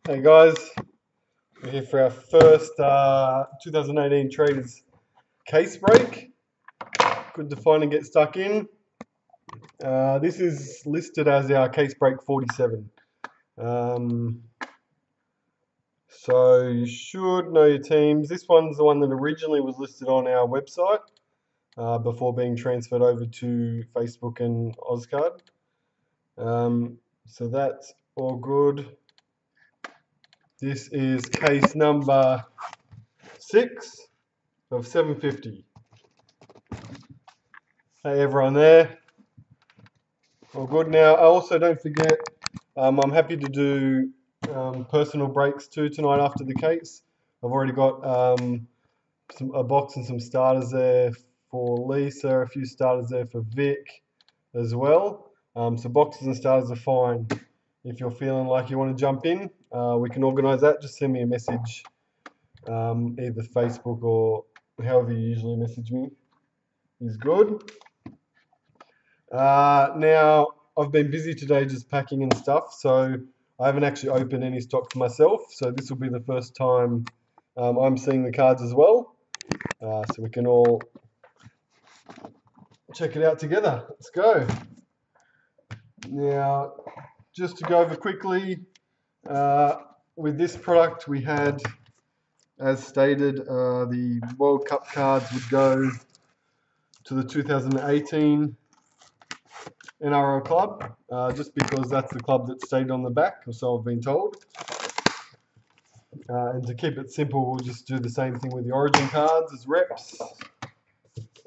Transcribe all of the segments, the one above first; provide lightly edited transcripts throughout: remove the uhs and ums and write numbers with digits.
Hey guys, we're here for our first 2018 Traders case break. Good to finally get stuck in. This is listed as our case break 47. So you should know your teams. This one's the one that originally was listed on our website before being transferred over to Facebook and Ozcard. So that's all good. This is case number 6 of 750. Hey everyone there. All good now. I also don't forget, I'm happy to do personal breaks too tonight after the case. I've already got a box and some starters there for Lisa, a few starters there for Vic as well. So boxes and starters are fine. If you're feeling like you want to jump in, we can organise that. Just send me a message, either Facebook or however you usually message me is good. Now, I've been busy today just packing and stuff, so I haven't actually opened any stock for myself. So this will be the first time I'm seeing the cards as well. So we can all check it out together. Let's go. Now, just to go over quickly, with this product we had, as stated, the World Cup cards would go to the 2018 NRL club, just because that's the club that stayed on the back, or so I've been told. And to keep it simple, we'll just do the same thing with the Origin cards as reps.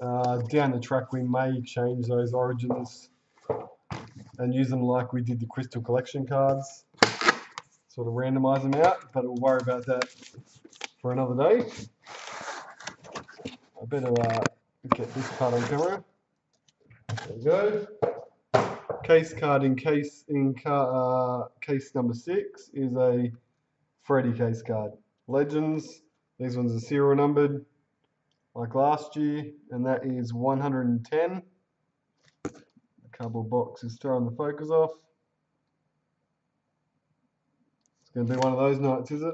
Down the track, we may change those Origins and use them like we did the Crystal Collection cards, sort of randomise them out, but we'll worry about that for another day. I better get this card on camera. There we go. Case card in case number 6 is a Freddy case card. Legends, these ones are serial numbered like last year, and that is 110. A couple of boxes throwing the focus off. It's going to be one of those nights, is it?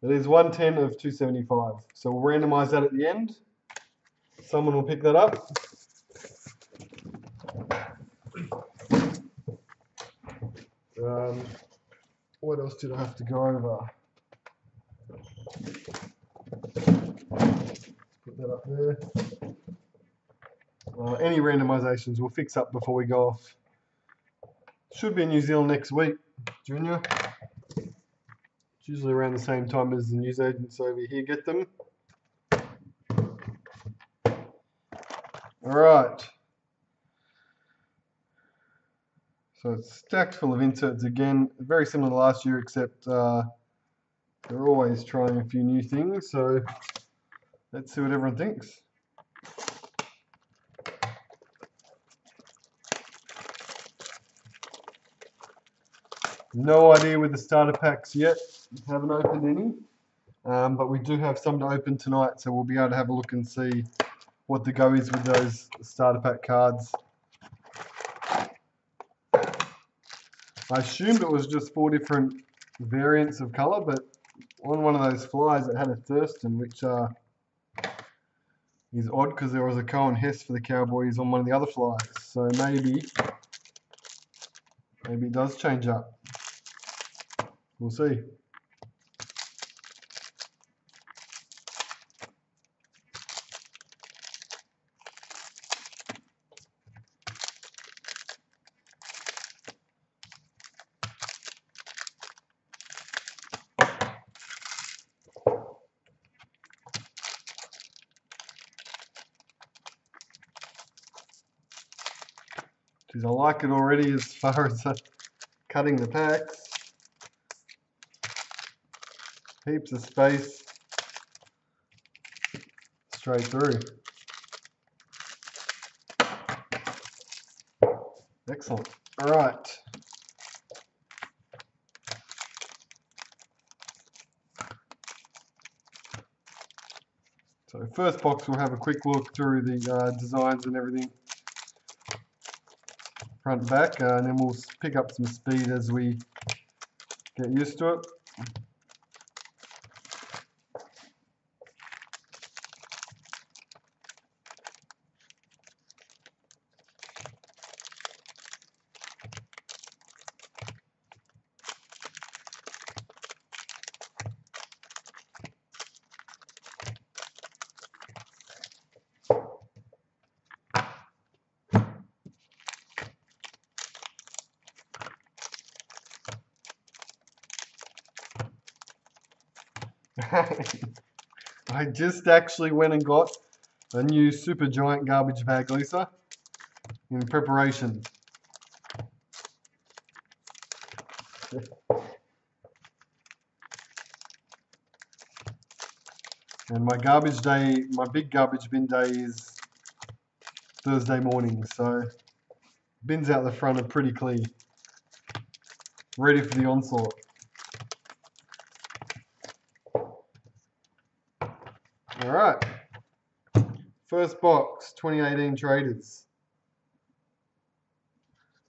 It is 110 of 275. So we'll randomise that at the end. Someone will pick that up. What else did I have to go over? Put that up there. Any randomisations we'll fix up before we go off. Should be in New Zealand next week, Junior. It's usually around the same time as the news agents over here get them. Alright. So it's stacked full of inserts again, very similar to last year, except they're always trying a few new things, so let's see what everyone thinks. No idea with the starter packs yet, haven't opened any, but we do have some to open tonight, so we'll be able to have a look and see what the go is with those starter pack cards. I assumed it was just 4 different variants of colour, but on one of those flyers it had a Thurston, which is odd because there was a Cohen Hess for the Cowboys on one of the other flyers. So maybe it does change up. We'll see. Geez, I like it already as far as cutting the packs. Heaps of space straight through. Excellent. All right. So first box, we'll have a quick look through the designs and everything, front and back, and then we'll pick up some speed as we get used to it. I just actually went and got a new super giant garbage bag, Lisa, in preparation. And my garbage day, my big garbage bin day is Thursday morning, so bins out the front are pretty clear, ready for the onslaught. All right, first box, 2018 Traders.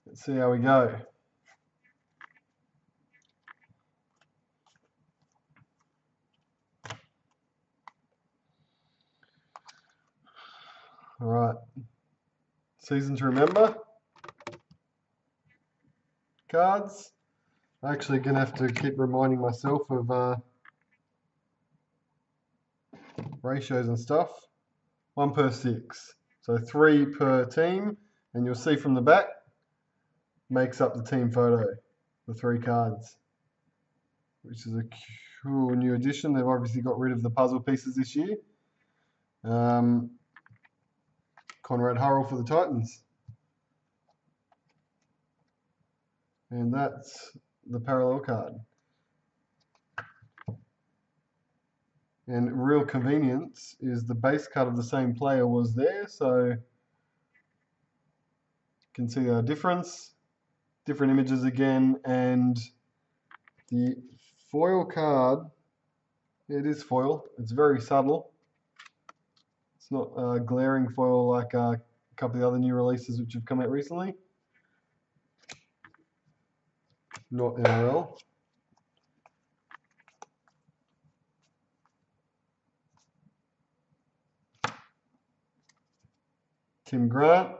Let's see how we go. All right, season to remember. Cards. I'm actually gonna have to keep reminding myself of ratios and stuff. 1 per 6, so 3 per team, and you'll see from the back makes up the team photo, the 3 cards, which is a cool new addition. They've obviously got rid of the puzzle pieces this year. Conrad Hurrell for the Titans. And that's the parallel card. And real convenience is the base card of the same player was there, so you can see our difference. Different images again, and the foil card, it is foil, it's very subtle. It's not glaring foil like a couple of the other new releases which have come out recently. Not NRL. Tim Grant.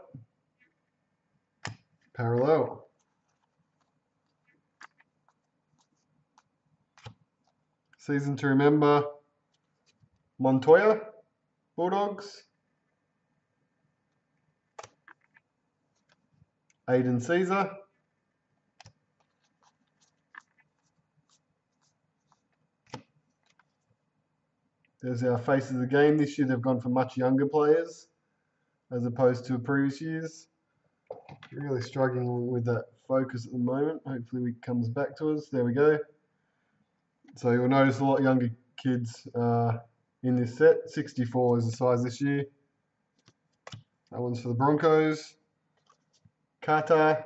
Parallel. Season to remember. Montoya. Bulldogs. Aiden Caesar. There's our face of the game. This year they've gone for much younger players as opposed to previous years. Really struggling with that focus at the moment. Hopefully it comes back to us. There we go. So you'll notice a lot younger kids in this set. 64 is the size this year. That one's for the Broncos. Kata.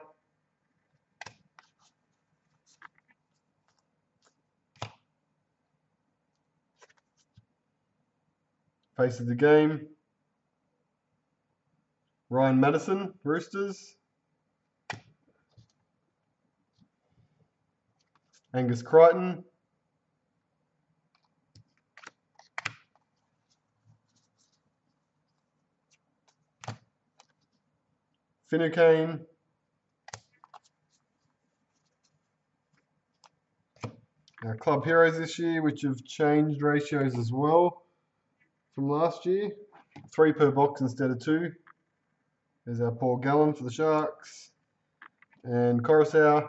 Face of the game. Ryan Madison, Roosters. Angus Crichton. Finucane. Our club heroes this year, which have changed ratios as well from last year. 3 per box instead of 2. There's our Paul Gallen for the Sharks. And Coruscant.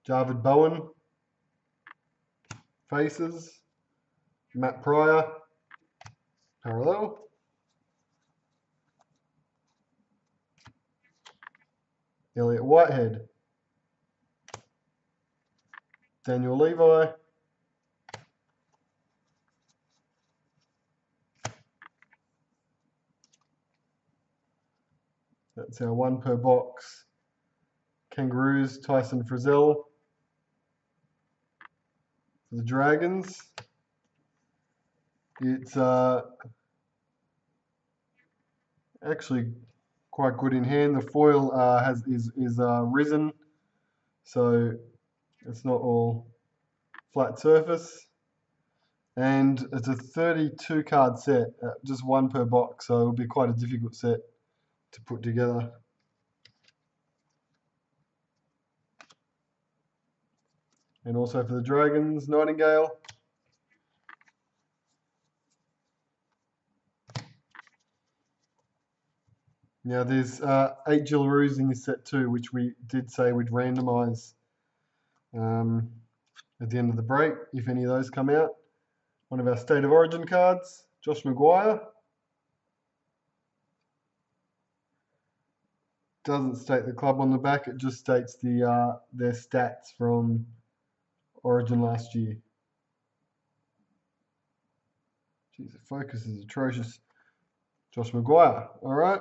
Javid Bowen. Faces. Matt Pryor. Parallel. Elliot Whitehead. Daniel Levi. That's our 1 per box. Kangaroos, Tyson Frizzell. For the Dragons, it's actually quite good in hand. The foil is risen, so it's not all flat surface. And it's a 32 card set, just one per box, so it'll be quite a difficult set to put together. And also for the Dragons, Nightingale. Now there's 8 Jillaroos in this set too, which we did say we'd randomise at the end of the break, if any of those come out. One of our State of Origin cards, Josh Maguire. Doesn't state the club on the back, it just states their stats from Origin last year. Jeez, the focus is atrocious. Josh Maguire, all right.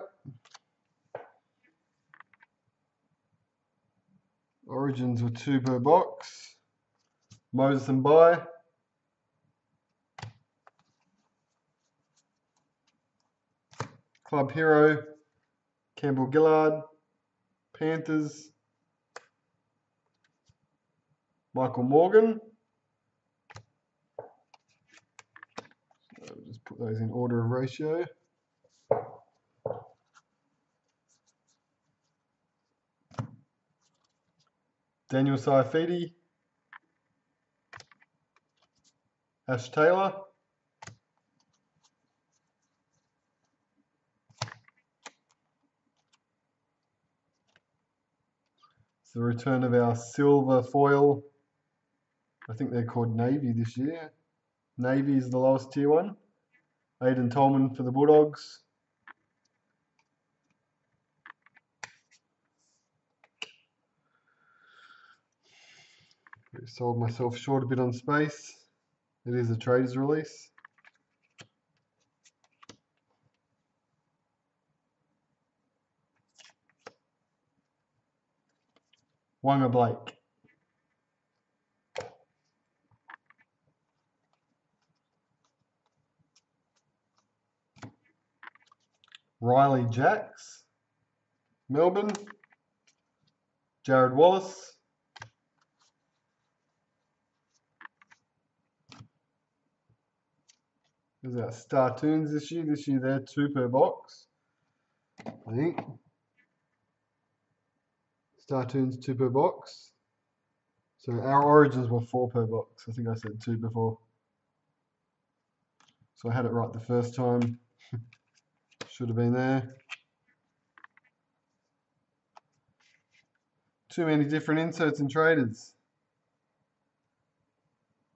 Origins were 2 per box. Moses and Bai. Club Hero, Campbell Gillard. Panthers, Michael Morgan. I'll just put those in order of ratio. Daniel Saifidi, Ash Taylor, it's the return of our silver foil. I think they're called Navy this year. Navy is the lowest tier one. Aidan Tolman for the Bulldogs. Sold myself short a bit on space. It is a traders release. Wanga Blake. Riley Jacks, Melbourne. Jared Wallace. There's our Star Tunes this year. This year they're 2 per box, I think. Star Tunes 2 per box. So our Origins were 4 per box. I think I said 2 before. So I had it right the first time. Should have been there. Too many different inserts and traders.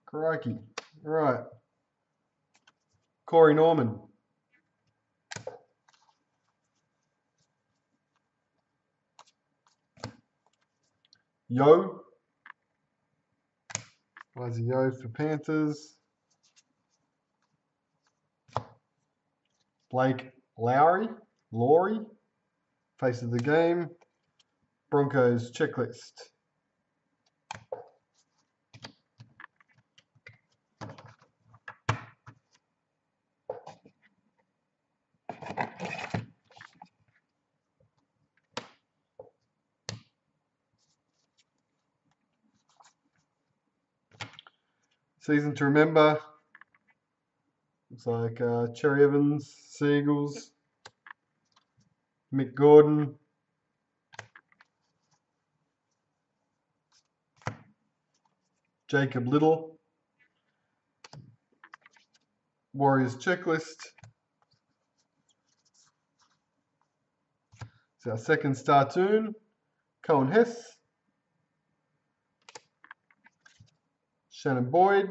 Crikey. All right. Corey Norman. Yo. Where's Yo for Panthers? Blake Lowry. Face of the game. Broncos checklist. Season to remember. Looks like Cherry Evans, Seagulls, Mick Gordon, Jacob Little, Warriors checklist. It's our second Star Tune, Cohen Hess, Shannon Boyd,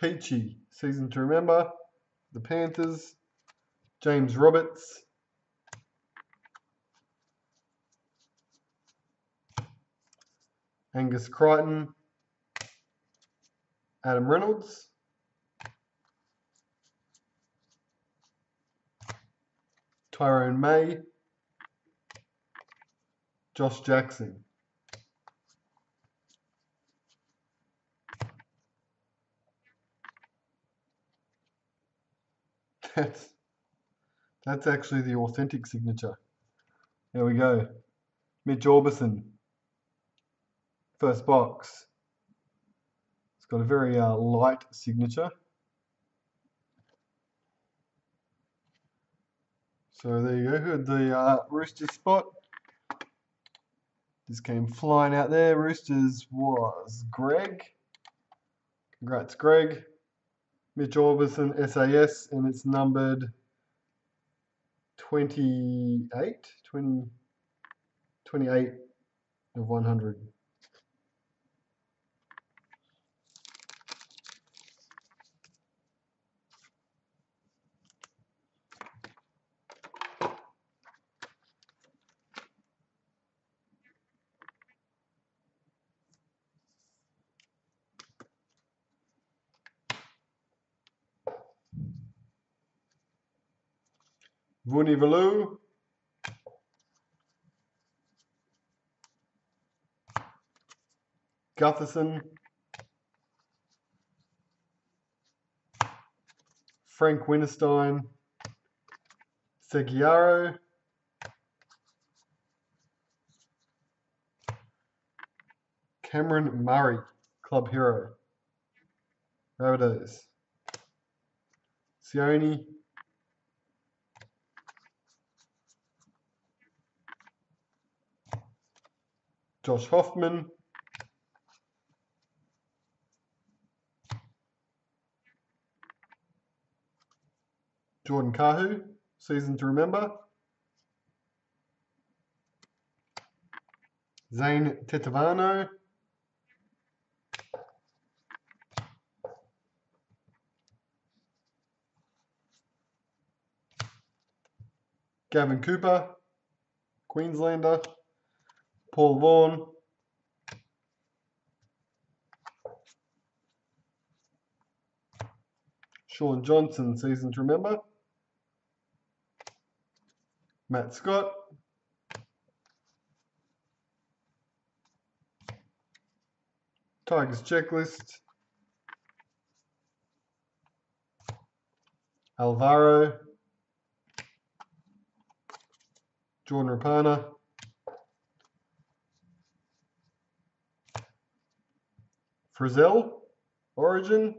Peachy, season to remember, the Panthers, James Roberts, Angus Crichton, Adam Reynolds, Tyrone May, Josh Jackson. That's actually the authentic signature. There we go. Mitch Orbison. First box. It's got a very light signature. So there you go. Who had the Roosters spot? This came flying out there. Roosters was Greg. Congrats, Greg. Mitch Orbison, SAS, and it's numbered 28 of 100. Vunivalu. Gutherson. Frank Winterstein. Seguiaro. Cameron Murray, club hero. Rabbitohs. Sione. Josh Hoffman. Jordan Kahu, season to remember. Zane Tetavano. Gavin Cooper, Queenslander. Paul Vaughan. Sean Johnson, season to remember. Matt Scott. Tigers checklist. Alvaro. Jordan Rapana. Frizzell, Origin.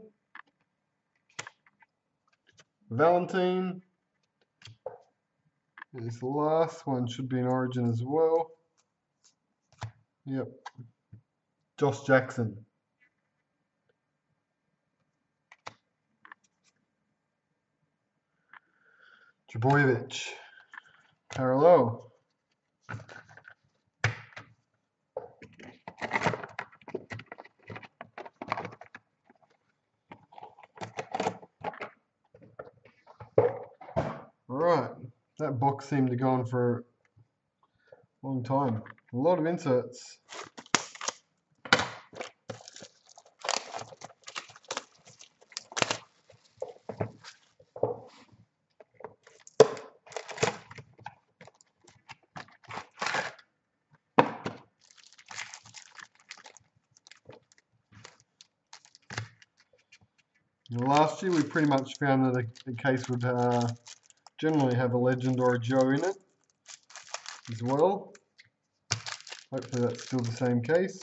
Valentine. This last one should be an Origin as well. Yep. Josh Jackson. Jabojevic. Parallel. Alright, that box seemed to go on for a long time. A lot of inserts. Last year we pretty much found that a case would generally have a legend or a Joe in it as well. Hopefully that's still the same case.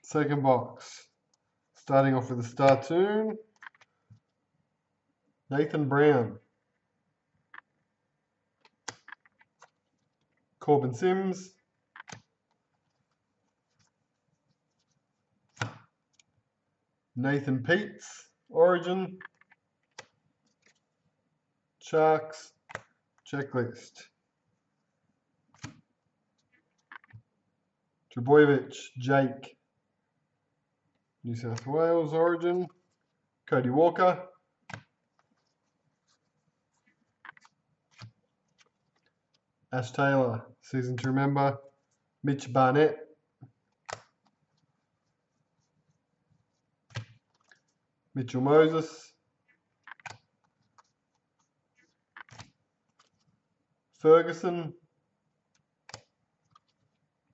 Second box. Starting off with a star tune. Nathan Brown. Corbin Sims. Nathan Peets, Origin. Sharks, checklist. Trbojevic, Jake. New South Wales, Origin. Cody Walker. Ash Taylor, season to remember. Mitch Barnett. Mitchell Moses. Ferguson.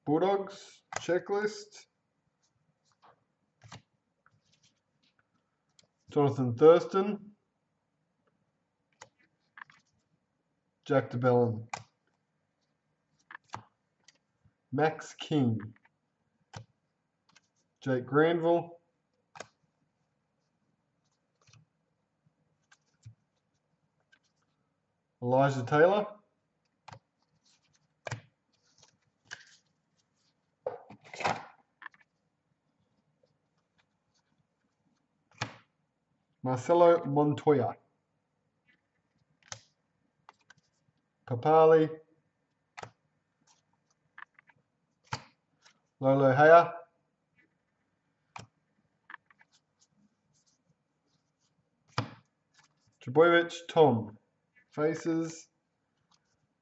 Bulldogs, checklist. Jonathan Thurston. Jack DeBellin. Max King. Jake Granville. Elijah Taylor. Marcelo Montoya. Papali. Lolo Haya. Trbojevic, Tom. Faces.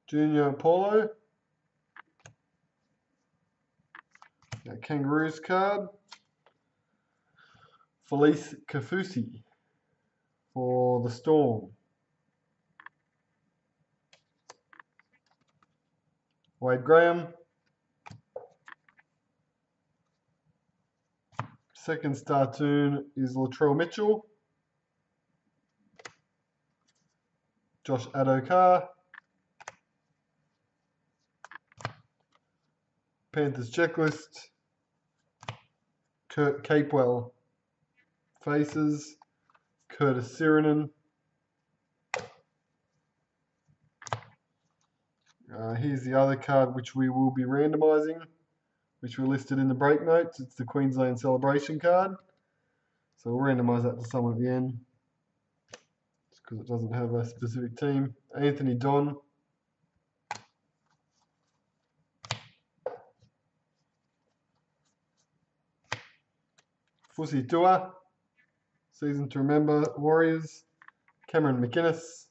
Junior Paulo. Kangaroos card. Felice Kafusi for the Storm. Wade Graham. Second star tune is Latrell Mitchell. Josh Adokar. Panthers checklist. Kurt Capewell. Faces. Curtis Sirinen. Here's the other card which we will be randomising, which we listed in the break notes. It's the Queensland Celebration card. So we'll randomise that to someone at the end, just because it doesn't have a specific team. Anthony Don. Fusi Tua. Season to remember, Warriors. Cameron McInnes.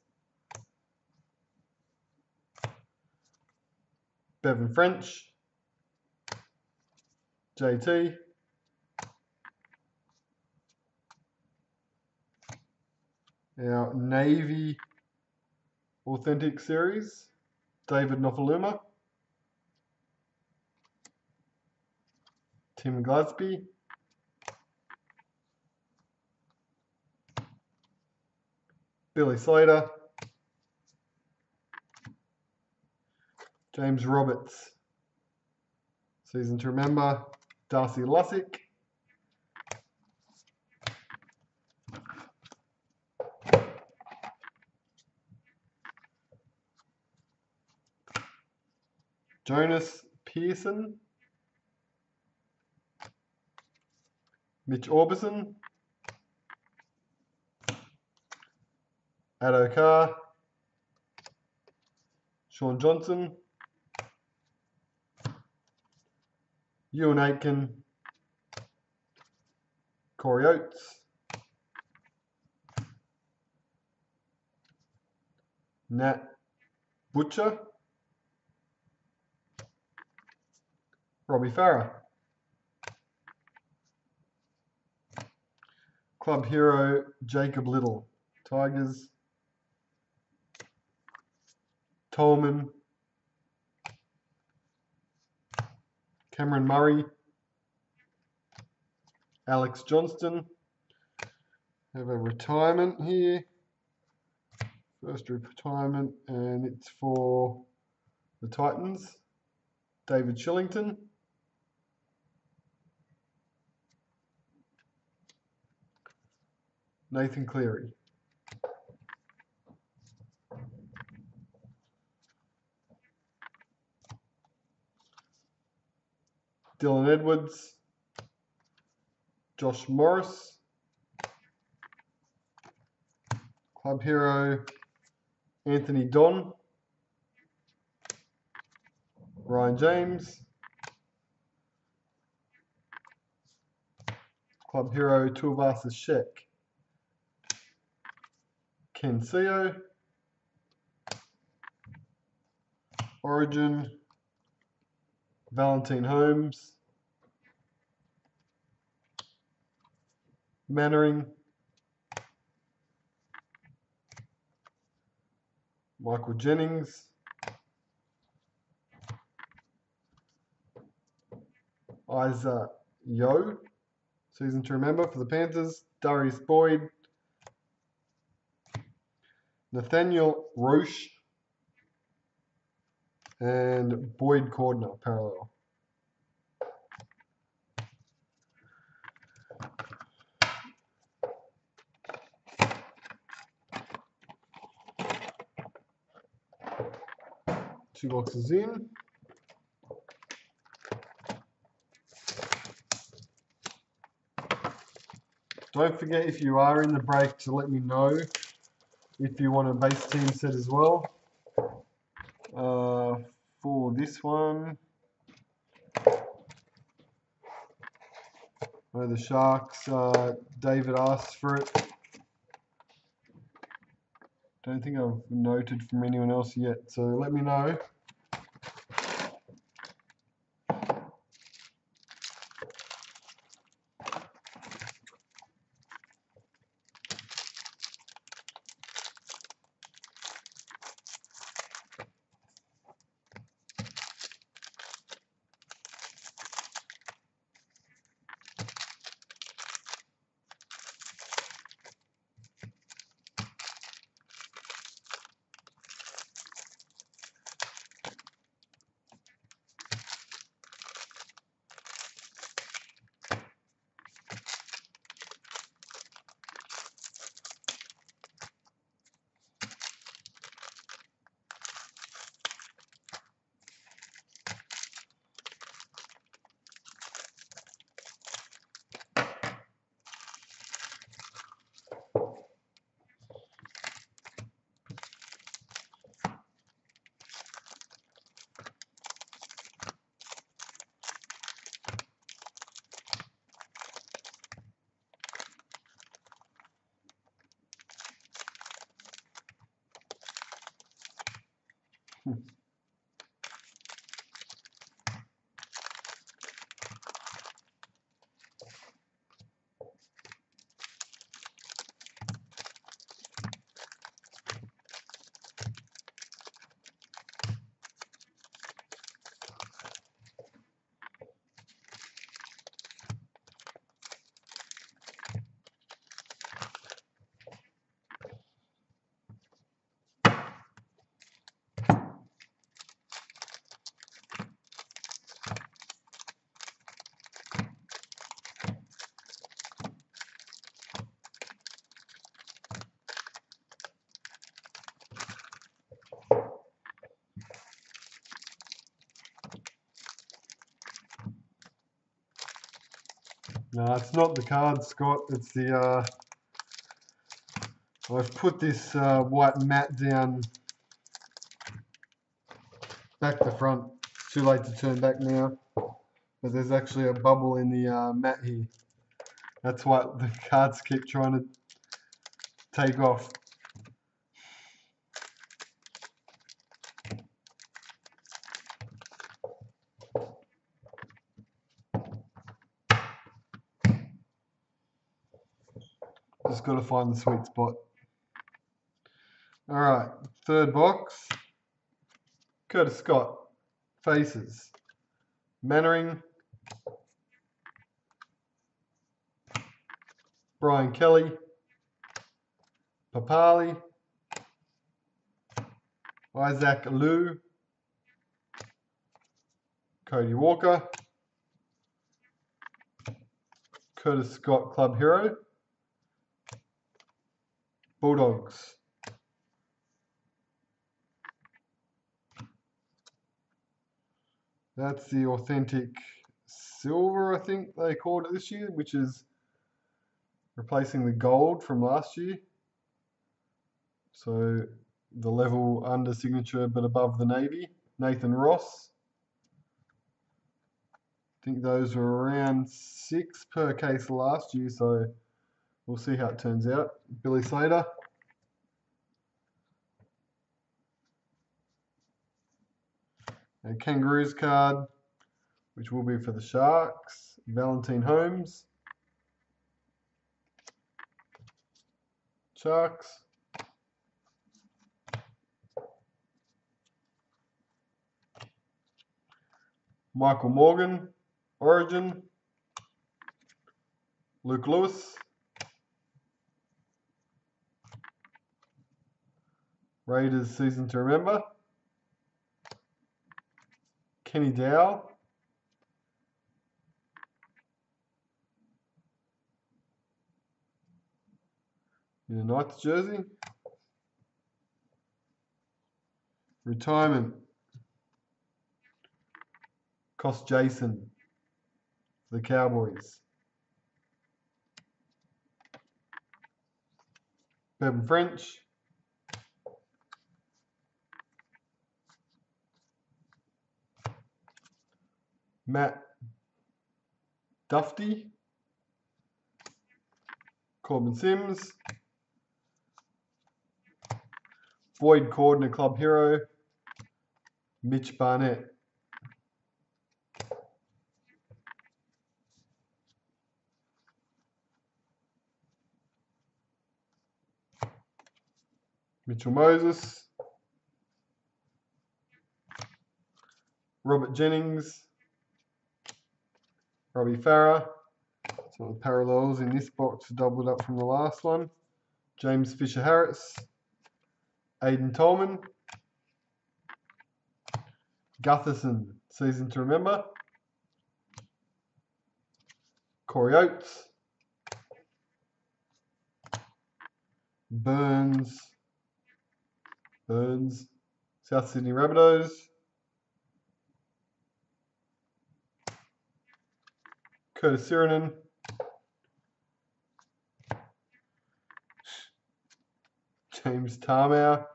Bevan French. JT. Our Navy Authentic Series. David Nofaluma. Tim Glasby. Billy Slater. James Roberts. Season to remember, Darcy Lussick. Jonas Pearson. Mitch Orbison. Adokar. Sean Johnson. Ewan Aitken. Corey Oates. Nat Butcher. Robbie Farah. Club hero Jacob Little. Tigers. Tolman. Cameron Murray. Alex Johnston. Have a retirement here. First retirement, and it's for the Titans. David Shillington. Nathan Cleary. Dylan Edwards. Josh Morris. Club hero Anthony Don. Ryan James. Club hero Tuivasa Sheck. Ken Seo. Origin Valentine Holmes. Mannering. Michael Jennings. Isaac Yo, season to remember for the Panthers. Darius Boyd. Nathaniel Roche. And Boyd Cordner, parallel. Two boxes in. Don't forget, if you are in the break, to let me know if you want a base team set as well. For this one, the Sharks, David asked for it. Don't think I've noted from anyone else yet, so let me know. No, it's not the card, Scott. It's the, I've put this white mat down back to front. It's too late to turn back now, but there's actually a bubble in the mat here. That's what the cards keep trying to take off. Just got to find the sweet spot. All right, third box. Curtis Scott, faces. Mannering. Brian Kelly. Papali. Isaac Liu. Cody Walker. Curtis Scott, club hero. Bulldogs. That's the authentic silver, I think they called it this year, which is replacing the gold from last year. So the level under signature but above the navy. Nathan Ross. I think those were around 6 per case last year, so we'll see how it turns out. Billy Slater. A Kangaroos card, which will be for the Sharks. Valentine Holmes. Sharks. Michael Morgan, Origin. Luke Lewis. Raiders Season to Remember. Kenny Dow. In a Knights jersey. Retirement. Cost Jason for the Cowboys. Bevan French. Matt Dufty. Corbin Sims. Boyd Cordner, Club Hero. Mitch Barnett. Mitchell Moses. Robert Jennings. Robbie Farah. Some of the parallels in this box doubled up from the last one. James Fisher Harris. Aidan Tolman. Gutherson, Season to Remember. Corey Oates. Burns. South Sydney Rabbitohs. Curtis Sirenen. James Tarmow.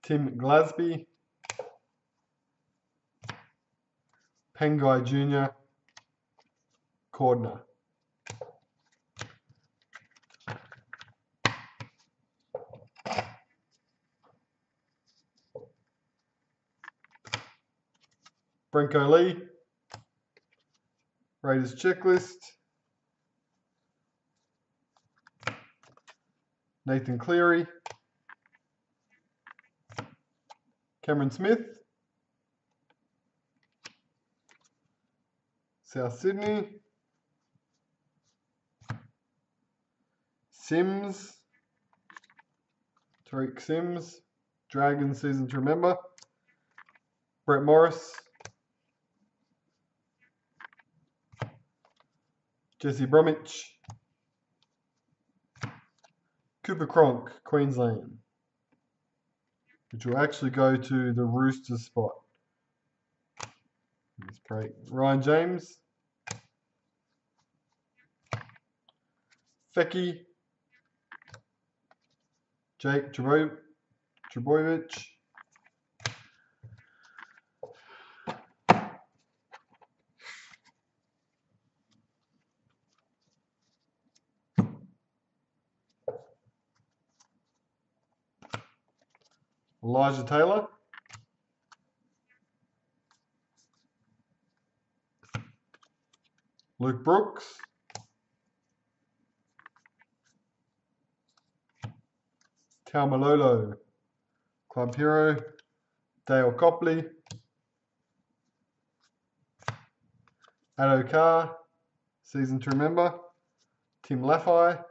Tim Glasby. Pengai Jr. Cordner. Brenko Lee. Raiders Checklist. Nathan Cleary. Cameron Smith. South Sydney. Sims. Tariq Sims. Dragons Season to Remember. Brett Morris. Jesse Bromwich. Cooper Cronk, Queensland. Which will actually go to the Roosters spot. Let's break. Ryan James. Fecky. Jake Trebojevic. Elijah Taylor. Luke Brooks. Taumalolo, Club Hero. Dale Copley. Addo Carr, Season to Remember. Tim Laffey.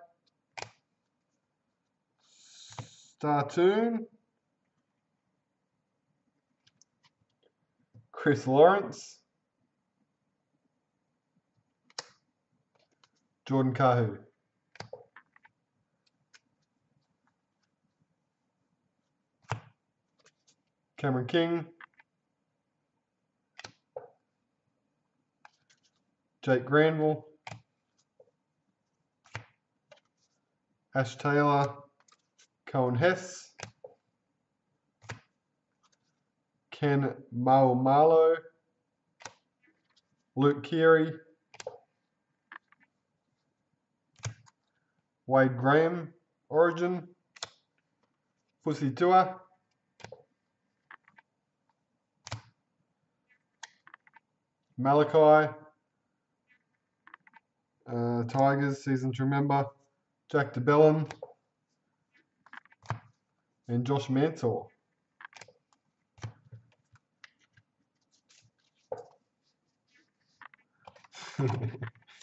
Startoon. Chris Lawrence. Jordan Kahu. Cameron King. Jake Granville. Ash Taylor. Cohen Hess. Ken Maumalo. Luke Keary. Wade Graham, Origin. Fusi Tua. Malachi. Tigers, season to remember. Jack DeBellin. And Josh Mansour.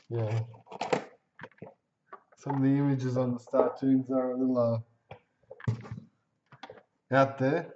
Yeah. Some of the images on the Startoons are a little out there.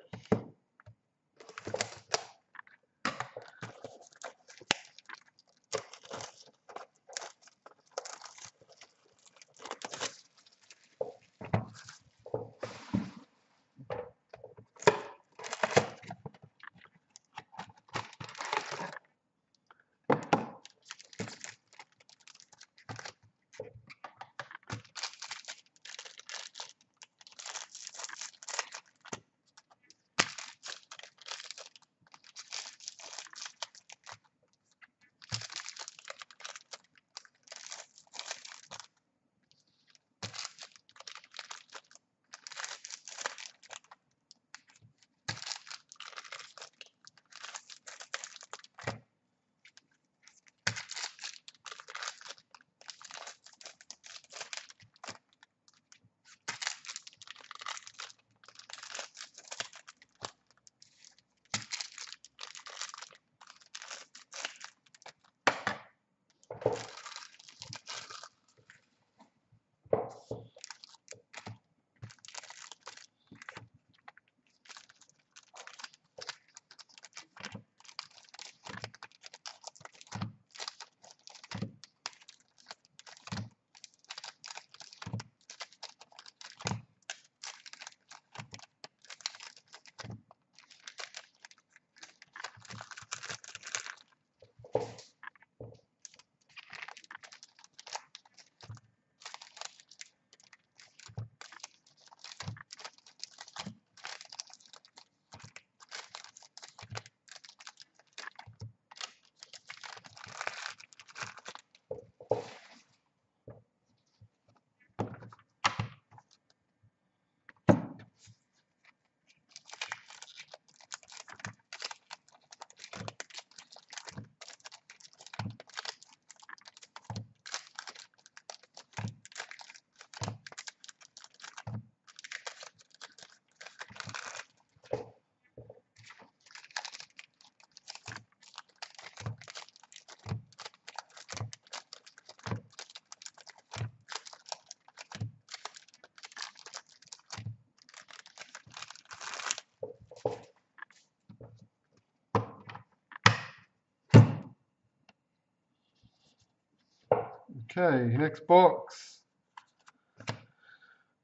Okay, next box.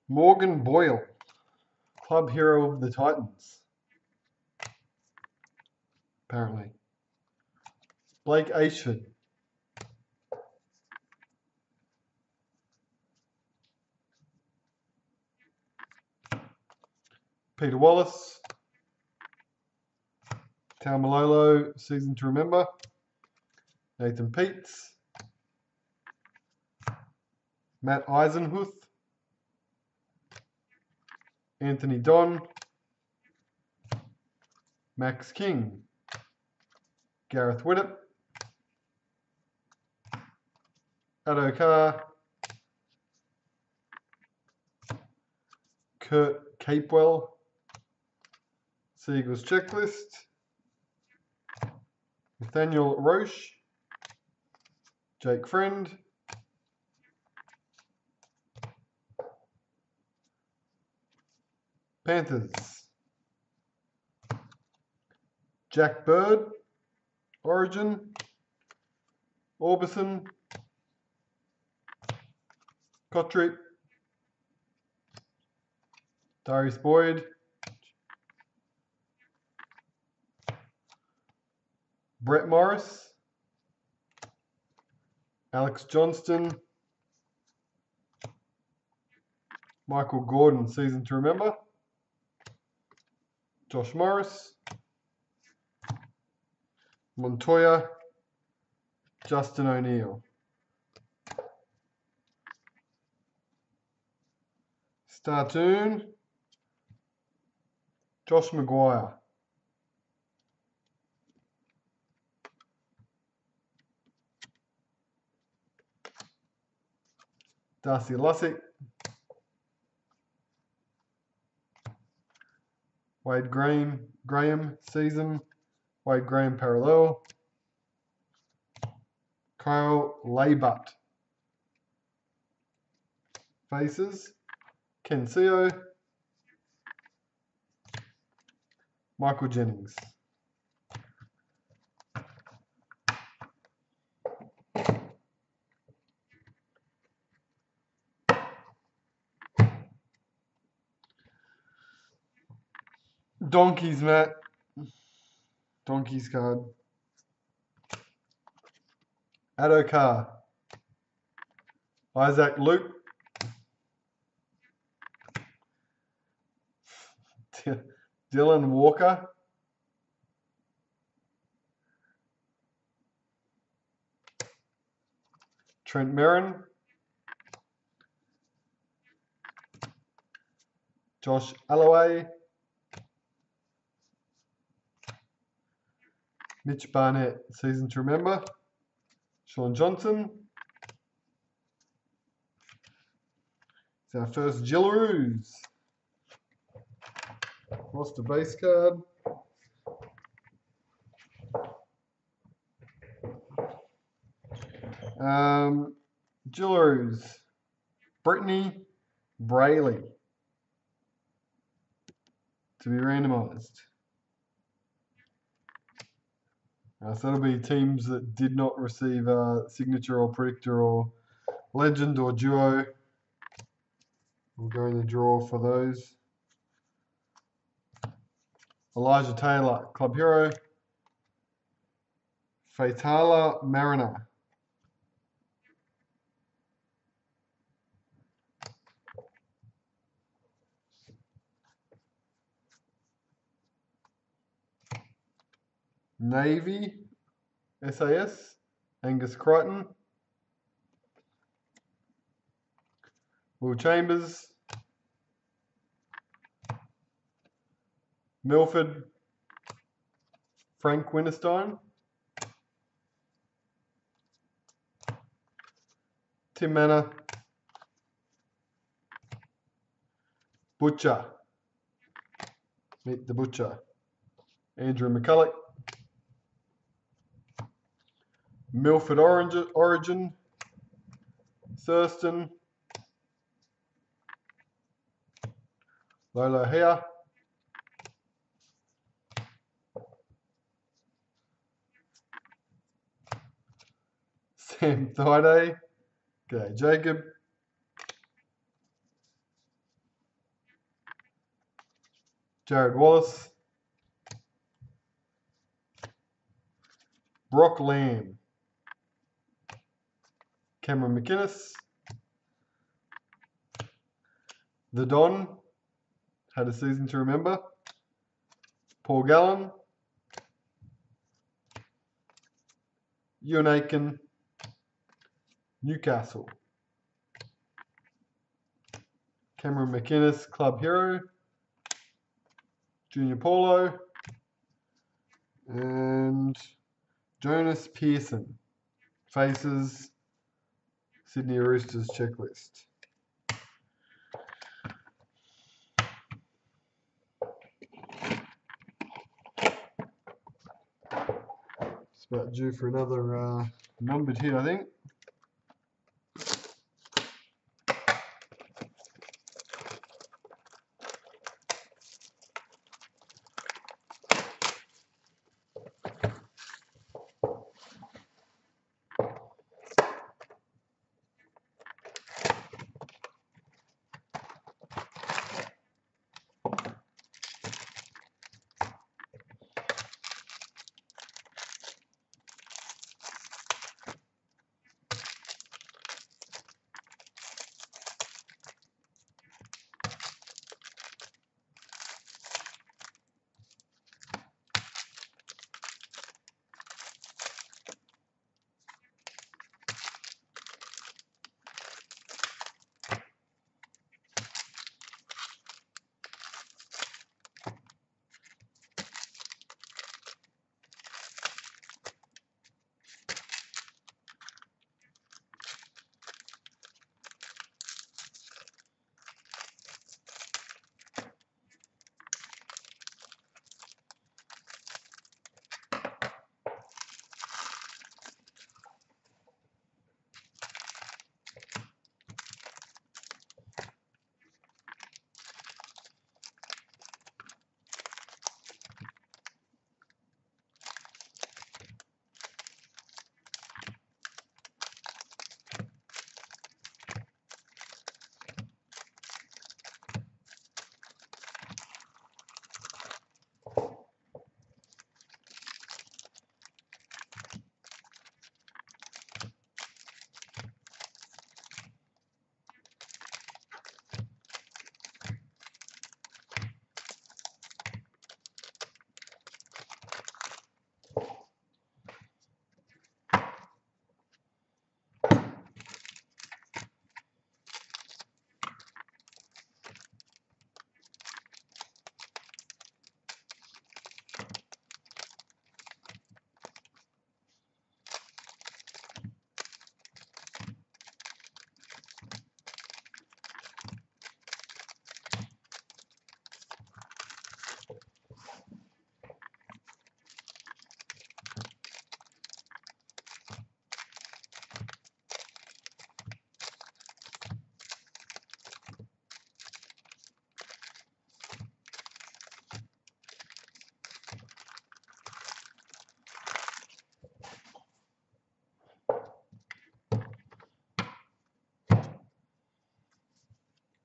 Morgan Boyle, club hero of the Titans. Apparently. Blake Ashford. Peter Wallace. Taumalolo, season to remember. Nathan Peets. Matt Eisenhuth. Anthony Don. Max King. Gareth Widdop. Addo Carr. Kurt Capewell. Seagulls checklist. Nathaniel Roche. Jake Friend. Panthers. Jack Bird. Origin. Orbison. Kotrick, Darius Boyd, Brett Morris, Alex Johnston, Michael Gordon, season to remember, Josh Morris, Montoya, Justin O'Neill. Startoon, Josh Maguire. Darcy Lussick, Wade Graham season, Wade Graham parallel, Kyle Laybutt faces, Ken Seo, Michael Jennings. Donkeys, Matt. Donkeys card. Addo Carr. Isaac Luke. Dylan Walker. Trent Merrin. Josh Alloway. Mitch Barnett, season to remember. Sean Johnson. It's our first Jillaroos. Lost a base card. Jillaroos. Brittany Brayley. To be randomised. So that'll be teams that did not receive a signature or predictor or legend or duo. We'll go in the draw for those. Elijah Taylor, club hero. Faitala Mariner. Navy, SAS, Angus Crichton. Will Chambers. Milford, Frank Winterstein. Tim Manor. Butcher. Meet the Butcher. Andrew McCulloch. Milford Origin. Thurston. Lolo here. Sam Thaiday. G'day Jacob. Jared Wallace. Brock Lamb. Cameron McInnes. The Don. Had a season to remember. Paul Gallen. Ewan Aiken. Newcastle. Cameron McInnes, club hero. Junior Paulo. And Jonas Pearson. Faces. Sydney Roosters checklist. It's about due for another numbered hit, I think.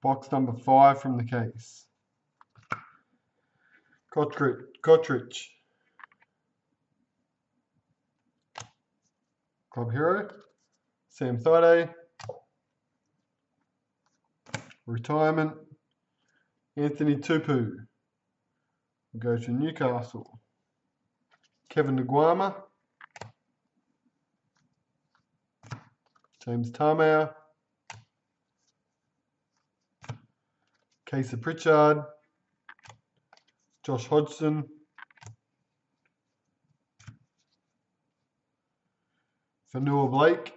Box number 5 from the case. Kotrich. Club Hero. Sam Thaiday. Retirement. Anthony Tupu. We'll go to Newcastle. Kevin Nguama. James Tamau. Kesa Pritchard. Josh Hodgson. Fanua Blake.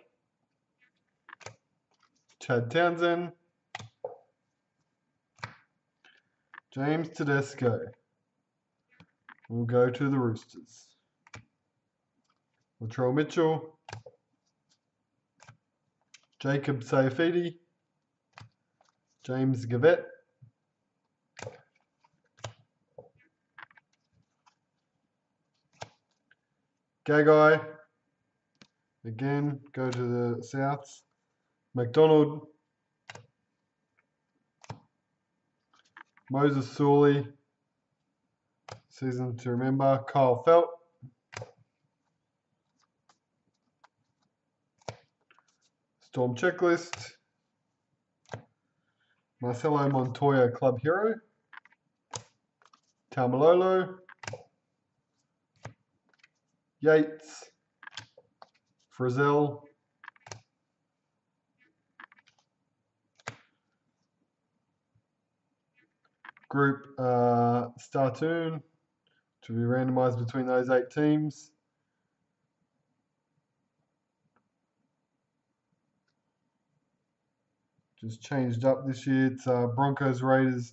Chad Townsend. James Tedesco. We'll go to the Roosters. Latrell Mitchell. Jacob Saifidi. James Gavett. Gagai. Again, go to the Souths. McDonald. Moses Sawley. Season to remember. Kyle Felt. Storm Checklist. Marcelo Montoya Club Hero. Taumalolo. Yates. Frizzell. Group Startoon to be randomized between those 8 teams. Just changed up this year. It's Broncos, Raiders,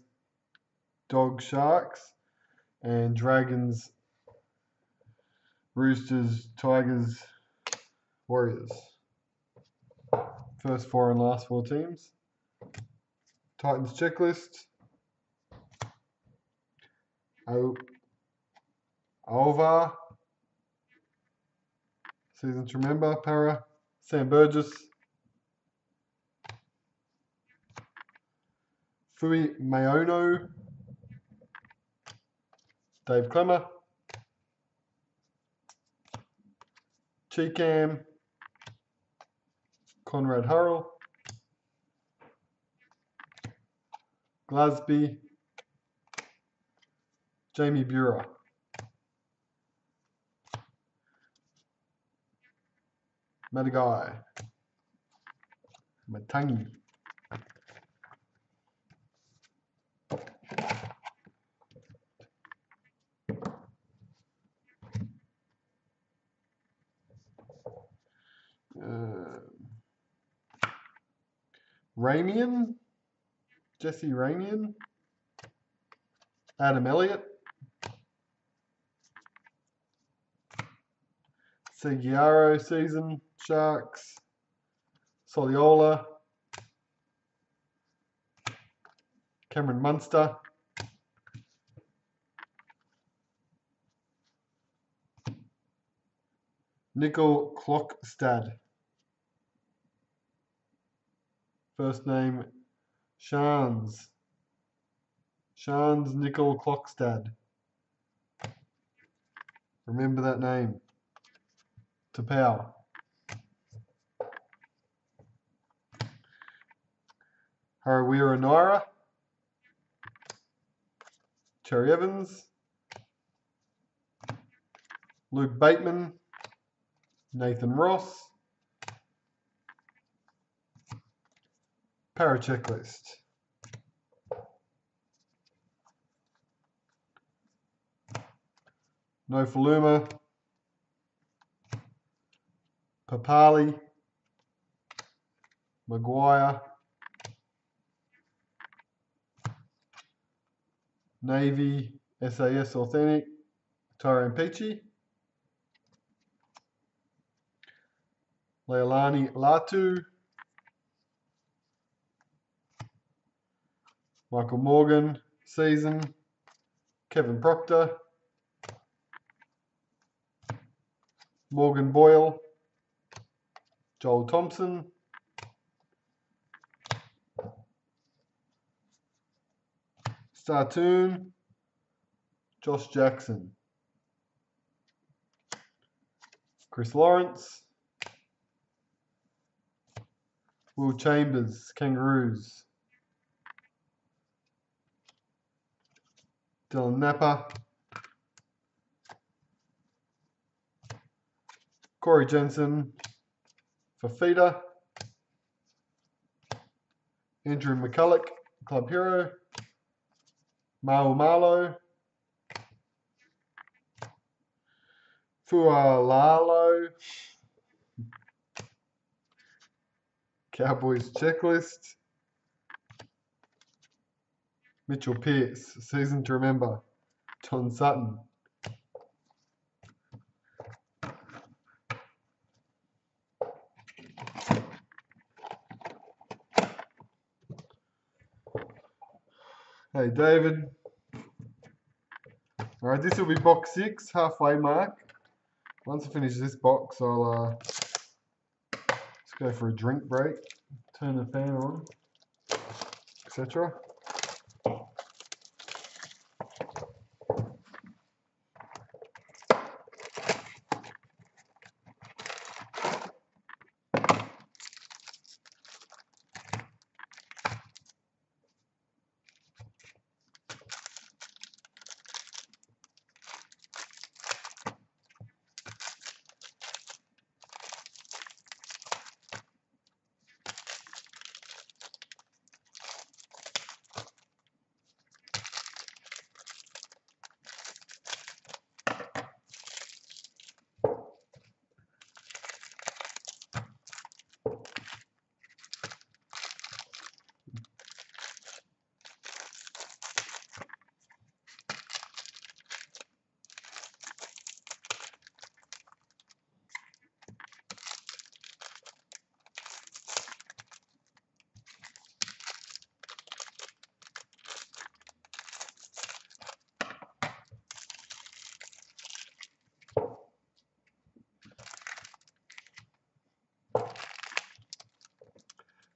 Dogs, Sharks, and Dragons, Roosters, Tigers, Warriors. First 4 and last 4 teams. Titans checklist. Alvar. Season to remember. Para. Sam Burgess. Fui Mayono. Dave Clemmer. Cheekam. Conrad Hurrell. Glasby. Jamie Burer. Madagai. Matangi. Ramian. Jesse Ramian. Adam Elliott. Seguiaro season, Sharks. Soliola. Cameron Munster. Nickel Klokstad. First name Shans. Shans Nickel Klokstad. Remember that name. Tapau. Harawira Naira. Cherry Evans. Luke Bateman. Nathan Ross. Para checklist. No Faluma. Papali. Maguire. Navy SAS Authentic. Tyrone Peachy. Leilani Latu. Michael Morgan, season. Kevin Proctor. Morgan Boyle. Joel Thompson. Startoon, Josh Jackson. Chris Lawrence. Will Chambers, Kangaroos. Dylan Napa. Corey Jensen, Fafita. Andrew McCulloch, Club Hero. Malo. Fualalo. Cowboys Checklist. Mitchell Pearce, Season to Remember. John Sutton. Hey David. Alright, this will be box 6, halfway mark. Once I finish this box, I'll just go for a drink break, turn the fan on, etc.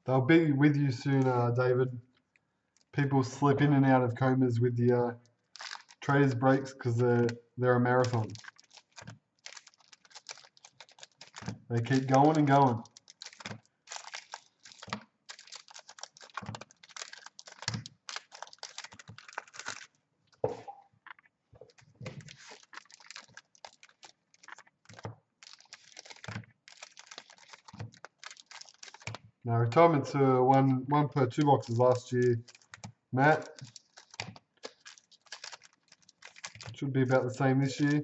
They'll be with you soon, David. People slip in and out of comas with the traders breaks because they're a marathon. They keep going and going. Now retirements were one per 2 boxes last year, Matt. Should be about the same this year.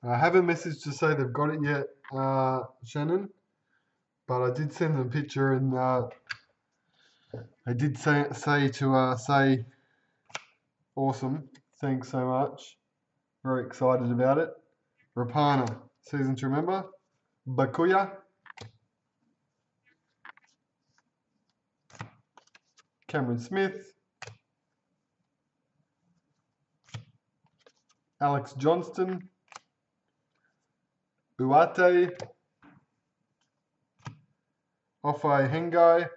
I haven't messaged to say they've got it yet, Shannon, but I did send them a picture and I did say awesome, thanks so much, very excited about it. Rapana, Season to Remember. Bakuya. Cameron Smith. Alex Johnston. Uate. Ofai Hengai.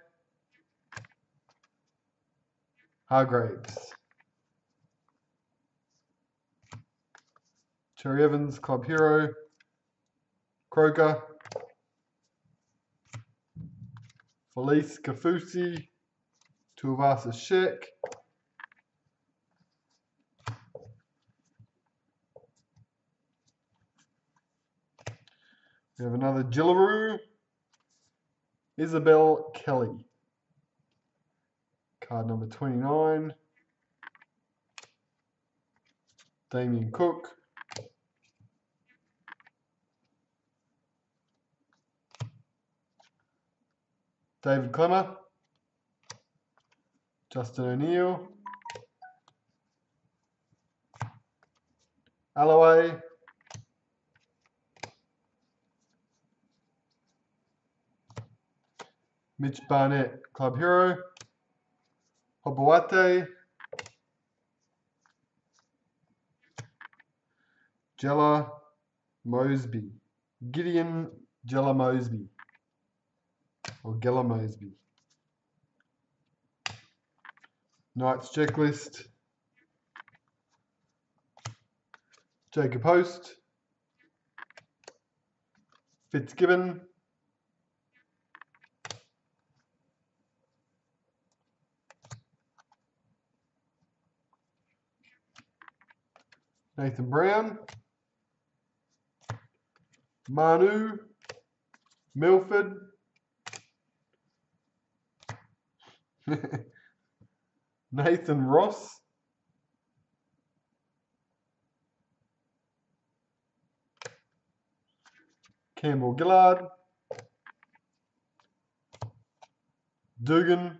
Hargraves. Cherry Evans, Club Hero. Kroger. Felice Kafusi. Tuivasa Sheck. We have another Gillaroo. Isabel Kelly. Card number 29. Damien Cook. David Clemmer. Justin O'Neill. Alloway. Mitch Barnett, Club Hero. Hoboate. Jella Mosby. Gideon Jella Mosby. Or Gella Mosby. Knights checklist. Jacob Host. Fitzgibbon. Nathan Brown. Manu. Milford. Nathan Ross. Campbell Gillard. Dugan.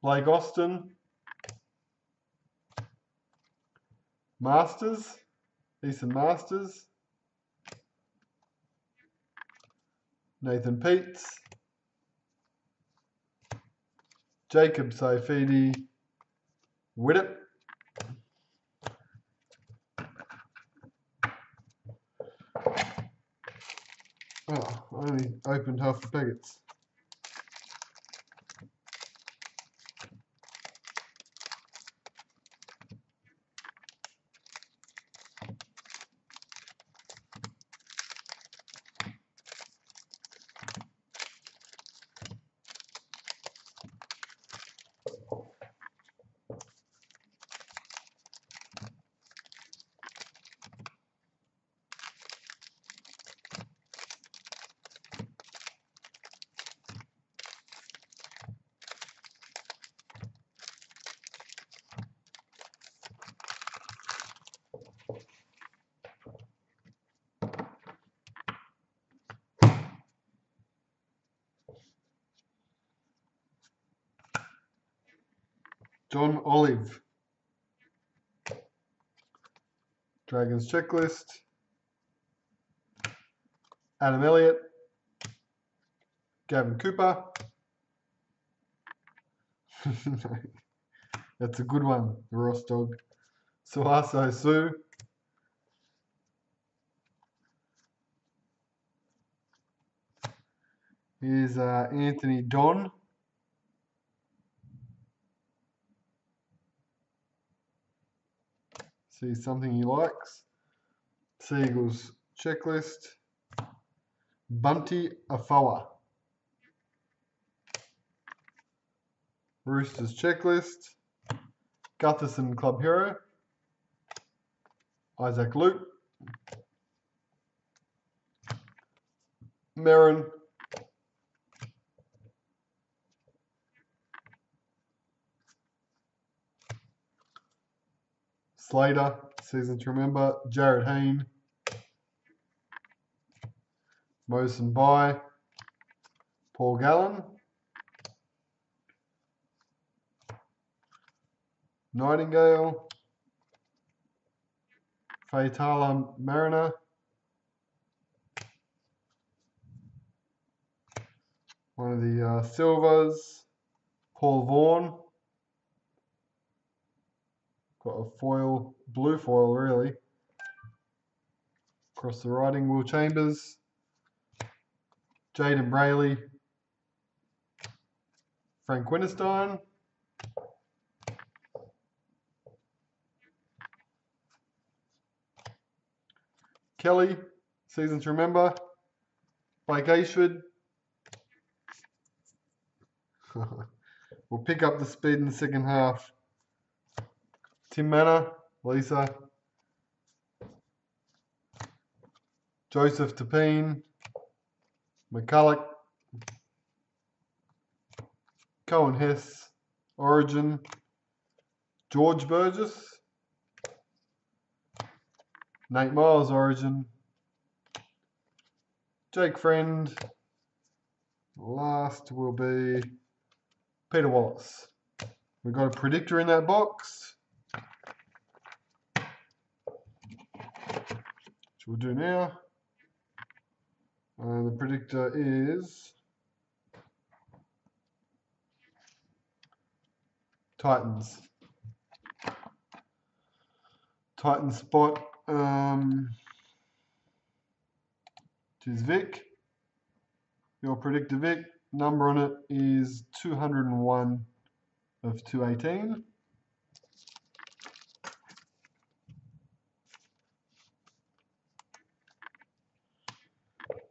Blake Austin. Masters. Easton Masters. Nathan Peets. Jacob Saifidi. Widdop. Oh, I only opened half the packets. John Olive. Dragons checklist. Adam Elliott. Gavin Cooper. That's a good one, the Ross dog. Suaso Sue. Here's Anthony Don. See something he likes. Seagulls checklist. Bunty Afoa. Roosters checklist. Gutherson Club Hero. Isaac Luke. Merrin. Slater, season to remember. Jared Hayne. Mosen By. Paul Gallen. Nightingale. Faitala Mariner. One of the Silvers. Paul Vaughan. Got a foil, blue foil really. Across the writing, Will Chambers. Jaden Brayley. Frank Winterstein. Kelly, season to remember. Blake Ashford. We'll pick up the speed in the second half. Tim Manor, Lisa. Joseph Tapine. McCulloch. Cohen Hess. Origin. George Burgess. Nate Miles Origin. Jake Friend. Last will be Peter Wallace. We've got a predictor in that box, which we'll do now. And the predictor is Titans. Titan spot is Vic. Your predictor Vic. Number on it is 201 of 218.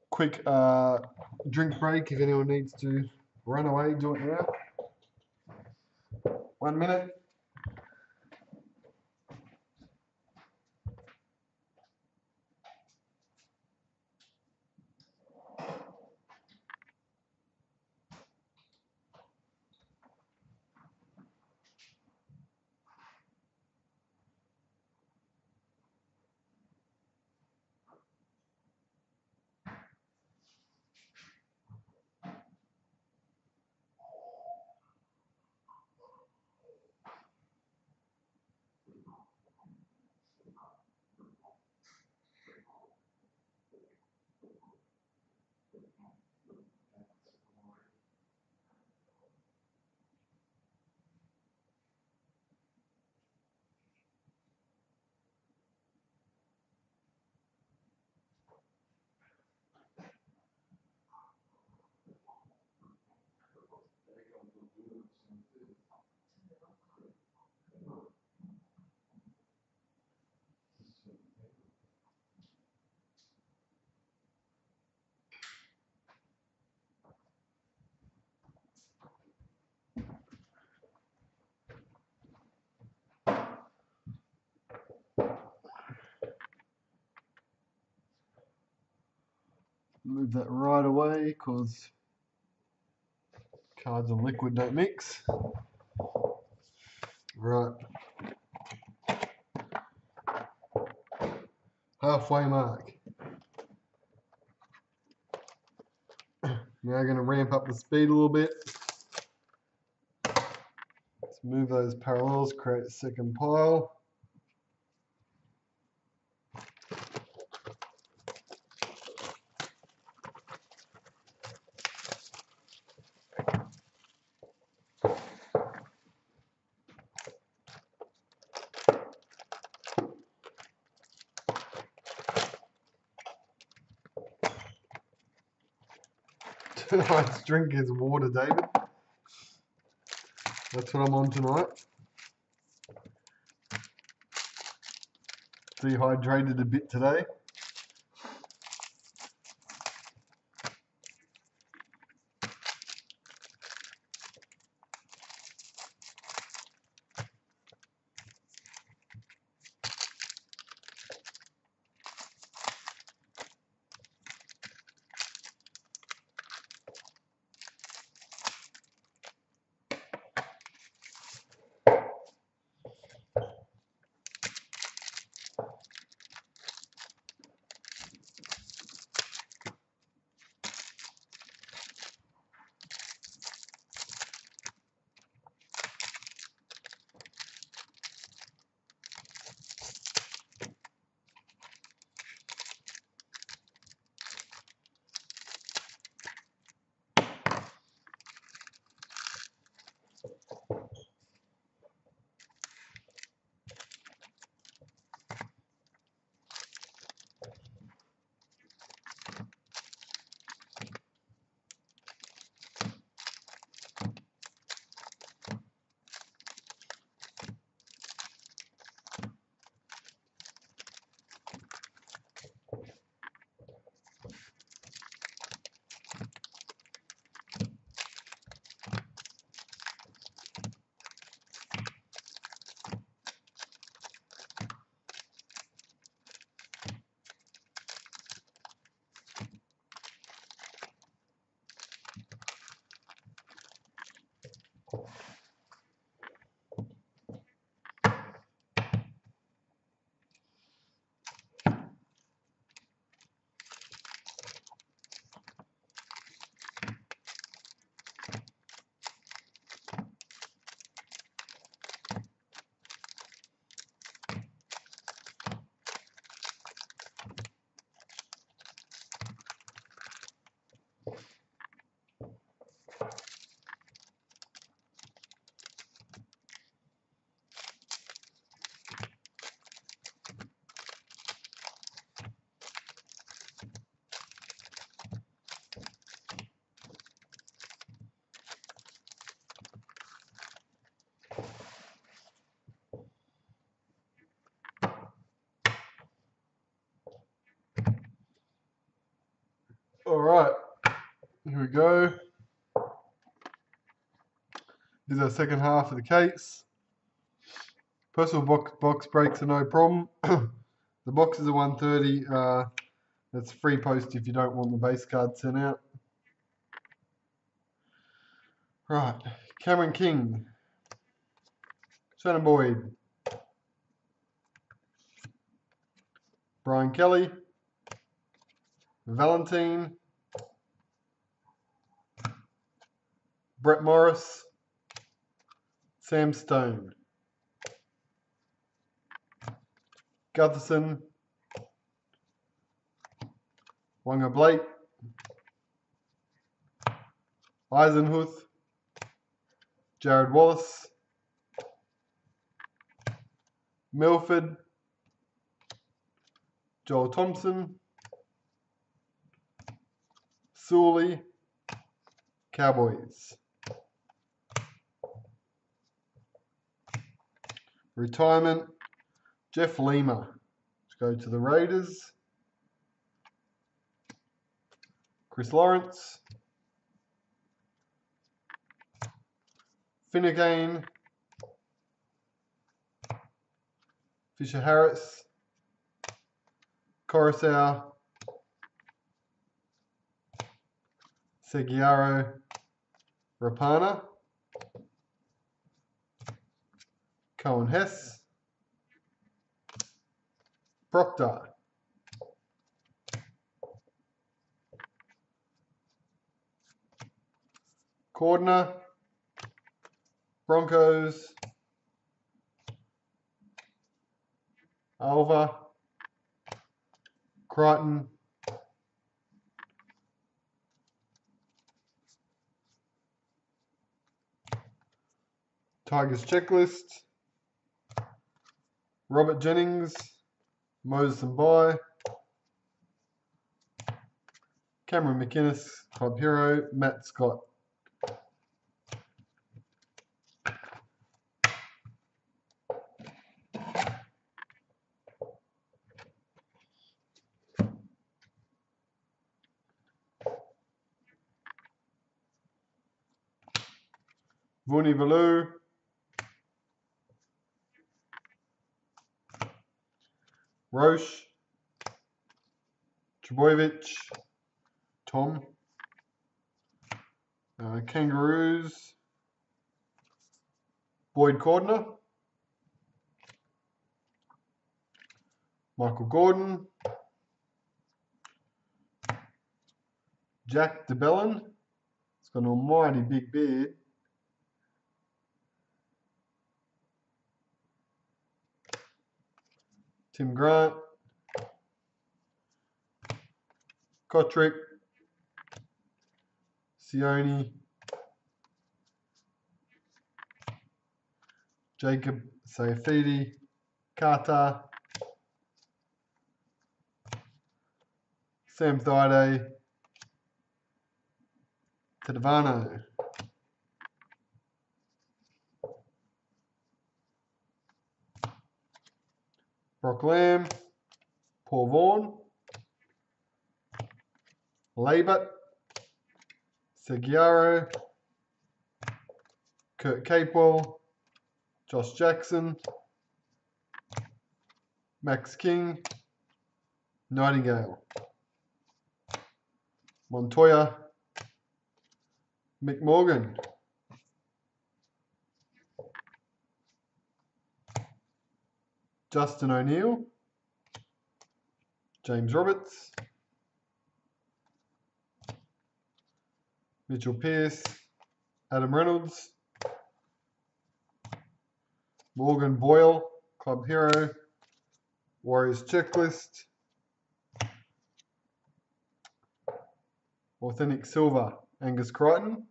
Quick drink break if anyone needs to run away, do it now. 1 minute. Move that right away because cards and liquid don't mix. Right. Halfway mark. Now going to ramp up the speed a little bit. Let's move those parallels, create a second pile. Tonight's drink is water, David. That's what I'm on tonight. Dehydrated a bit today. Here we go. This is our second half of the case. Personal box breaks are no problem. The boxes are 130. That's free post if you don't want the base card sent out. Right, Cameron King, Shannon Boyd, Brian Kelly, Valentine, Brett Morris, Sam Stone, Gutherson, Wanga Blake, Eisenhuth, Jared Wallace, Milford, Joel Thompson, Sully, Cowboys. Retirement, Jeff Lima. Let's go to the Raiders. Chris Lawrence, Finnegan, Fisher Harris, Coruscant, Seguiaro, Rapana, Cohen Hess, Proctor, Cordner, Broncos, Alva, Crichton, Tigers checklist, Robert Jennings, Moses and By, Cameron McInnes, Club Hero, Matt Scott. Vuni Valu, Roche, Trebojevic, Tom, Kangaroos, Boyd Cordner, Michael Gordon, Jack DeBellin. He's got an almighty big beard. Tim Grant, Kotrick, Sione, Jacob Sayafidi, Carter, Sam Thaiday, Tadavano, Brock Lamb, Paul Vaughan, Labert, Seguiaro, Kurt Capewell, Josh Jackson, Max King, Nightingale, Montoya, Mick Morgan, Justin O'Neill, James Roberts, Mitchell Pearce, Adam Reynolds, Morgan Boyle, Club Hero, Warriors Checklist, Authentic Silver, Angus Crichton,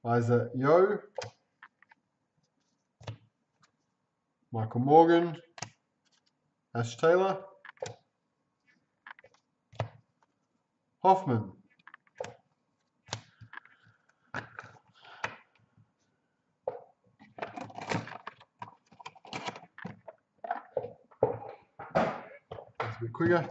Isaac Yo, Michael Morgan, Ash Taylor, Hoffman, that's a bit quicker,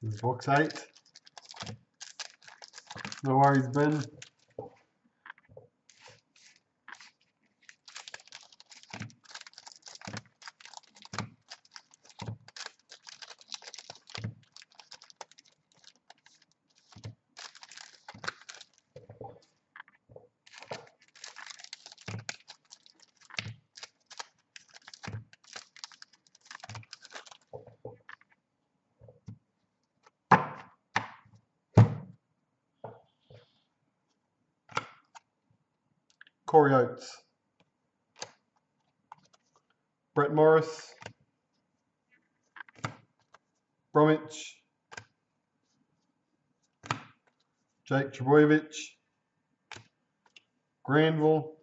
This is box 8. No worries, Ben. Corey Oates, Brett Morris, Bromwich, Jake Trbojevic, Granville,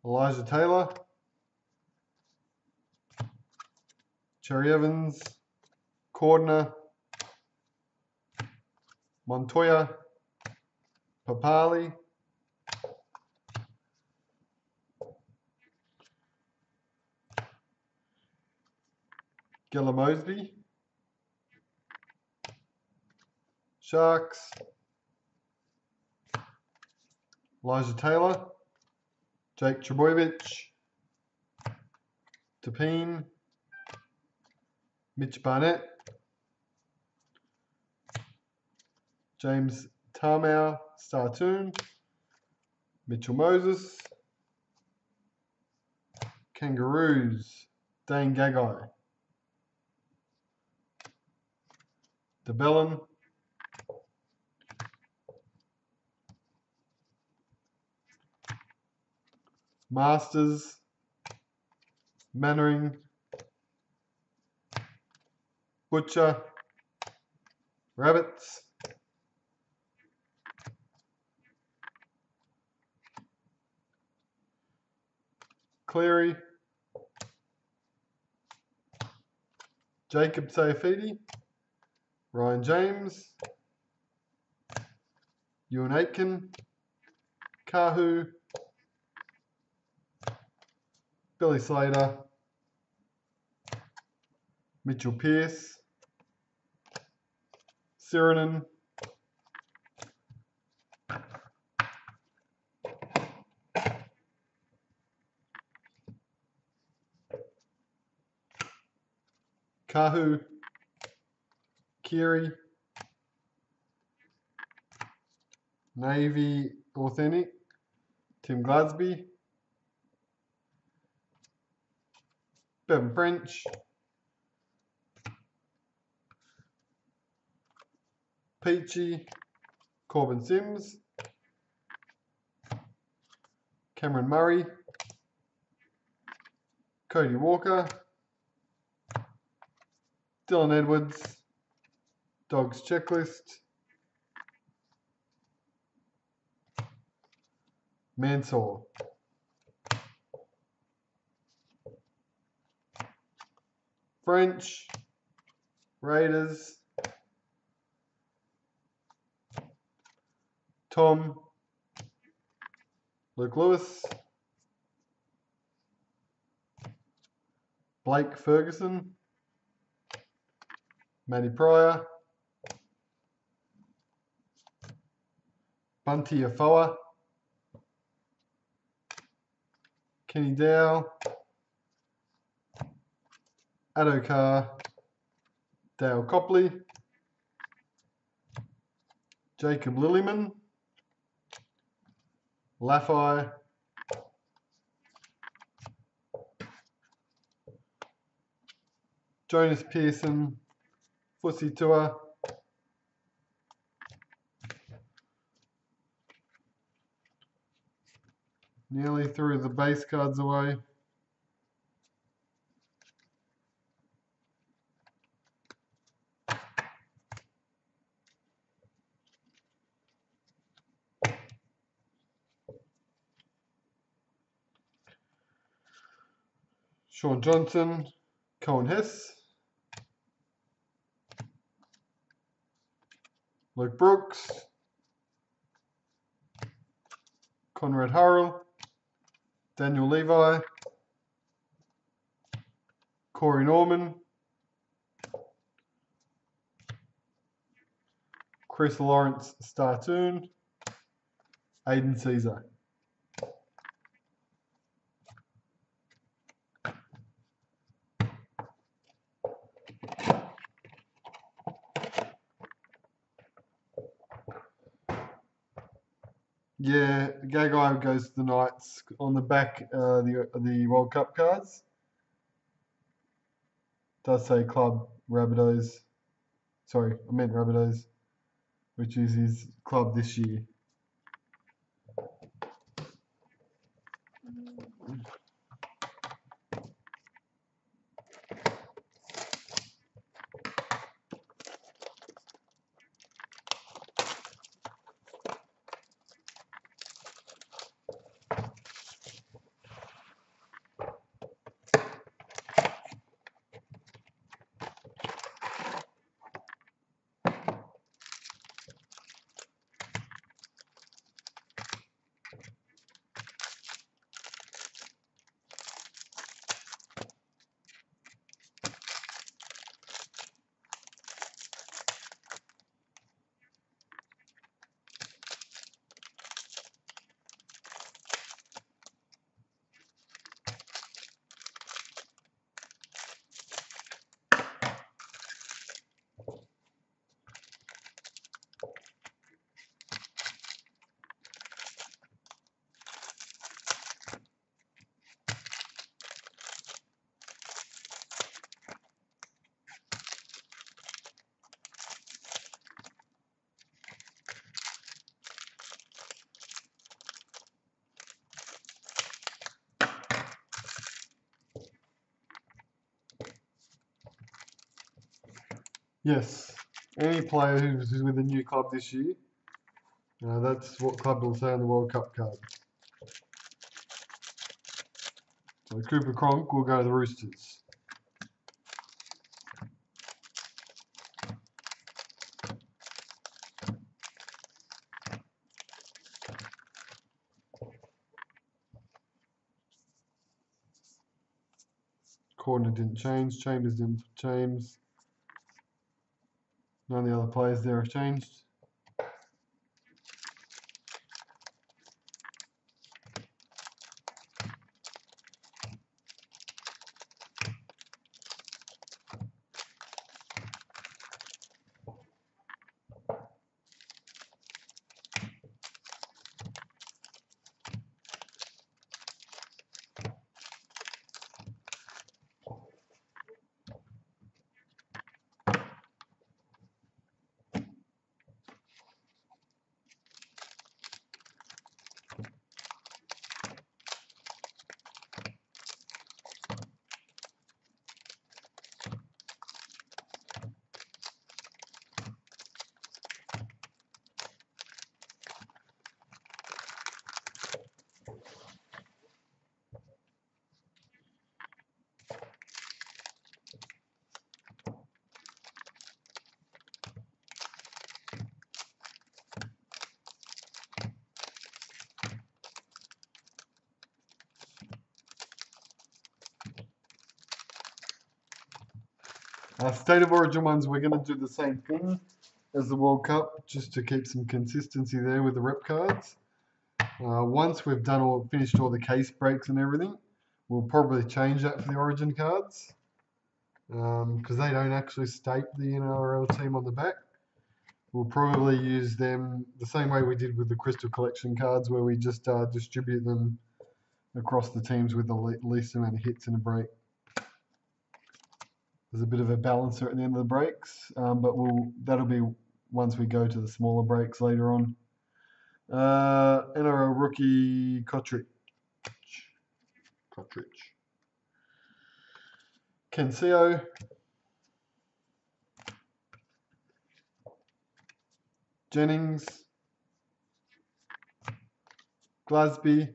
Elijah Taylor, Cherry Evans, Cordner, Montoya, Papali, Gilla Mosby, Sharks, Elijah Taylor, Jake Trbojevic, Tapine, Mitch Barnett, James Tarmow, Startoon, Mitchell Moses, Kangaroos, Dane Gagai, DeBellin, Masters, Mannering, Butcher, Rabbits, Cleary, Jacob Sayafidi, Ryan James, Ewan Aitken, Kahu, Billy Slater, Mitchell Pearce, Sirinen, Kahu, Kiri, Navy Authentic, Tim Glasby, Bevan French, Peachy, Corbin Sims, Cameron Murray, Cody Walker, Dylan Edwards, Dogs Checklist, Mansour, French, Raiders, Tom, Luke Lewis, Blake Ferguson, Matty Pryor, Bunty Afoa, Kenny Dow, Adokar, Dale Copley, Jacob Lillyman, Laffey, Jonas Pearson, Fussy Tour, nearly threw the base cards away. Sean Johnson, Cohen Hess, Luke Brooks, Conrad Hurrell, Daniel Levi, Corey Norman, Chris Lawrence Startoon, Aiden Caesar. Yeah, Gagai goes to the Knights on the back. The World Cup cards does say Club Rabbitohs. Sorry, I meant Rabbitohs, which is his club this year. Yes, any player who's with a new club this year, that's what club will say on the World Cup card. So Cooper Cronk will go to the Roosters. Corner didn't change. Chambers didn't change. None of the other players there have changed. State of Origin ones, we're going to do the same thing as the World Cup, just to keep some consistency there with the rep cards. Once we've finished all the case breaks and everything, we'll probably change that for the Origin cards, because they don't actually state the NRL team on the back. We'll probably use them the same way we did with the Crystal Collection cards, where we just distribute them across the teams with the least amount of hits in a break. There's a bit of a balancer at the end of the breaks, but that'll be once we go to the smaller breaks later on. NRL rookie Kotrick. Kensio. Jennings. Glasby.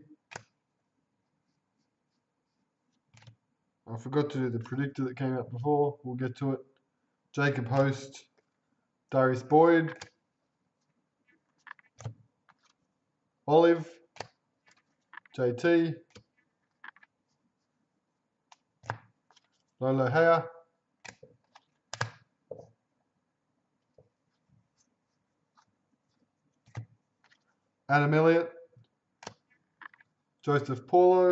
I forgot to do the predictor that came out before. We'll get to it. Jacob Host. Darius Boyd. Olive. JT. Lolo Hea, Adam Elliott, Joseph Paulo,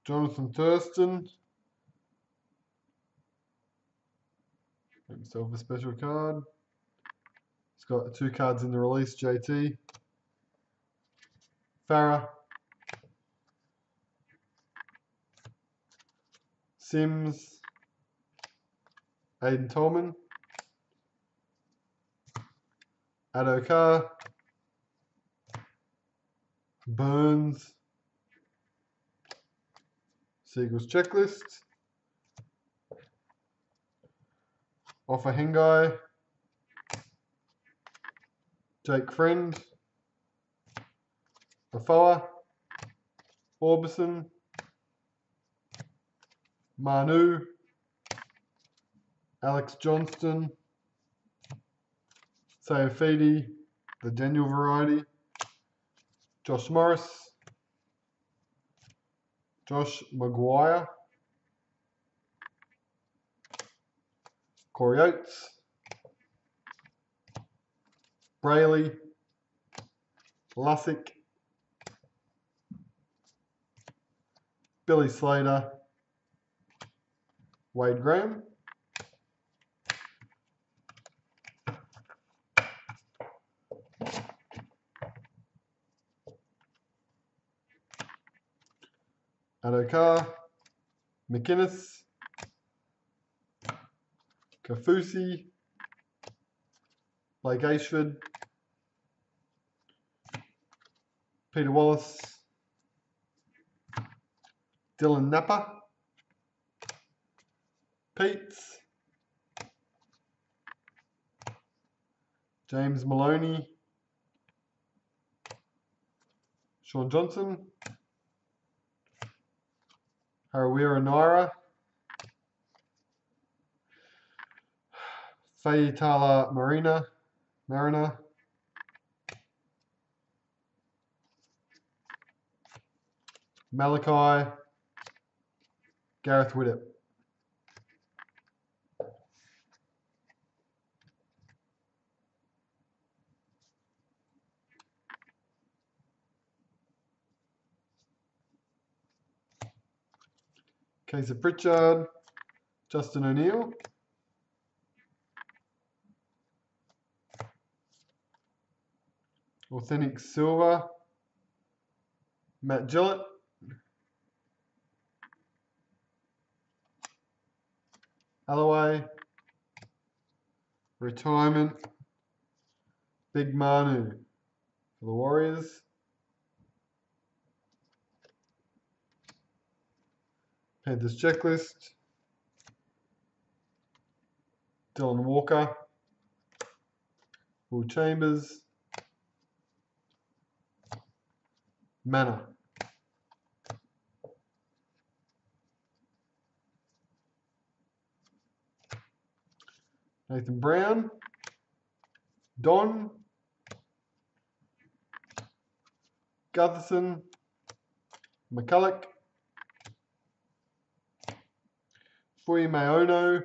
Jonathan Thurston, make himself a special card. He's got 2 cards in the release, JT. Farah, Sims, Aiden Tolman, Adokar, Burns, Siegel's Checklist, Offa Hengai, Jake Friend, Afoa, Orbison, Manu, Alex Johnston, Sayafidi, the Daniel variety, Josh Morris, Josh Maguire, Corey Oates, Brayley, Lussick, Billy Slater, Wade Graham, Adokar, McInnes, Kafusi, Blake Ashford, Peter Wallace, Dylan Napa, Peets, James Maloney, Sean Johnson, Harawira Naira, Fayetala Marina, Malachi, Gareth Widdop. Case of Pritchard, Justin O'Neill, Authentic Silver, Matt Gillett, Alloway, Retirement, Big Manu for the Warriors, Panthers Checklist, Dylan Walker, Will Chambers, Manor, Nathan Brown, Don, Gutherson, McCulloch, Fui Maono,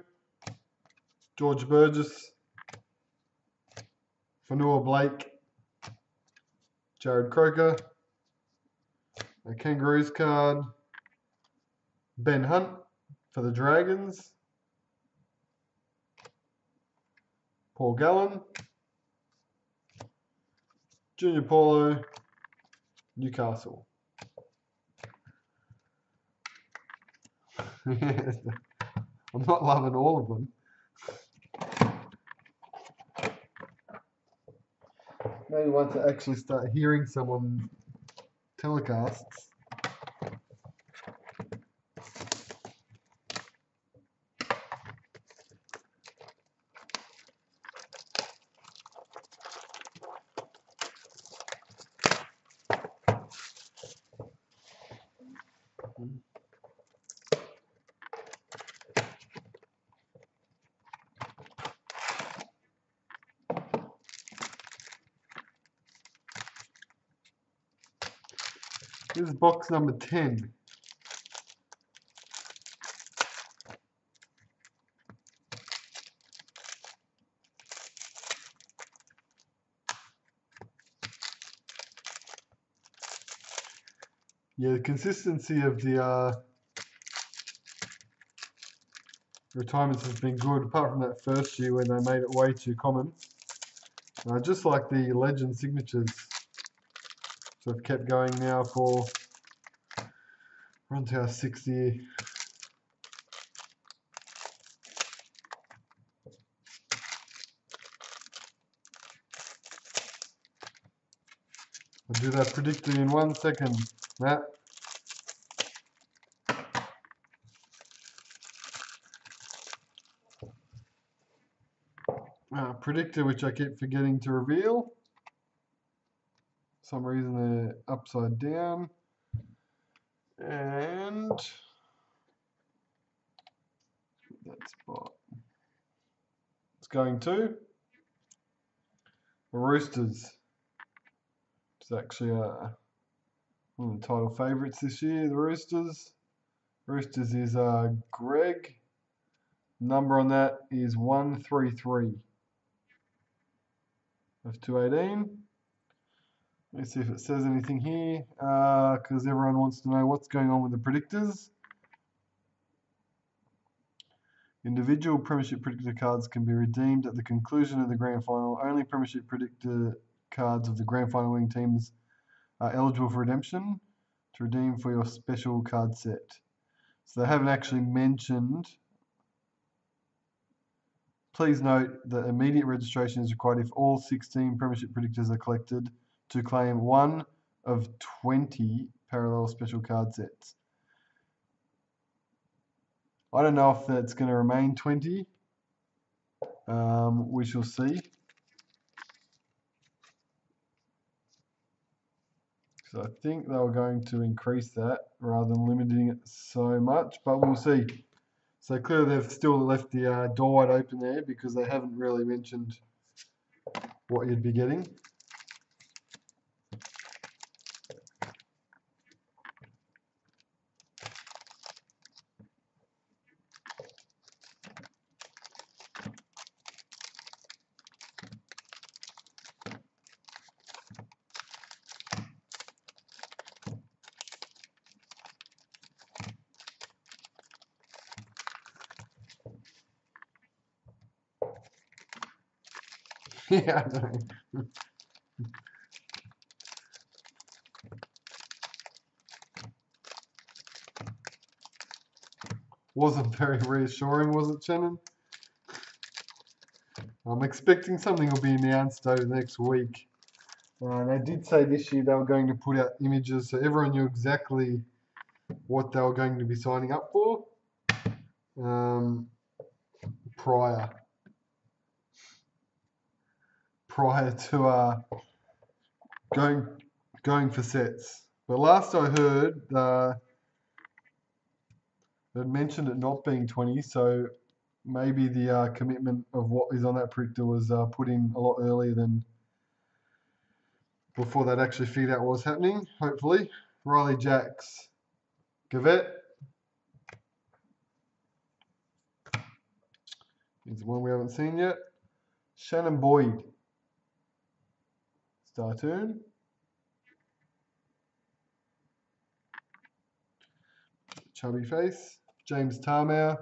George Burgess, Fanua Blake, Jared Croker, a Kangaroos card, Ben Hunt for the Dragons, Paul Gallen, Junior Paulo, Newcastle. I'm not loving all of them. Maybe once I actually start hearing someone telecasts. This is box number 10. Yeah, the consistency of the retirements has been good, apart from that first year when they made it way too common. Just like the legend signatures. So I've kept going now for, we're on to our 6th year. I'll do that predictor in 1 second, Matt. Predictor, which I keep forgetting to reveal. For some reason they're upside down. And that spot. It's going to the Roosters. It's actually one of the title favourites this year, the Roosters. Roosters is Greg. Number on that is 133 of 218. Let's see if it says anything here, because everyone wants to know what's going on with the predictors. Individual Premiership Predictor cards can be redeemed at the conclusion of the Grand Final. Only Premiership Predictor cards of the Grand Final winning teams are eligible for redemption to redeem for your special card set. So they haven't actually mentioned. Please note that immediate registration is required if all 16 Premiership Predictors are collected to claim one of 20 parallel special card sets. I don't know if that's going to remain 20. We shall see. So I think they were going to increase that rather than limiting it so much, but we'll see. So clearly they've still left the door wide open there because they haven't really mentioned what you'd be getting. Yeah, I know. Wasn't very reassuring, was it, Shannon? I'm expecting something will be announced over the next week. They did say this year they were going to put out images so everyone knew exactly what they were going to be signing up for prior to going for sets. But last I heard, they mentioned it not being 20, so maybe the commitment of what is on that predictor was put in a lot earlier than before they'd actually figured out what was happening, hopefully. Riley Jacks, Gavette. Is the one we haven't seen yet. Shannon Boyd, Startoon. Chubby face. James Tarmow.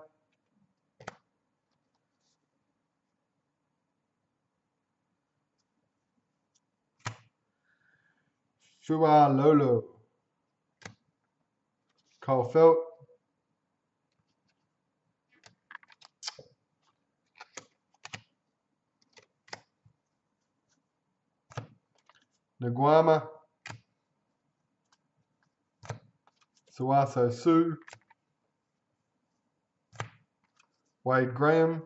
Fua Lolo. Kyle Felt. Naguama. Suaso Sue. Wade Graham.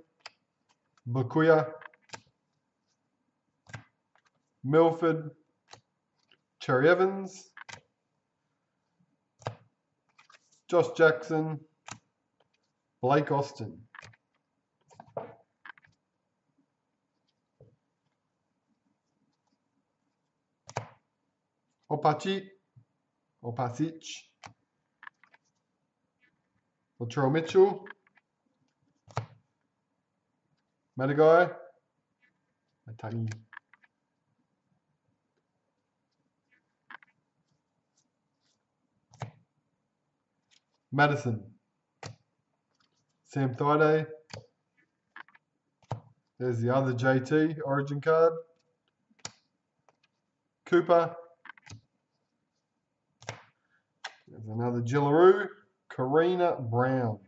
Bukuya. Milford. Cherry Evans. Josh Jackson. Blake Austin. Opachi. Opasic, Latrell Mitchell, Madagai, Matangi, Madison, Sam Thaiday. There's the other JT Origin card. Cooper. There's another Gillaroo. Karina Brown.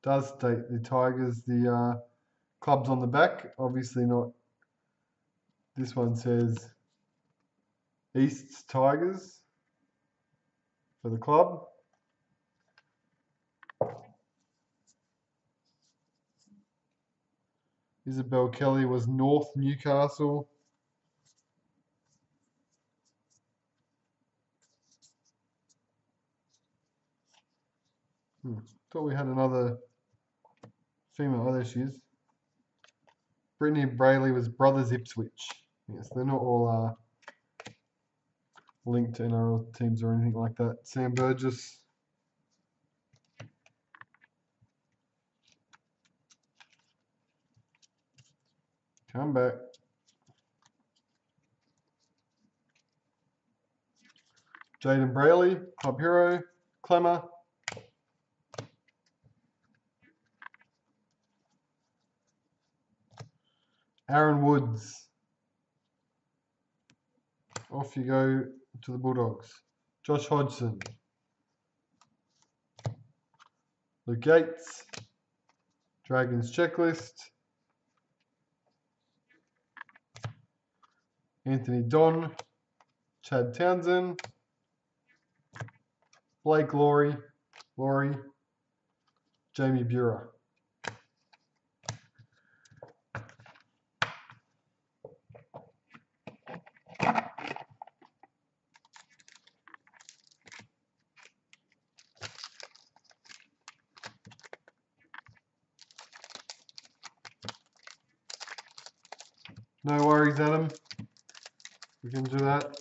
Does state the Tigers, the clubs on the back. Obviously not. This one says East's Tigers for the club. Isabel Kelly was North Newcastle. Thought we had another female. Oh, there she is. Brittany Brayley was Brothers Ipswich. Yes, they're not all linked to NRL teams or anything like that. Sam Burgess. Come back. Jaden Brayley, Club Hero. Clemmer. Aaron Woods. Off you go to the Bulldogs. Josh Hodgson. Luke Yates. Dragons Checklist. Anthony Don. Chad Townsend. Blake Laurie. Jamie Burer. No worries, Adam. We can do that.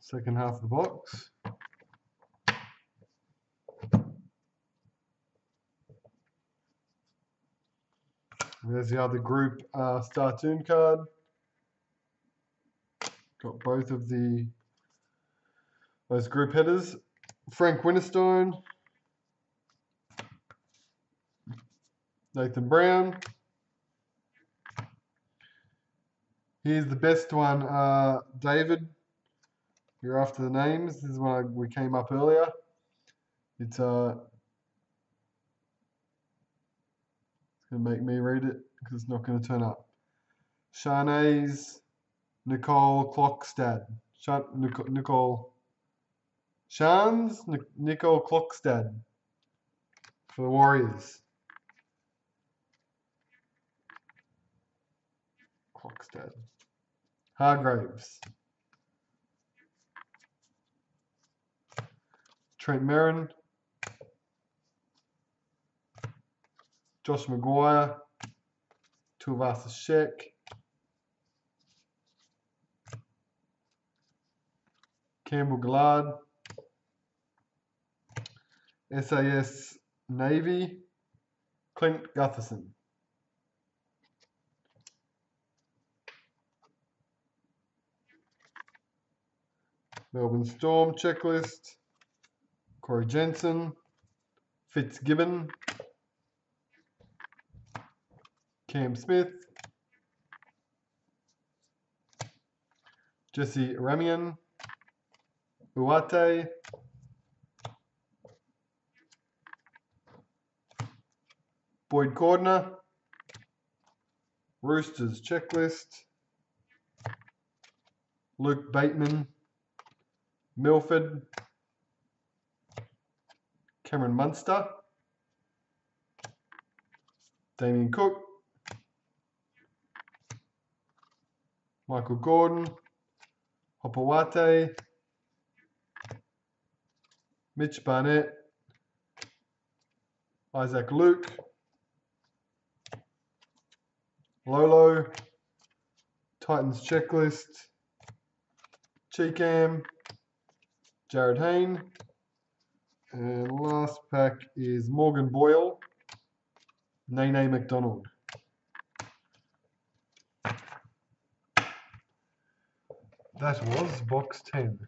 Second half of the box. There's the other group Startoon card. Got both of those group headers. Frank Winterstone. Nathan Brown. Here's the best one, David. You're after the names. This is one we came up earlier. It's going to make me read it because it's not going to turn up. Shanaze Nicole Clockstad. Nicole Clockstad for the Warriors. Clockstad. Hargraves. Trent Merrin. Josh Maguire. Tuivasa Sheck. Campbell Gillard. SAS Navy. Clint Gutherson. Melbourne Storm checklist. Corey Jensen. Fitzgibbon. Cam Smith. Jesse Ramian. Uate. Boyd Cordner. Roosters checklist. Luke Bateman. Milford. Cameron Munster. Damien Cook. Michael Gordon. Hopawate. Mitch Barnett. Isaac Luke. Lolo. Titans checklist. Cheekam. Jared Hayne. And last pack is Morgan Boyle. Nene McDonald. That was box 10.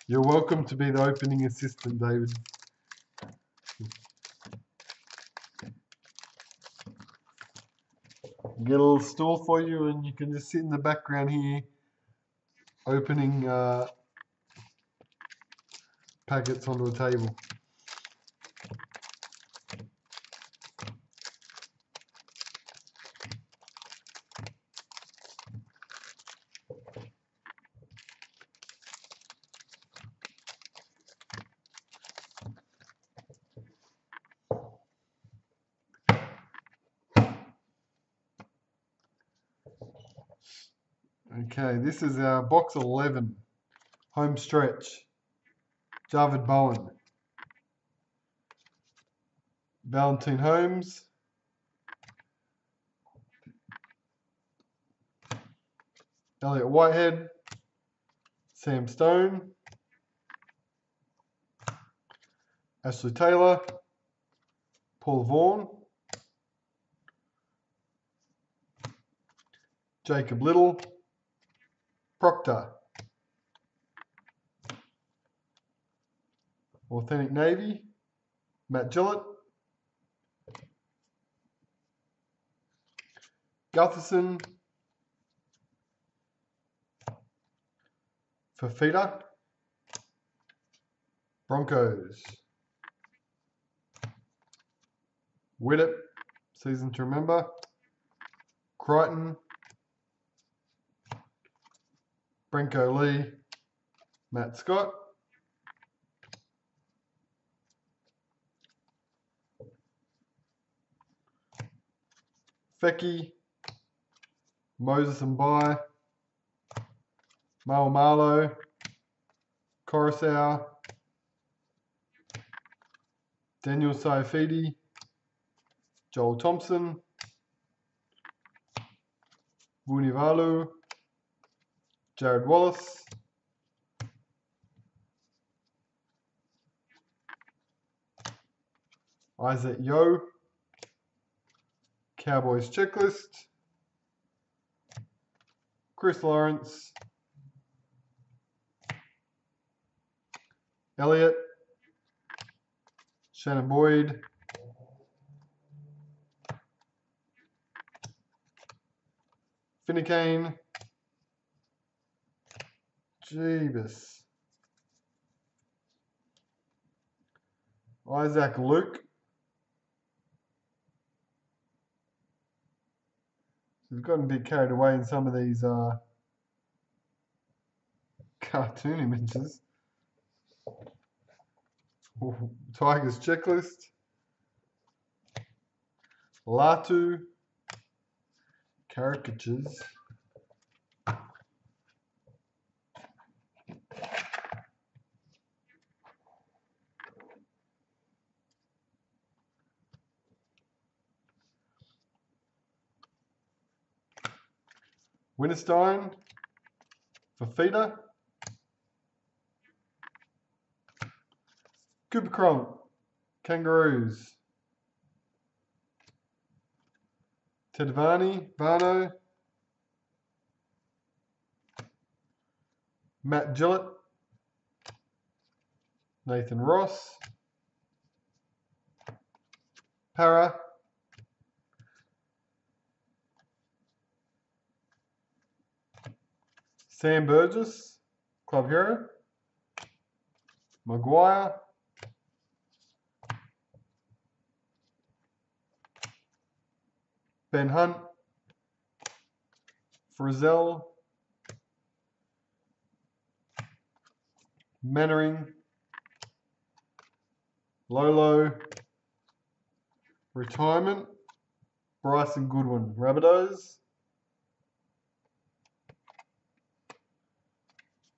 You're welcome to be the opening assistant, David. Get a little stool for you and you can just sit in the background here opening packets onto a table. Okay, this is our box 11, home stretch. Javid Bowen, Valentine Holmes, Elliot Whitehead, Sam Stone, Ashley Taylor, Paul Vaughan, Jacob Little, Proctor, Authentic Navy, Matt Gillett, Gutherson, Fafita, Broncos. Widdop, season to remember. Crichton. Brenko Lee. Matt Scott. Fecky. Moses and Bai. Malo. Coruscant. Daniel Saifidi. Joel Thompson. Vunivalu. Jared Wallace. Isaac Yo. Cowboys checklist. Chris Lawrence. Elliott. Shannon Boyd. Finnecane. Jeebus. Isaac Luke. We've gotten a bit carried away in some of these cartoon images. Ooh, Tigers checklist. Latu. Caricatures. Winterstein. Fafita. Cooper Cronk. Kangaroos. Tedvani. Varno. Matt Gillett. Nathan Ross. Para. Sam Burgess. Club hero. Maguire. Ben Hunt. Frizzell. Mannering. Lolo. Retirement. Bryson Goodwin. Rabbitohs.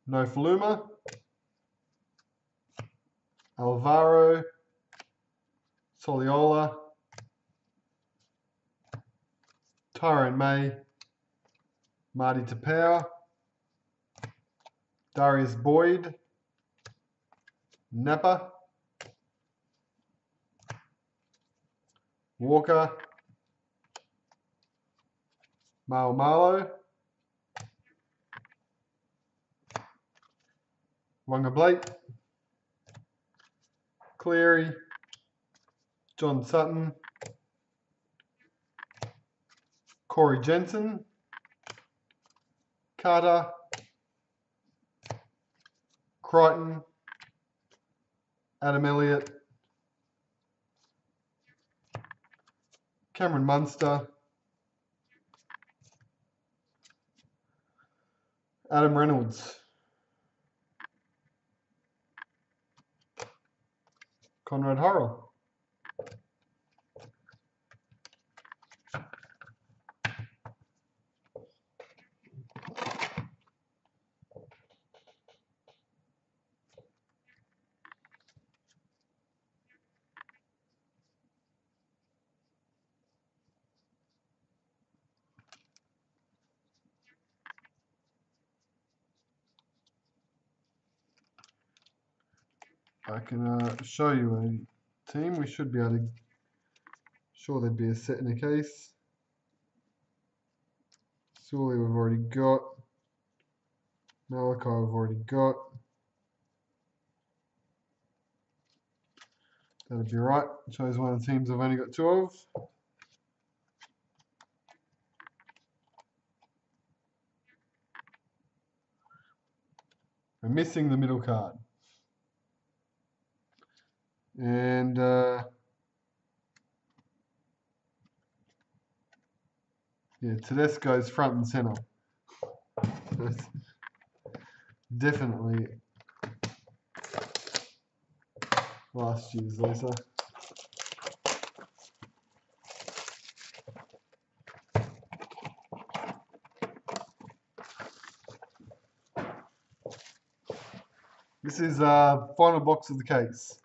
Nofaluma. Alvaro. Soliola. Tyrone May. Marty Tapau. Darius Boyd. Napa. Walker. Malo. Wanga Blake. Cleary. John Sutton. Corey Jensen. Carter. Crichton. Adam Elliott. Cameron Munster. Adam Reynolds. Conrad Horrell. I can show you a team. We should be able to. Sure, there'd be a set in a case. Sully we've already got. Malachi we've already got. That'd be right. Shows one of the teams I've only got two of. We're missing the middle card. And yeah, Tedesco's front and centre. Definitely last year's Lisa. This is final box of the case.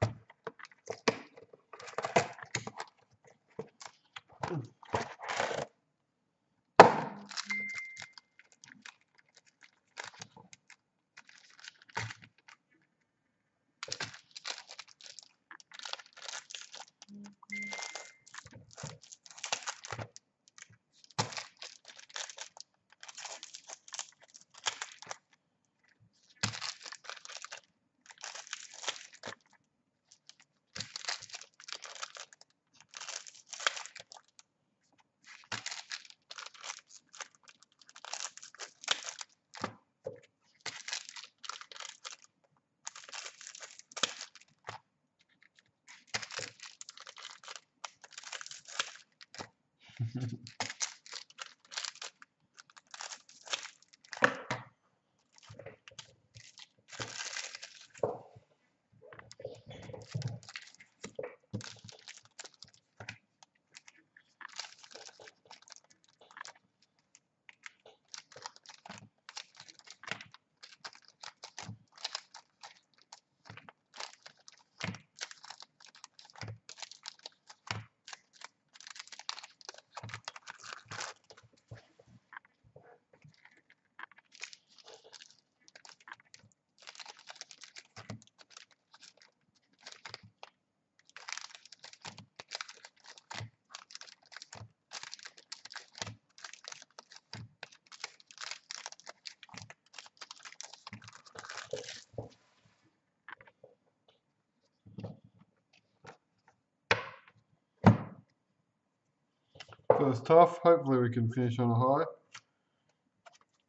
First tough, hopefully we can finish on a high.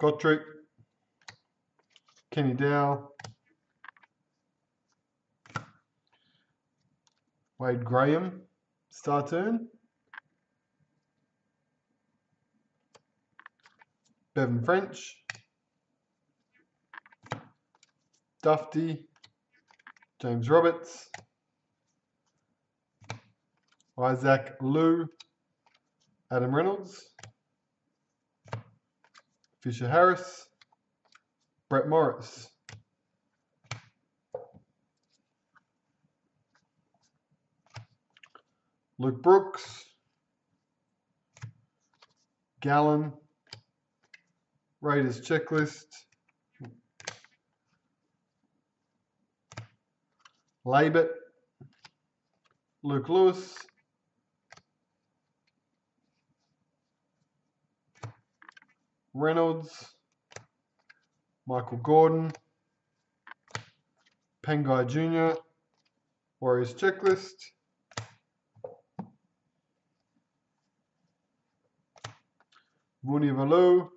Gotrick, Kenny Dow, Wade Graham, star turn. Bevan French, Dufty, James Roberts, Isaac Liu, Adam Reynolds, Fisher Harris, Brett Morris. Luke Brooks, Gallen, Raiders checklist, Labert, Luke Lewis, Reynolds, Michael Gordon, Pangai Jr., Warriors checklist, Vunivalu,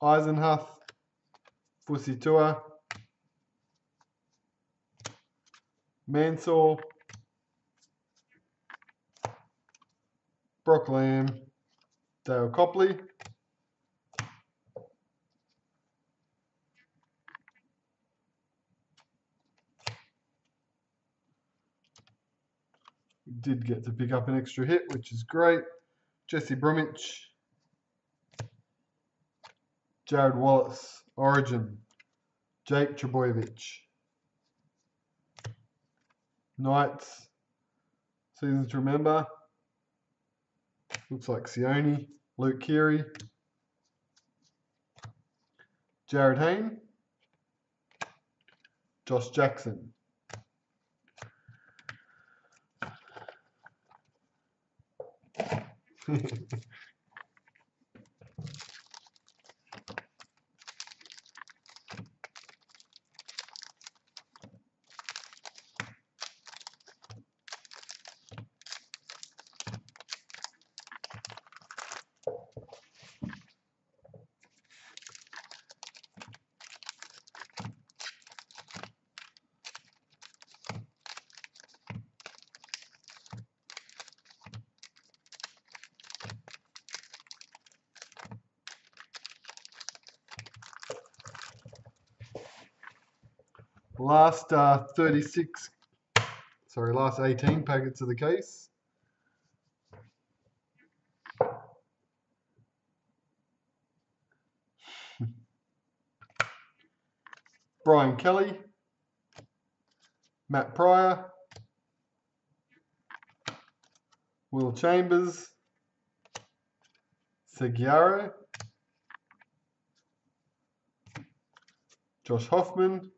Eisenhuth, Fusitua, Mansour, Brock Lamb, Dale Copley, we did get to pick up an extra hit, which is great. Jesse Brumich, Jared Wallace, Origin, Jake Trebojevic, Knights, Seasons to Remember, looks like Sione, Luke Keary, Jared Hayne, Josh Jackson. Last 18 packets of the case. Brian Kelly, Matt Pryor, Will Chambers, Seguiaro, Josh Hoffman,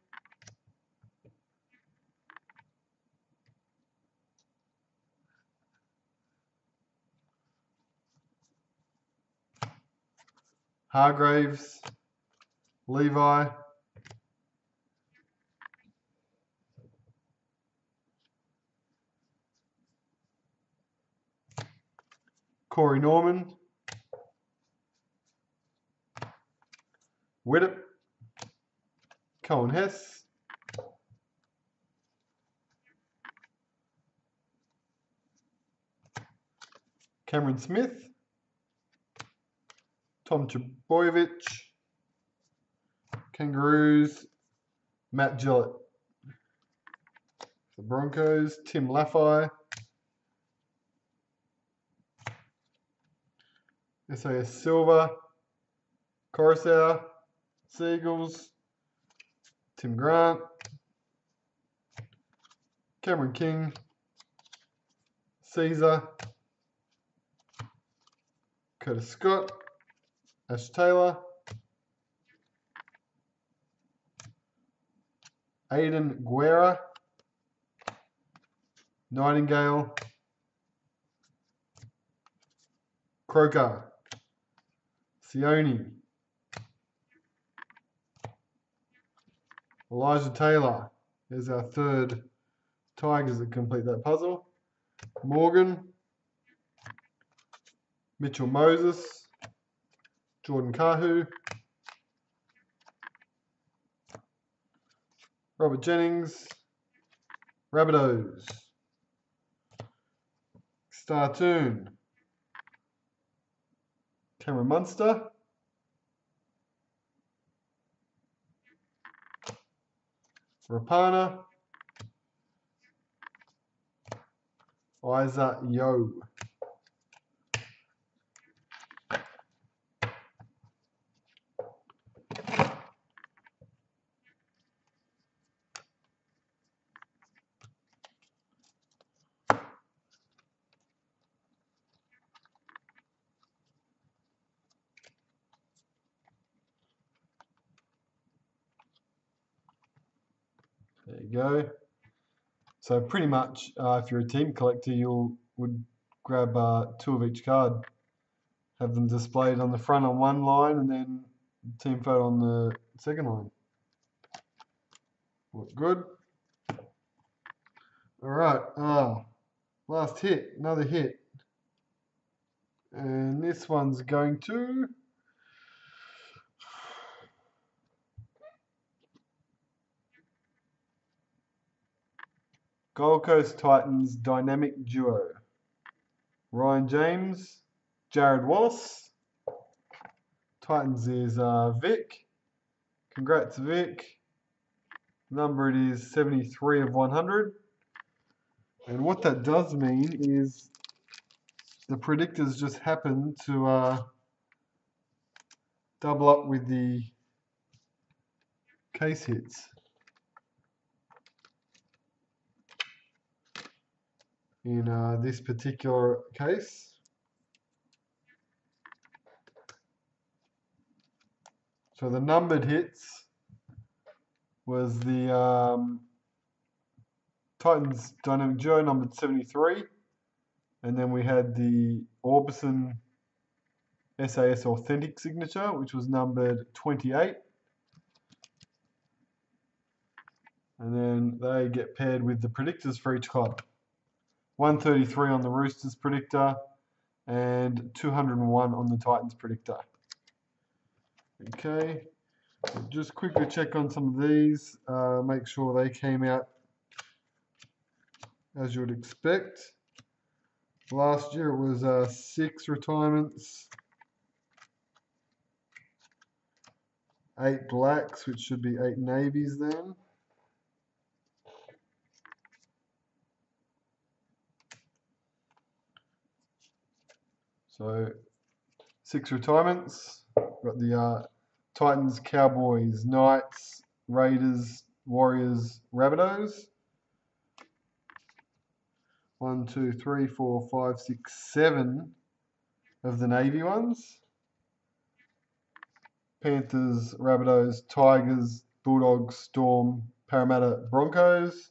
Hargraves, Levi, Corey Norman, Widdop, Cohen Hess, Cameron Smith, Tom Trbojevic, Kangaroos, Matt Gillett. The Broncos, Tim Laffey, SAS Silver, Coruscant, Seagulls, Tim Grant, Cameron King, Caesar, Curtis Scott, Ash Taylor, Aidan Guerra, Nightingale, Croker, Sione, Elijah Taylor. There's our third Tigers that complete that puzzle. Morgan, Mitchell Moses, Jordan Kahu, Robert Jennings, Rabbitohs, Startoon, Cameron Munster, Rapana, Isa Yo. There you go. So pretty much, if you're a team collector, would grab 2 of each card, have them displayed on the front on one line, and then team photo on the second line. Look good. All right. Last hit, another hit, and this one's going to Gold Coast Titans dynamic duo. Ryan James, Jared Wallace. Titans is Vic. Congrats, Vic. Number it is 73 of 100. And what that does mean is the predictors just happen to double up with the case hits. In this particular case. So the numbered hits was the Titans dynamic duo numbered 73, and then we had the Orbison SAS authentic signature, which was numbered 28, and then they get paired with the predictors for each club. 133 on the Roosters predictor and 201 on the Titans predictor. Okay, so just quickly check on some of these, make sure they came out as you would expect. Last year it was 6 retirements, 8 blacks, which should be 8 navies then. So 6 retirements. Got the Titans, Cowboys, Knights, Raiders, Warriors, Rabbitohs. 1, 2, 3, 4, 5, 6, 7 of the Navy ones. Panthers, Rabbitohs, Tigers, Bulldogs, Storm, Parramatta, Broncos.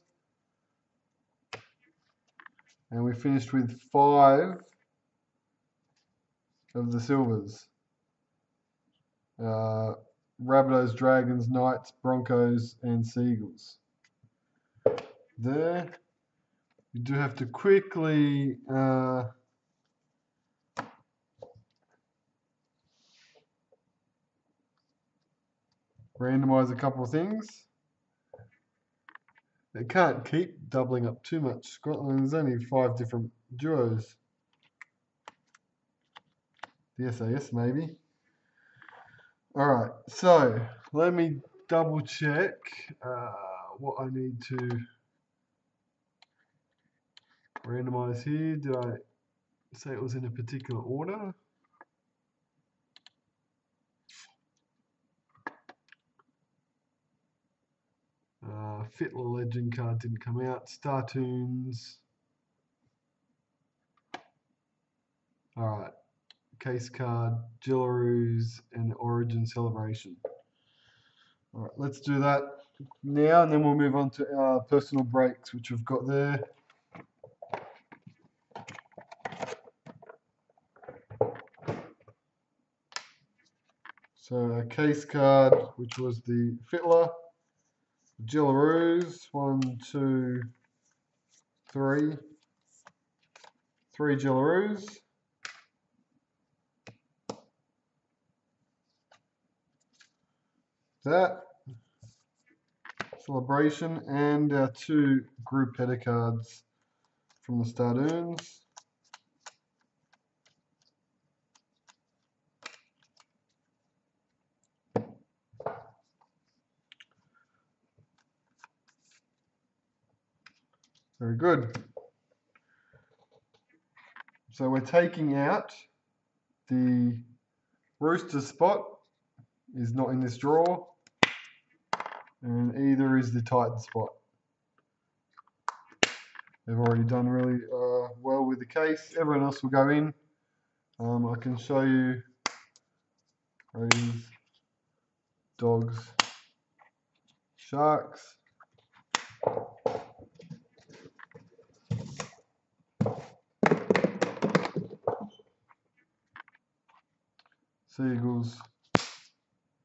And we finished with 5 of the Silvers. Rabbitohs, Dragons, Knights, Broncos, and Seagulls. There. You do have to quickly randomize a couple of things. They can't keep doubling up too much. Scotland, there's only 5 different duos. The SAS maybe. Alright, so let me double check what I need to randomize here. Did I say it was in a particular order? Fitler Legend card didn't come out. Startoons. Alright. Case card, Jillaroos, and the Origin Celebration. Alright, let's do that now, and then we'll move on to our personal breaks, which we've got there. So our case card, which was the Fitler, Jillaroos, 1, 2, 3. 3 Jillaroos. That celebration, and our 2 group header cards from the Stardoons. Very good. So we're taking out the Rooster spot, is not in this draw, and either is the Titan spot. They've already done really well with the case. Everyone else will go in. I can show you Raiders, Dogs, Sharks. Seagulls,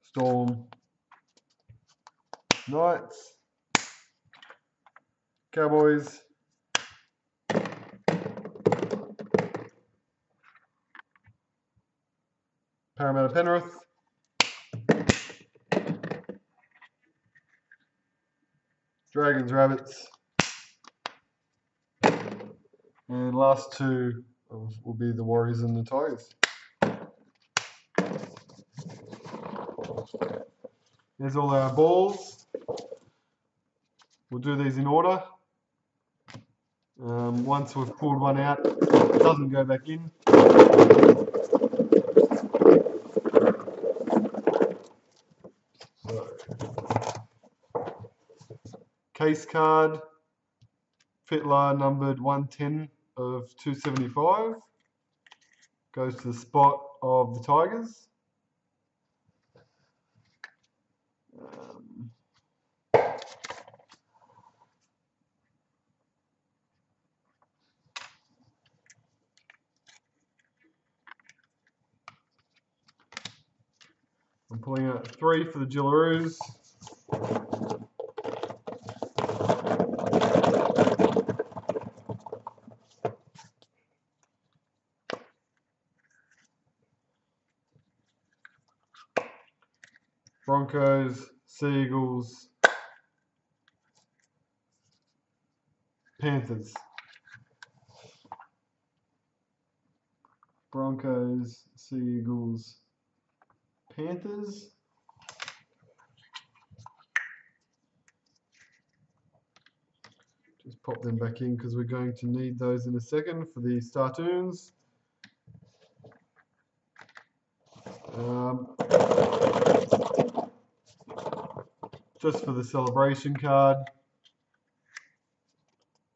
Storm, Knights, Cowboys, Parramatta, Penrith, Dragons, Rabbits, and last 2 will be the Warriors and the Tigers. There's all our balls. We'll do these in order. Once we've pulled one out, it doesn't go back in. So, case card, Fitler numbered 110 of 275, goes to the spot of the Tigers. I'm pulling out 3 for the Jillaroos. Broncos, Seagulls, Panthers. Broncos, Seagulls, Panthers. Just pop them back in because we're going to need those in a second for the Startoons. Just for the celebration card,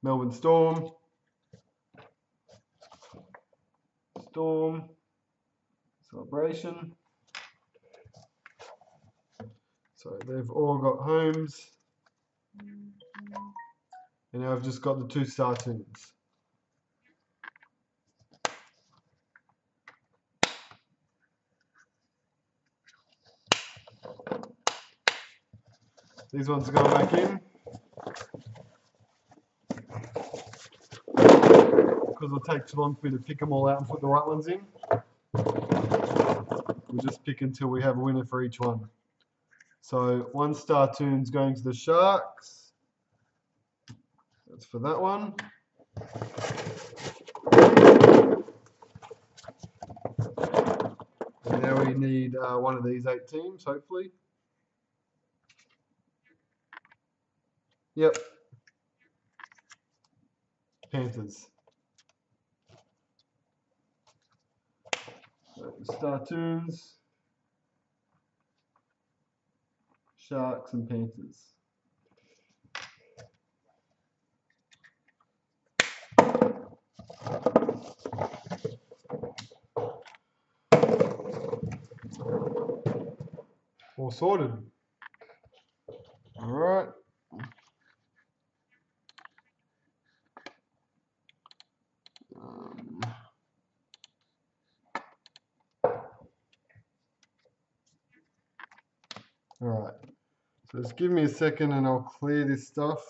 Melbourne Storm, celebration. So they've all got homes, and now I've just got the 2 star tunes. These ones are going back in because it'll take too long for me to pick them all out and put the right ones in. We'll just pick until we have a winner for each one. So 1 star tune's going to the Sharks. That's for that one. And now we need one of these 8 teams, hopefully. Yep. Panthers. So star tunes, Sharks and Panthers. All sorted. All right. All right. So just give me a second and I'll clear this stuff.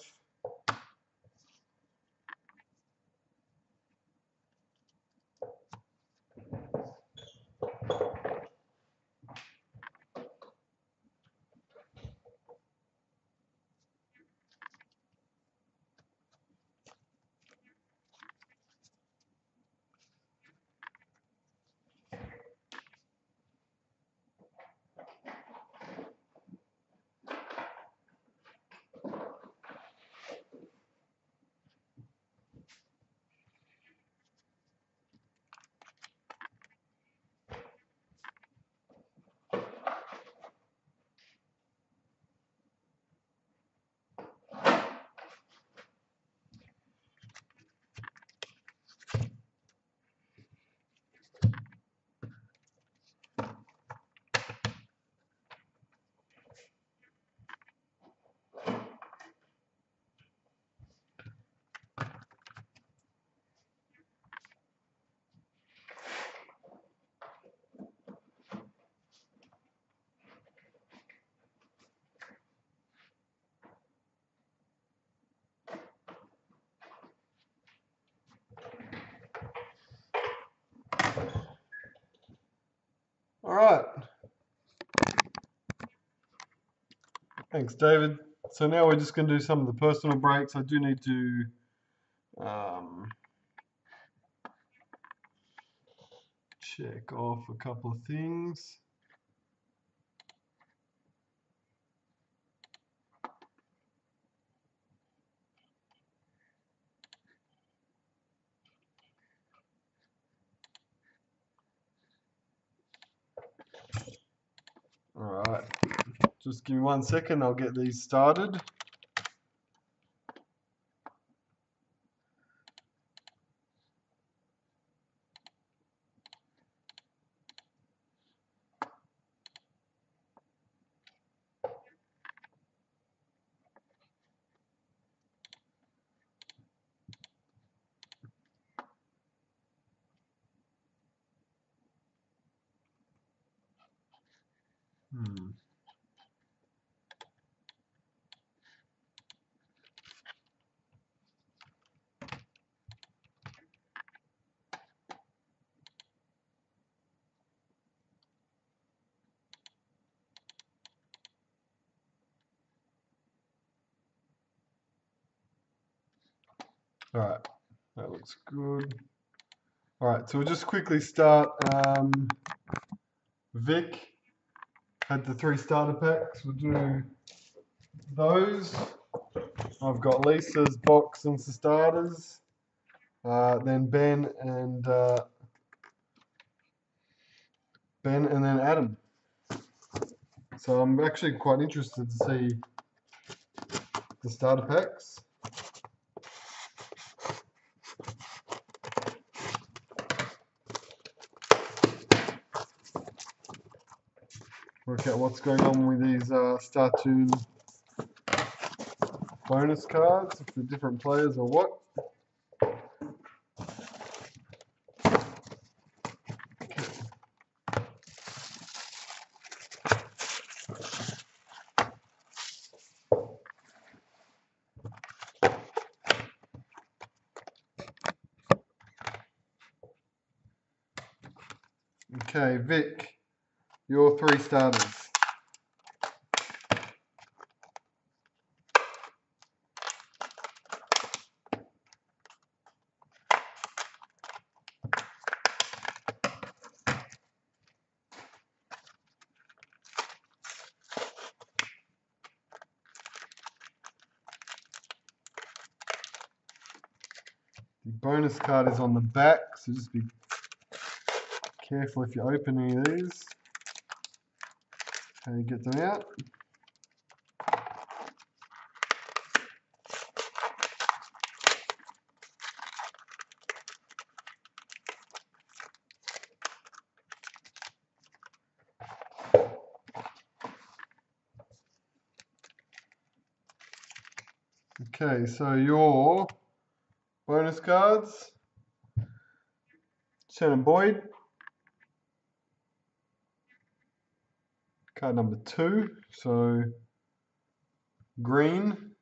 All right. Thanks, David. So now we're just going to do some of the personal breaks. I do need to check off a couple of things. All right. Just give me 1 second. I'll get these started. All right, that looks good. All right, so we'll just quickly start. Vic had the 3 starter packs. We'll do those. I've got Lisa's box and some starters. Then Ben Ben, and then Adam. So I'm actually quite interested to see the starter packs. Work out what's going on with these Startoon bonus cards, if they're different players or what. Okay, Vic, your 3 starters. The bonus card is on the back, so just be careful if you open any of these, how you get them out. Okay, so your bonus cards, Shannon Boyd, card number 2, so green.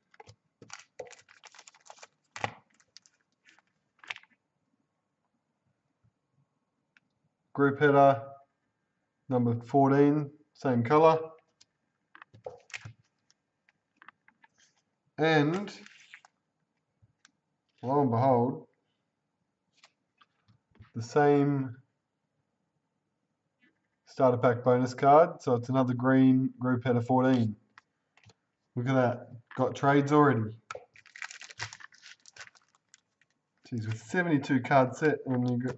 Group header, number 14, same colour. And, lo and behold, the same starter pack bonus card, so it's another green group header 14. Look at that, got trades already. Geez, with 72 card set, and you got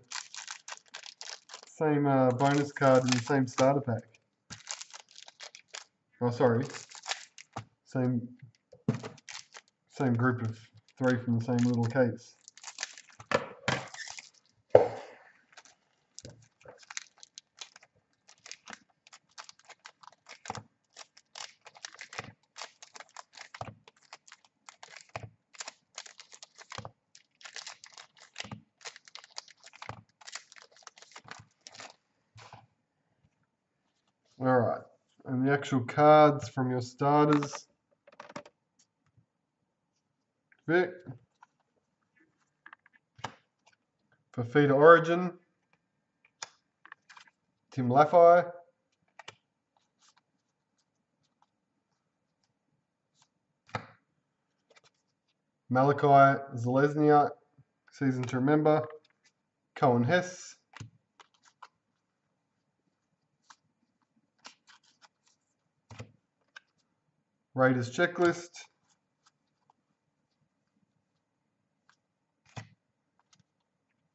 same bonus card in the same starter pack. Oh, sorry, same group of 3 from the same little case. Alright, and the actual cards from your starters. Vic. For Feeder Origin, Tim Laffey. Malachi Zalesniak, Season to Remember. Cohen Hess. Raiders Checklist.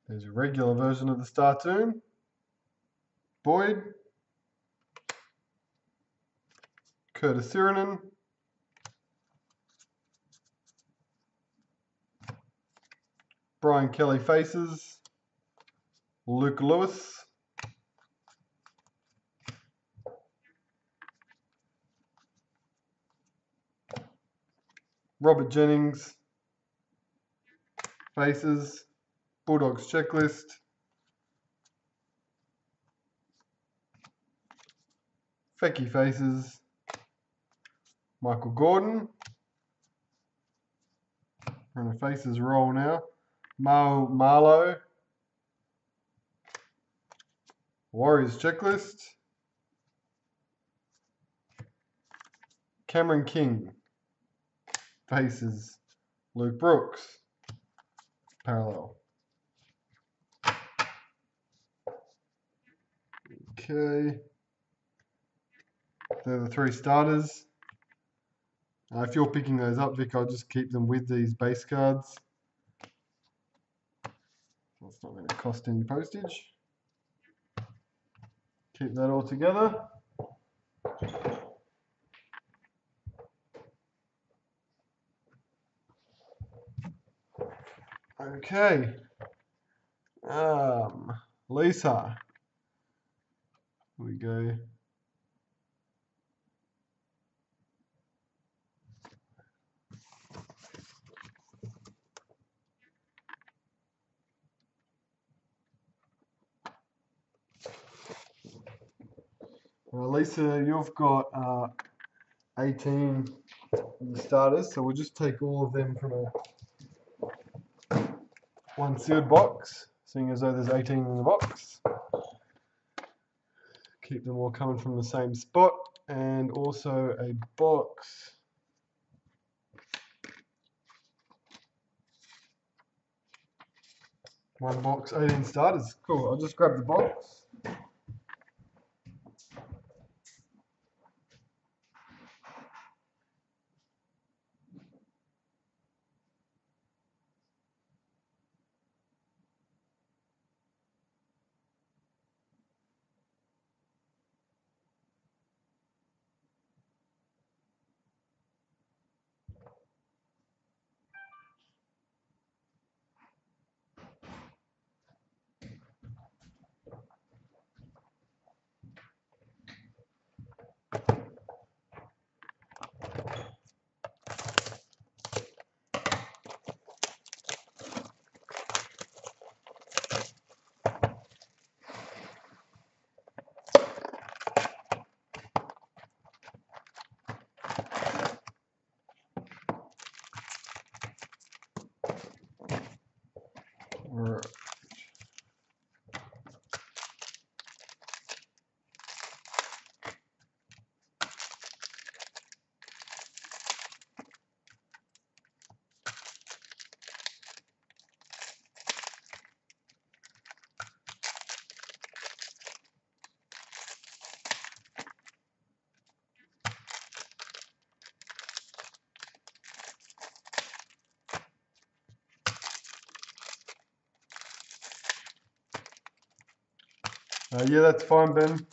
There's a regular version of the Startoon. Boyd. Curtis Sirinen. Brian Kelly Faces. Luke Lewis. Robert Jennings. Faces. Bulldogs Checklist. Fecky Faces. Michael Gordon. We're on a Faces roll now. Marlowe. Warriors Checklist. Cameron King. Faces. Luke Brooks. Parallel. Okay. They're the 3 starters. If you're picking those up, Vic, I'll just keep them with these base cards. That's not going to cost any postage. Keep that all together. Okay. Lisa. Here we go. Lisa, you've got 18 starters, so we'll just take all of them from one sealed box, seeing as though there's 18 in the box. Keep them all coming from the same spot, and also a box. One box, 18 starters. Cool, I'll just grab the box. Right. Yeah, that's fine, Ben.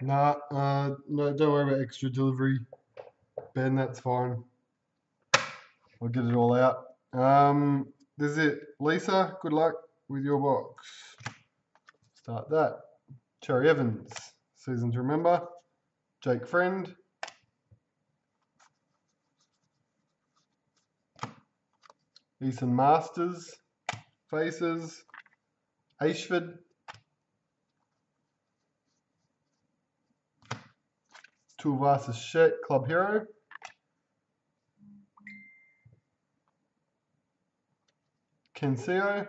Nah, no, don't worry about extra delivery, Ben, that's fine. I'll get it all out. This is it. Lisa, good luck with your box. Start that. Cherry Evans, season to remember. Jake Friend. Eason Masters, Faces. Ashford. Tuivasa Shet, Club Hero. Kensio.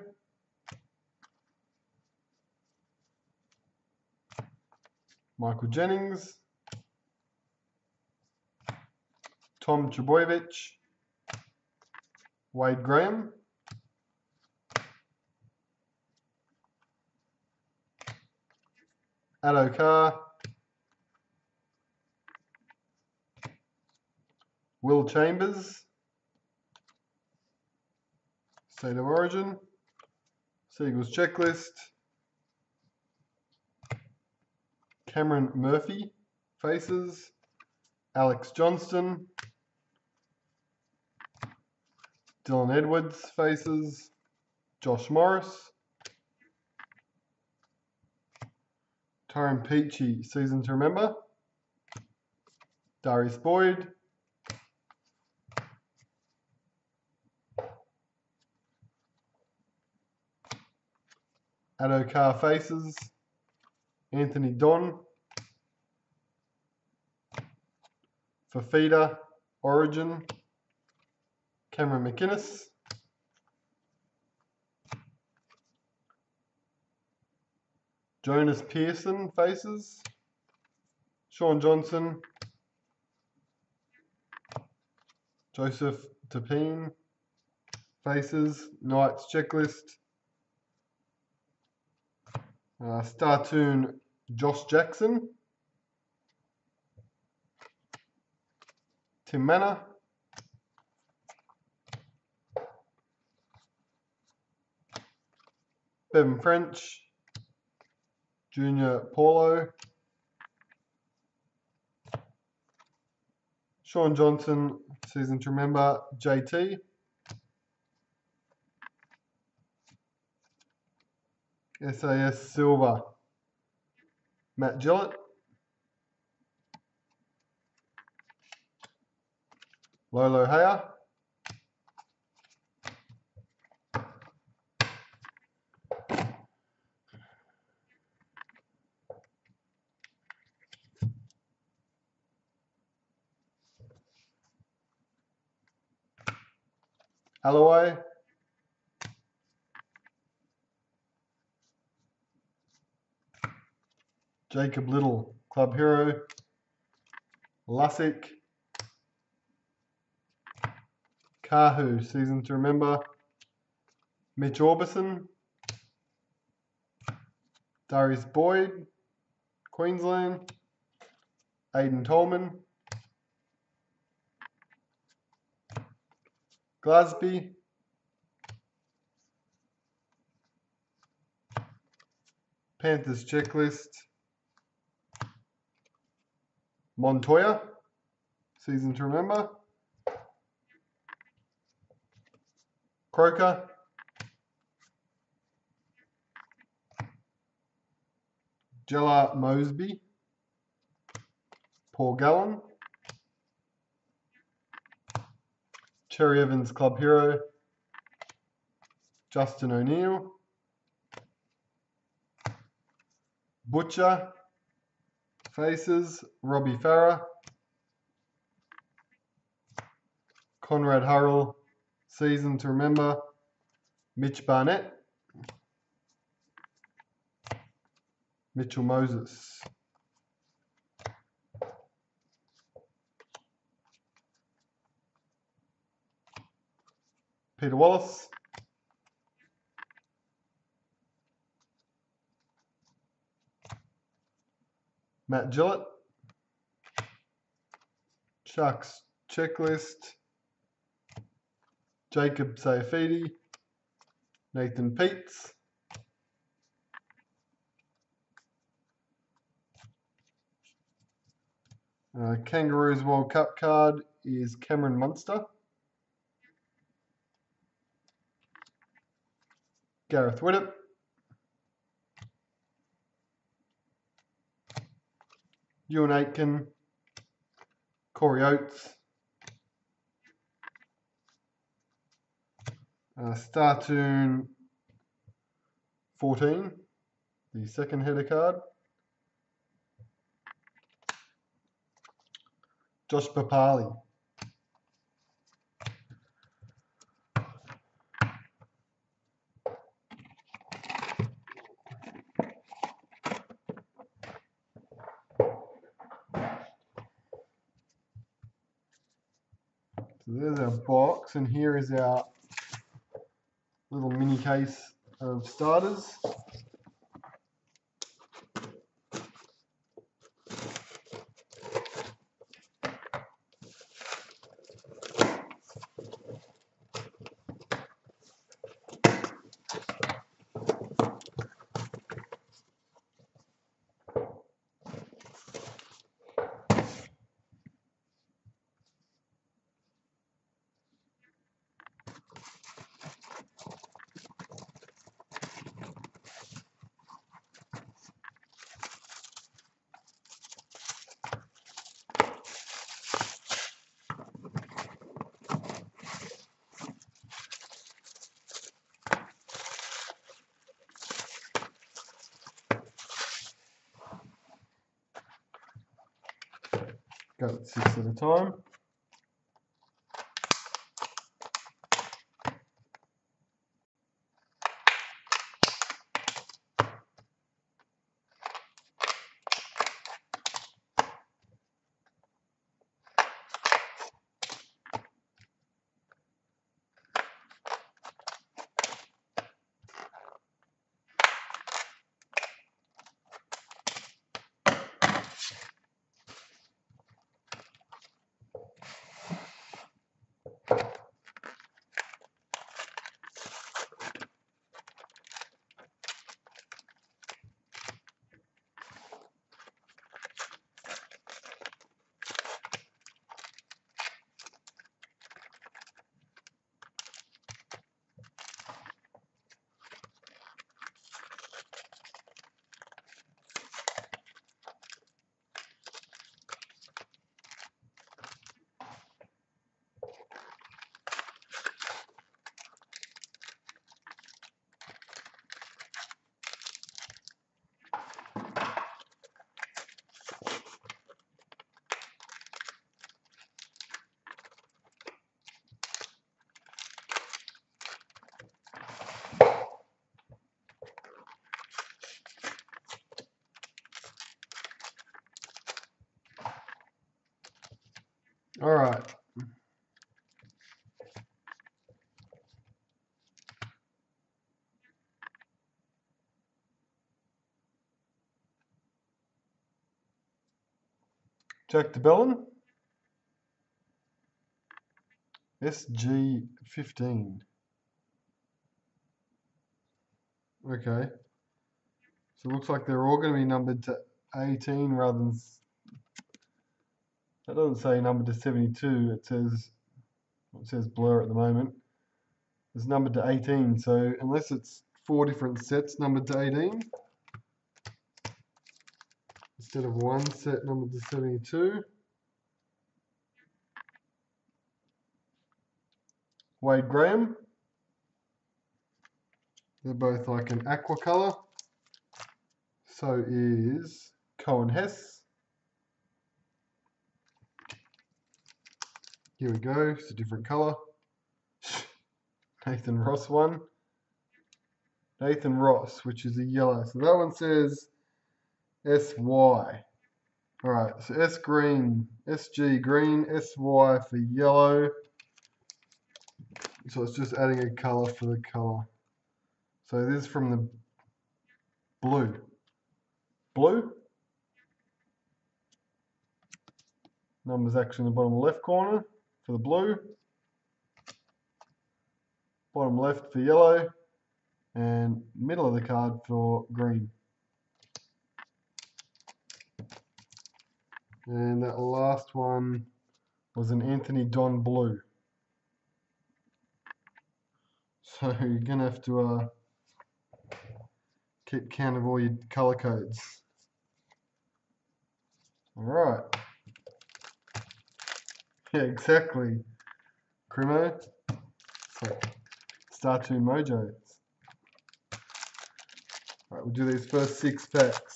Michael Jennings. Tom Trbojevic. Wade Graham. Addo Carr, Will Chambers, State of Origin, Seagulls Checklist, Cameron Murphy, Faces, Alex Johnston, Dylan Edwards, Faces, Josh Morris, Tyrone Peachy, Season to Remember, Darius Boyd, Addo Carr, Faces, Anthony Don, Fafita, Origin, Cameron McInnes, Jonas Pearson, Faces, Sean Johnson, Joseph Tapine, Faces, Knights Checklist, Startoon Josh Jackson, Tim Manor, Bevan French, Junior Paulo, Sean Johnson, Season to Remember, JT, SAS Silver, Matt Gillett, Lolo Haya, Alloway, Jacob Little, Club Hero, Lussick, Kahu, Season to Remember, Mitch Orbison, Darius Boyd, Queensland, Aidan Tolman, Glasby, Panthers Checklist, Montoya, Season to Remember, Croker, Jella Mosby, Paul Gallen, Cherry Evans Club Hero, Justin O'Neill, Butcher, Faces, Robbie Farah, Conrad Hurrell, Season to Remember, Mitch Barnett, Mitchell Moses. Peter Wallace, Matt Gillett, Sharks Checklist, Jacob Sayafidi, Nathan Peets, Kangaroos World Cup card is Cameron Munster, Gareth Widdop, Ewan Aitken, Corey Oates, Startoon 14, the second header card, Josh Papali. So there's our box, and here is our little mini case of starters. Go with 6 at a time. All right. Jack de Belin. SG15. Okay. So it looks like they're all going to be numbered to 18 rather than... That doesn't say numbered to 72. It says blur at the moment. It's numbered to 18. So unless it's 4 different sets numbered to 18, instead of one set numbered to 72. Wade Graham. They're both like an aqua colour. So is Cohen Hess. Here we go, it's a different colour. Nathan Ross one. Nathan Ross, which is a yellow. So that one says SY. Alright, so S green, SG green, SY for yellow. So it's just adding a colour for the colour. So this is from the blue. Blue. Number's actually in the bottom left corner for the blue. Bottom left for yellow. And middle of the card for green. And that last one was an Anthony Don blue. So you're going to have to keep count of all your colour codes. Alright. Yeah, exactly. Crimo. So, Star 2 Mojo. Alright, we'll do these first 6 packs.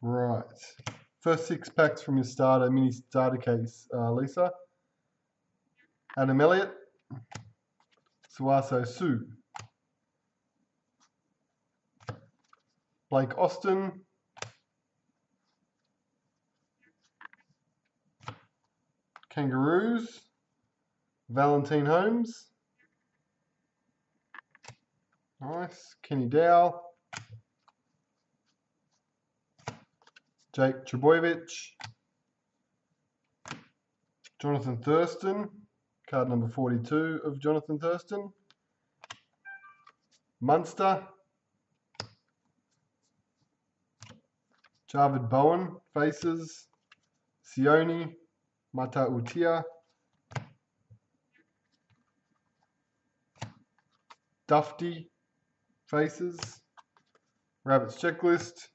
Right. First 6 packs from your starter, mini starter case, Lisa. Adam Elliott. Suaso Su. Blake Austin. Kangaroos. Valentine Holmes. Nice. Kenny Dow. Jake Trbojevic. Jonathan Thurston. Card number 42 of Jonathan Thurston. Munster. Javid Bowen. Faces. Sione. Mata Utia. Dufty. Faces. Rabbits Checklist.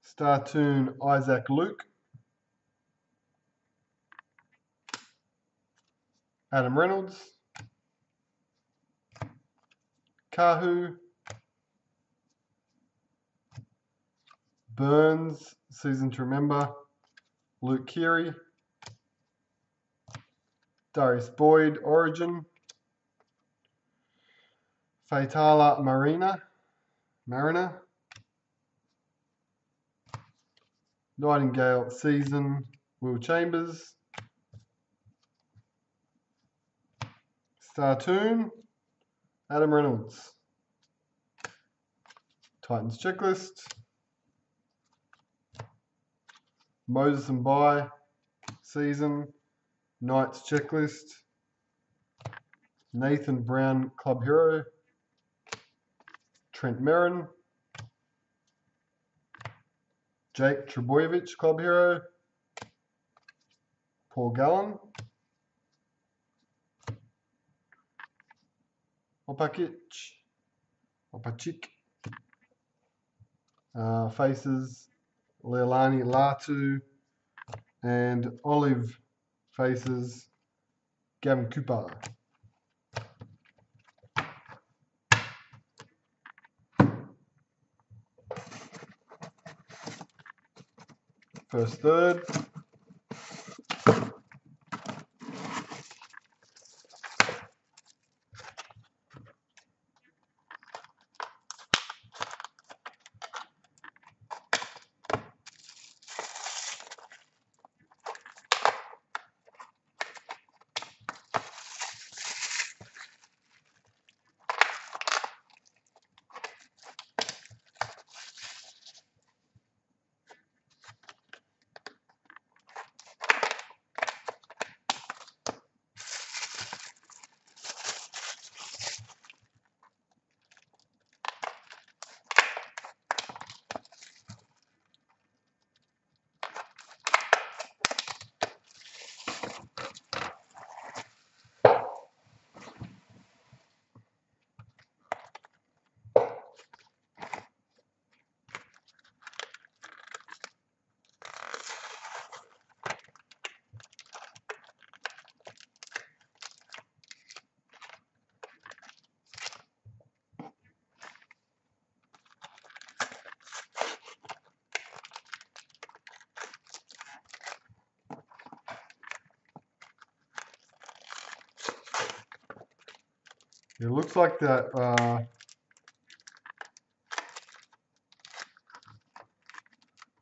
Startoon Isaac Luke. Adam Reynolds. Kahu. Burns, Season to Remember. Luke Keary. Darius Boyd, Origin. Fatala Mariner. Nightingale, Season. Will Chambers. Startoon. Adam Reynolds. Titans Checklist. Moses and Bye. Season. Knights Checklist. Nathan Brown, Club Hero. Trent Merrin. Jake Trbojevic, Club Hero. Paul Gallen. Opacic. Faces. Leilani Latu. And Olive Faces. Gavin Cooper. First third. It looks like that.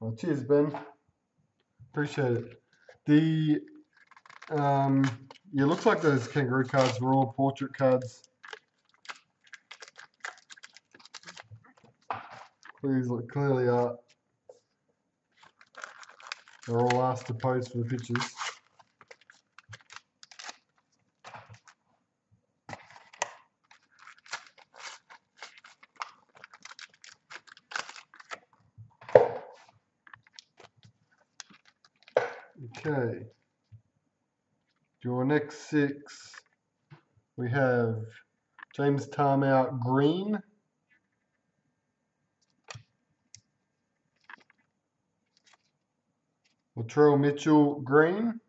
Well, cheers, Ben. Appreciate it. The yeah, looks like those kangaroo cards were all portrait cards. Clearly are. They're all asked to pose for the pictures. Okay. Your next 6, we have James Tarmout Green. Latrell Mitchell Green.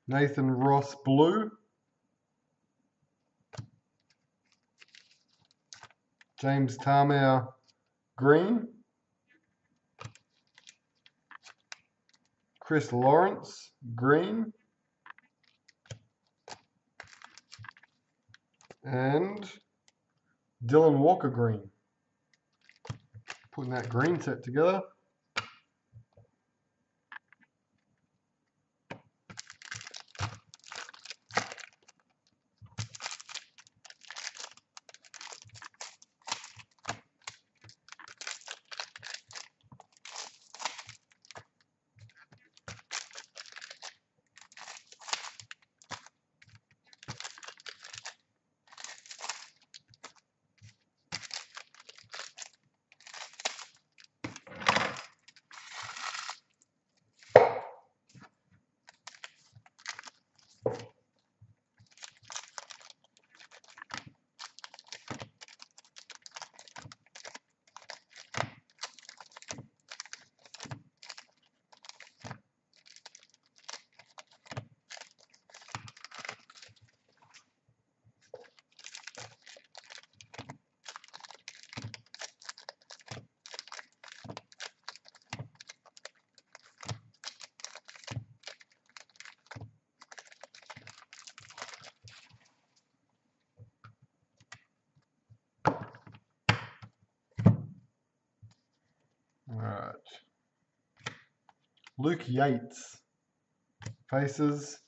Nathan Ross Blue. James Tamau, green. Chris Lawrence, green. And Dylan Walker, green. Putting that green set together. Alright. Luke Yates. Faces.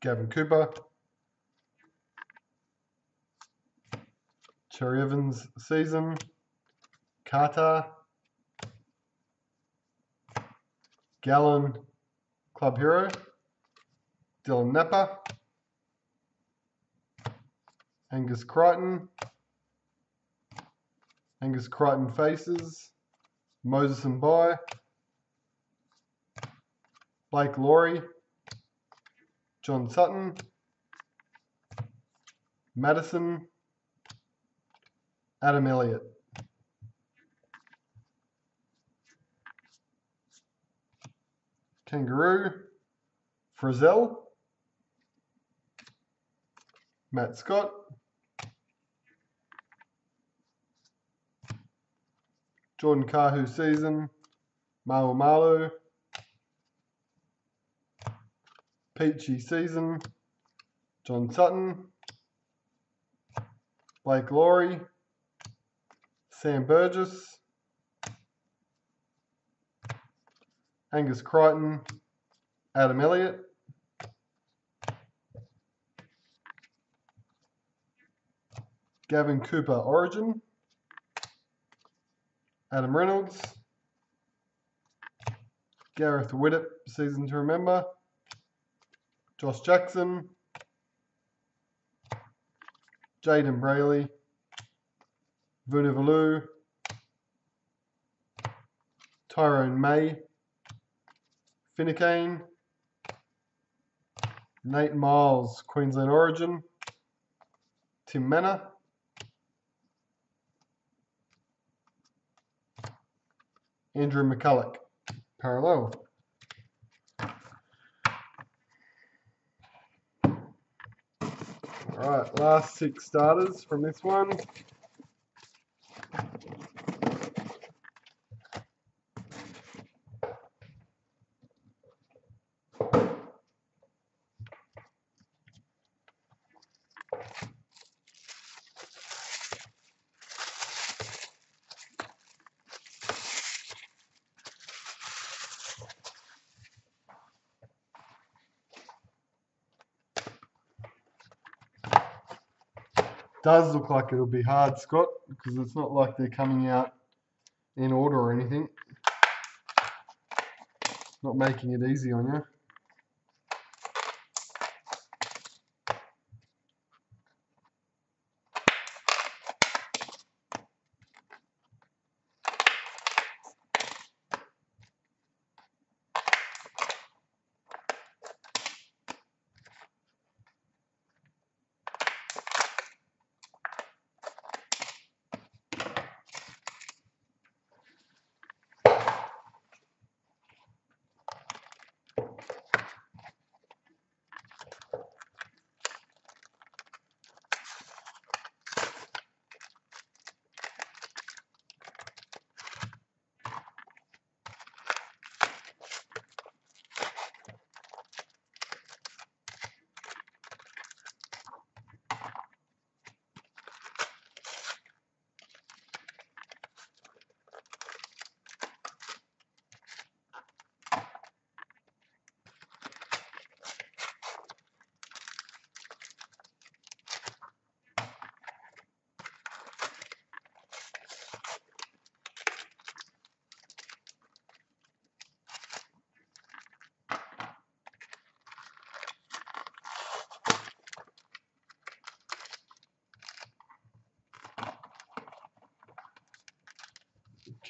Gavin Cooper. Cherry Evans season. Carter. Gallon club hero. Dylan Napper. Angus Crichton. Angus Crichton faces. Moses and By. Blake Laurie. John Sutton. Madison. Adam Elliott. Kangaroo. Frizzell. Matt Scott. Jordan Kahu season. Malu Malu. Peachy season. John Sutton. Blake Laurie. Sam Burgess. Angus Crichton. Adam Elliott. Gavin Cooper Origin. Adam Reynolds. Gareth Widdop season to remember. Josh Jackson. Jaden Brayley. Vunivalu. Tyrone May. Finnecane. Nate Miles, Queensland Origin. Tim Manor. Andrew McCulloch, parallel. Alright, last 6 starters from this one. Does look like it'll be hard, Scott, because it's not like they're coming out in order or anything. Not making it easy on you.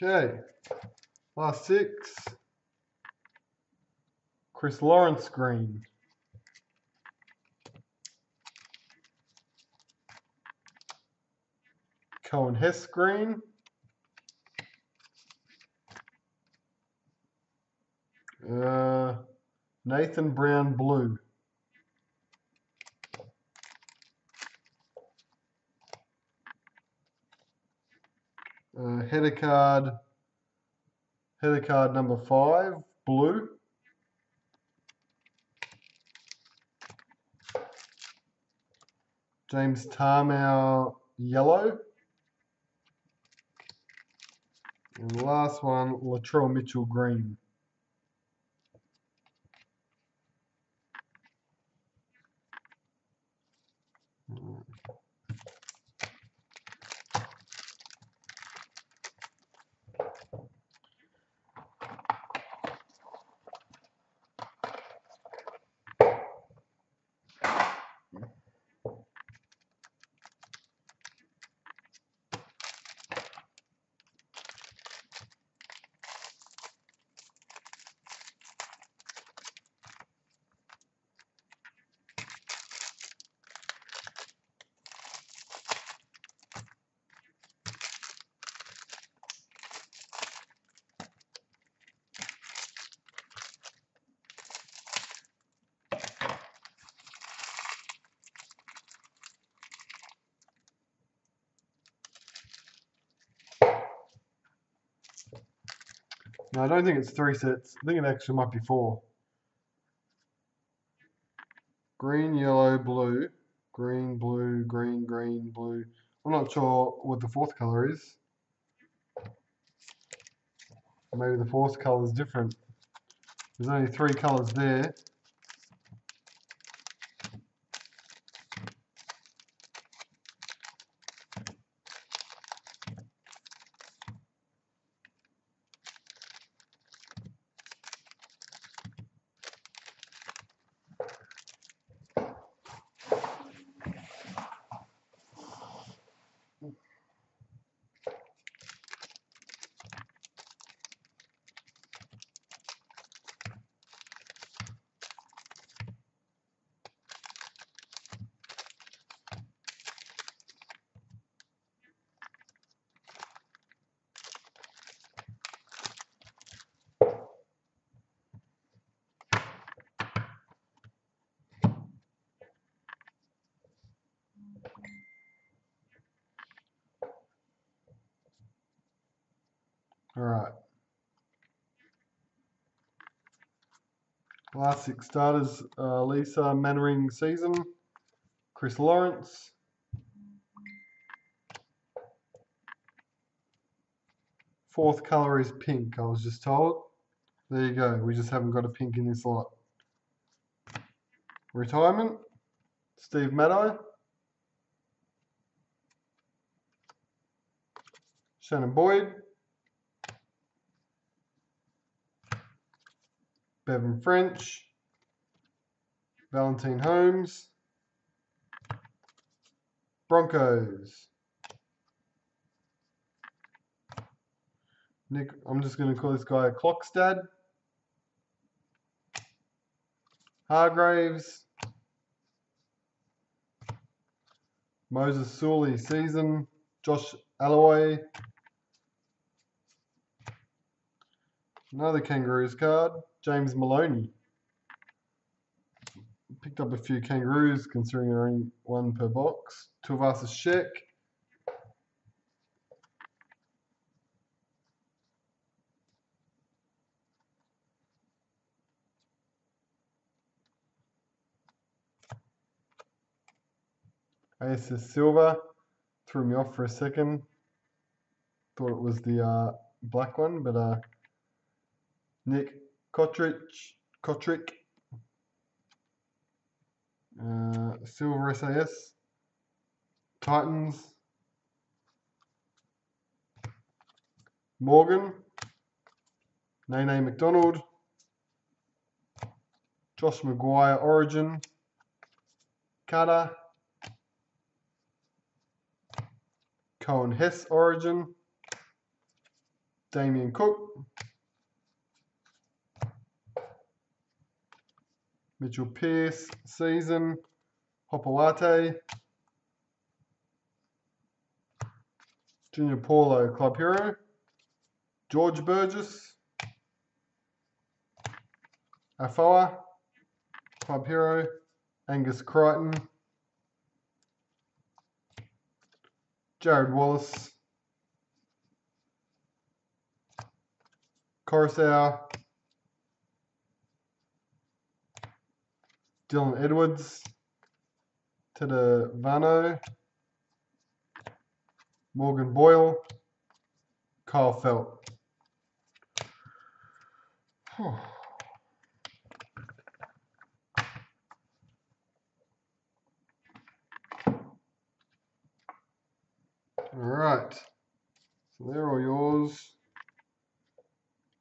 Okay, last 6. Chris Lawrence green. Cohen Hess green. Nathan Brown blue. Header card number 5 blue. James Tarmow yellow. And the last one, Latrell Mitchell green. No, I don't think it's 3 sets. I think it actually might be 4. Green, yellow, blue. Green, blue, green, green, blue. I'm not sure what the 4th colour is. Maybe the 4th colour is different. There's only 3 colours there. Alright. Last 6 starters, Lisa Mannering season, Chris Lawrence, fourth colour is pink, I was just told. There you go, we just haven't got a pink in this lot. Retirement, Steve Maddow, Shannon Boyd, Bevan French, Valentine Holmes, Broncos. Nick, I'm just going to call this guy Clockstad. Hargraves, Moses Sully season, Josh Alloway, another Kangaroos card, James Maloney. Picked up a few Kangaroos considering there are only 1 per box. Tuivasa Sheck. ASS Silver threw me off for a second. Thought it was the black one, but Nick Kotrick, Silver SAS, Titans, Morgan, Nene McDonald, Josh Maguire Origin, Carter, Cohen Hess Origin, Damien Cook, Mitchell Pearce, season, Hopawate, Junior Paulo, club hero, George Burgess, Afoa, club hero, Angus Crichton, Jared Wallace, Coruscant, Dylan Edwards, Teda Vano, Morgan Boyle, Kyle Felt. Alright, so they're all yours.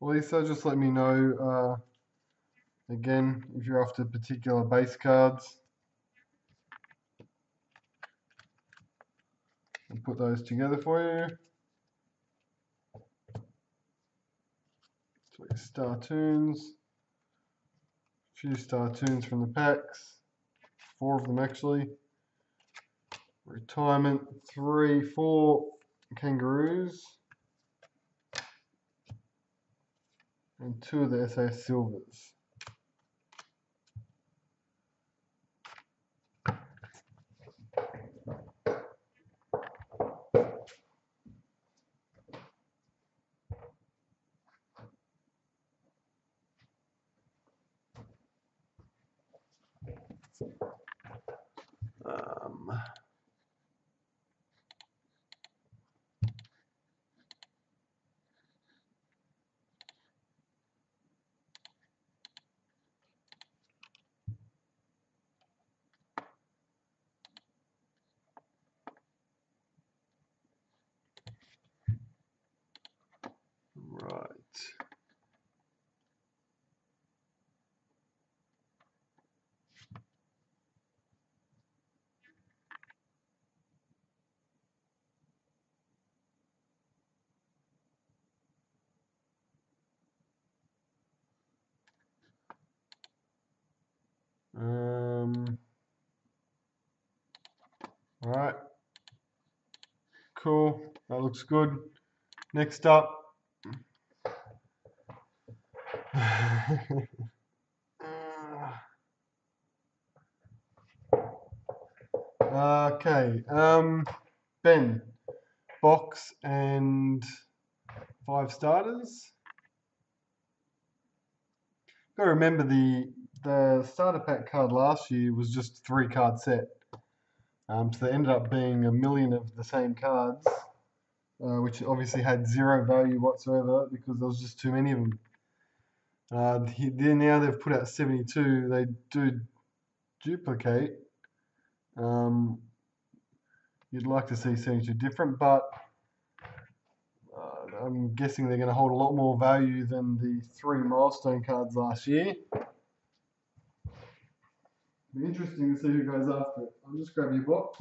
Lisa, just let me know again if you're after particular base cards. I'll put those together for you. So Star Tunes, a few Star Tunes from the packs, 4 of them actually. Retirement, 3, 4 Kangaroos, and 2 of the SAS Silvers. Right. All right. Cool. That looks good. Next up. Okay. Ben, box and 5 starters. Gotta remember the starter pack card last year was just a 3-card set. So there ended up being a million of the same cards, which obviously had 0 value whatsoever because there was just too many of them. Now they've put out 72. They do duplicate. You'd like to see 72 different, but I'm guessing they're going to hold a lot more value than the 3 milestone cards last year. Be interesting to see who goes after it. I'll just grab your box.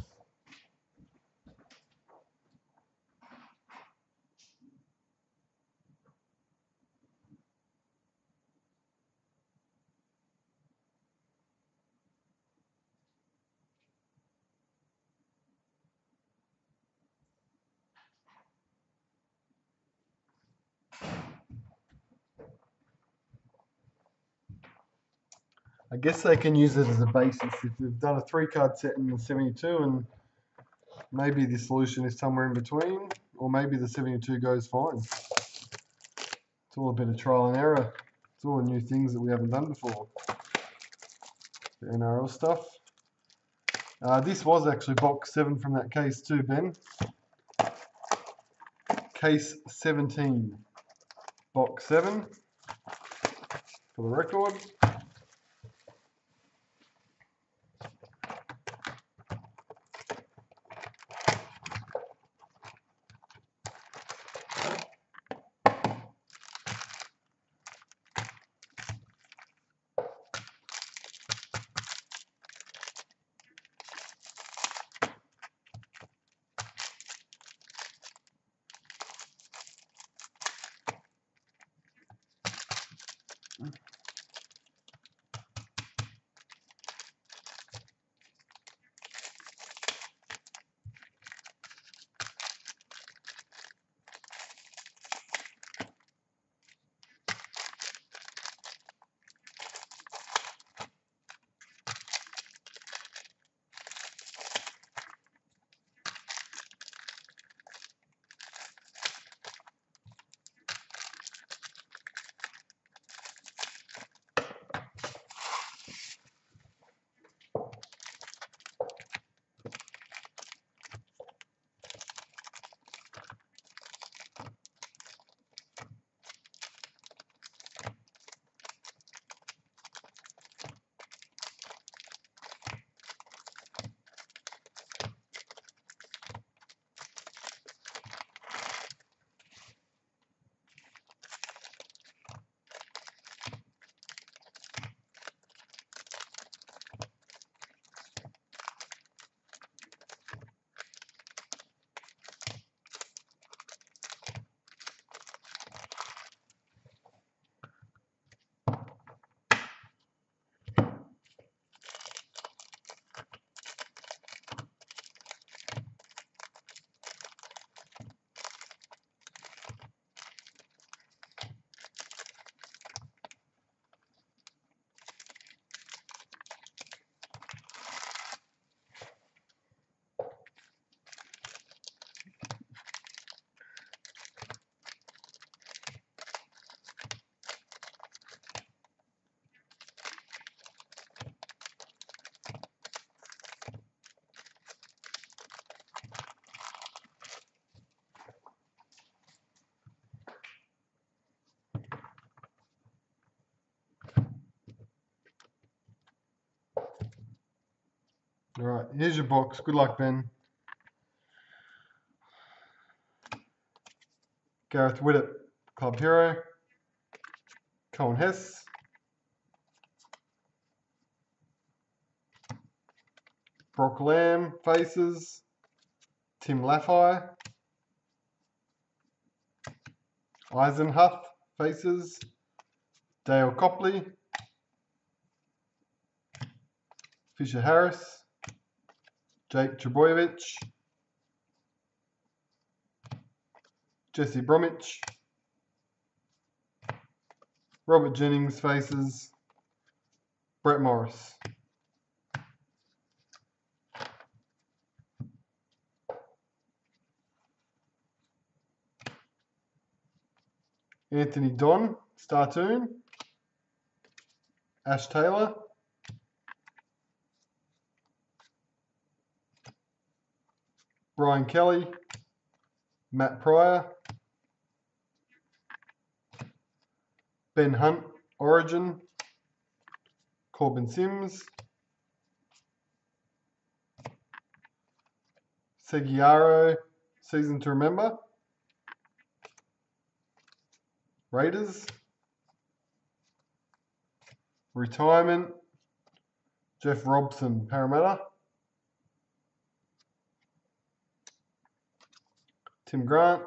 I guess they can use it as a basis if they've done a 3-card set in the 72 and maybe the solution is somewhere in between, or maybe the 72 goes fine. It's all a bit of trial and error. It's all new things that we haven't done before. The NRL stuff. This was actually box 7 from that case too, Ben. Case 17. Box 7 for the record. All right, here's your box. Good luck, Ben. Gareth Widdop, Club Hero. Cohen Hess. Brock Lamb, Faces. Tim Laffey. Eisenhuth, Faces. Dale Copley. Fisher Harris. Jake Trbojevic. Jesse Bromwich. Robert Jennings, Faces. Brett Morris. Anthony Don, Startoon. Ash Taylor. Brian Kelly. Matt Pryor. Ben Hunt, Origin. Corbin Sims. Seguiaro, Season to Remember. Raiders. Retirement. Jeff Robson, Parramatta. Tim Grant.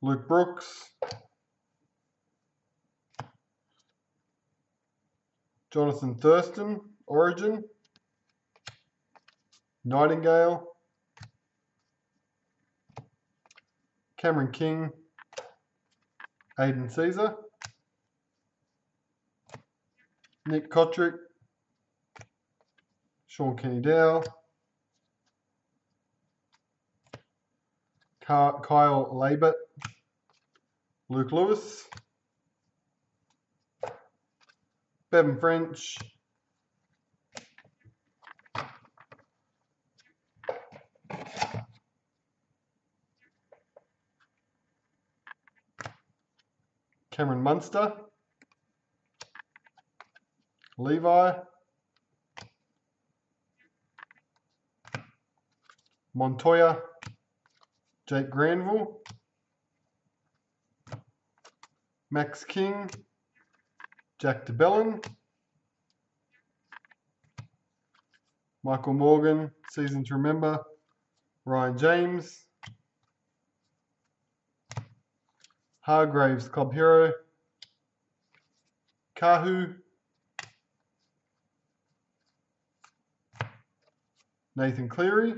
Luke Brooks. Jonathan Thurston, Origin. Nightingale. Cameron King. Aidan Caesar. Nick Kotrick. Sean Kenny-Dow. Kyle Labert. Luke Lewis. Bevan French. Cameron Munster. Levi. Montoya. Jake Granville. Max King. Jack DeBellin. Michael Morgan, Season to Remember. Ryan James. Hargraves, club hero. Kahu. Nathan Cleary.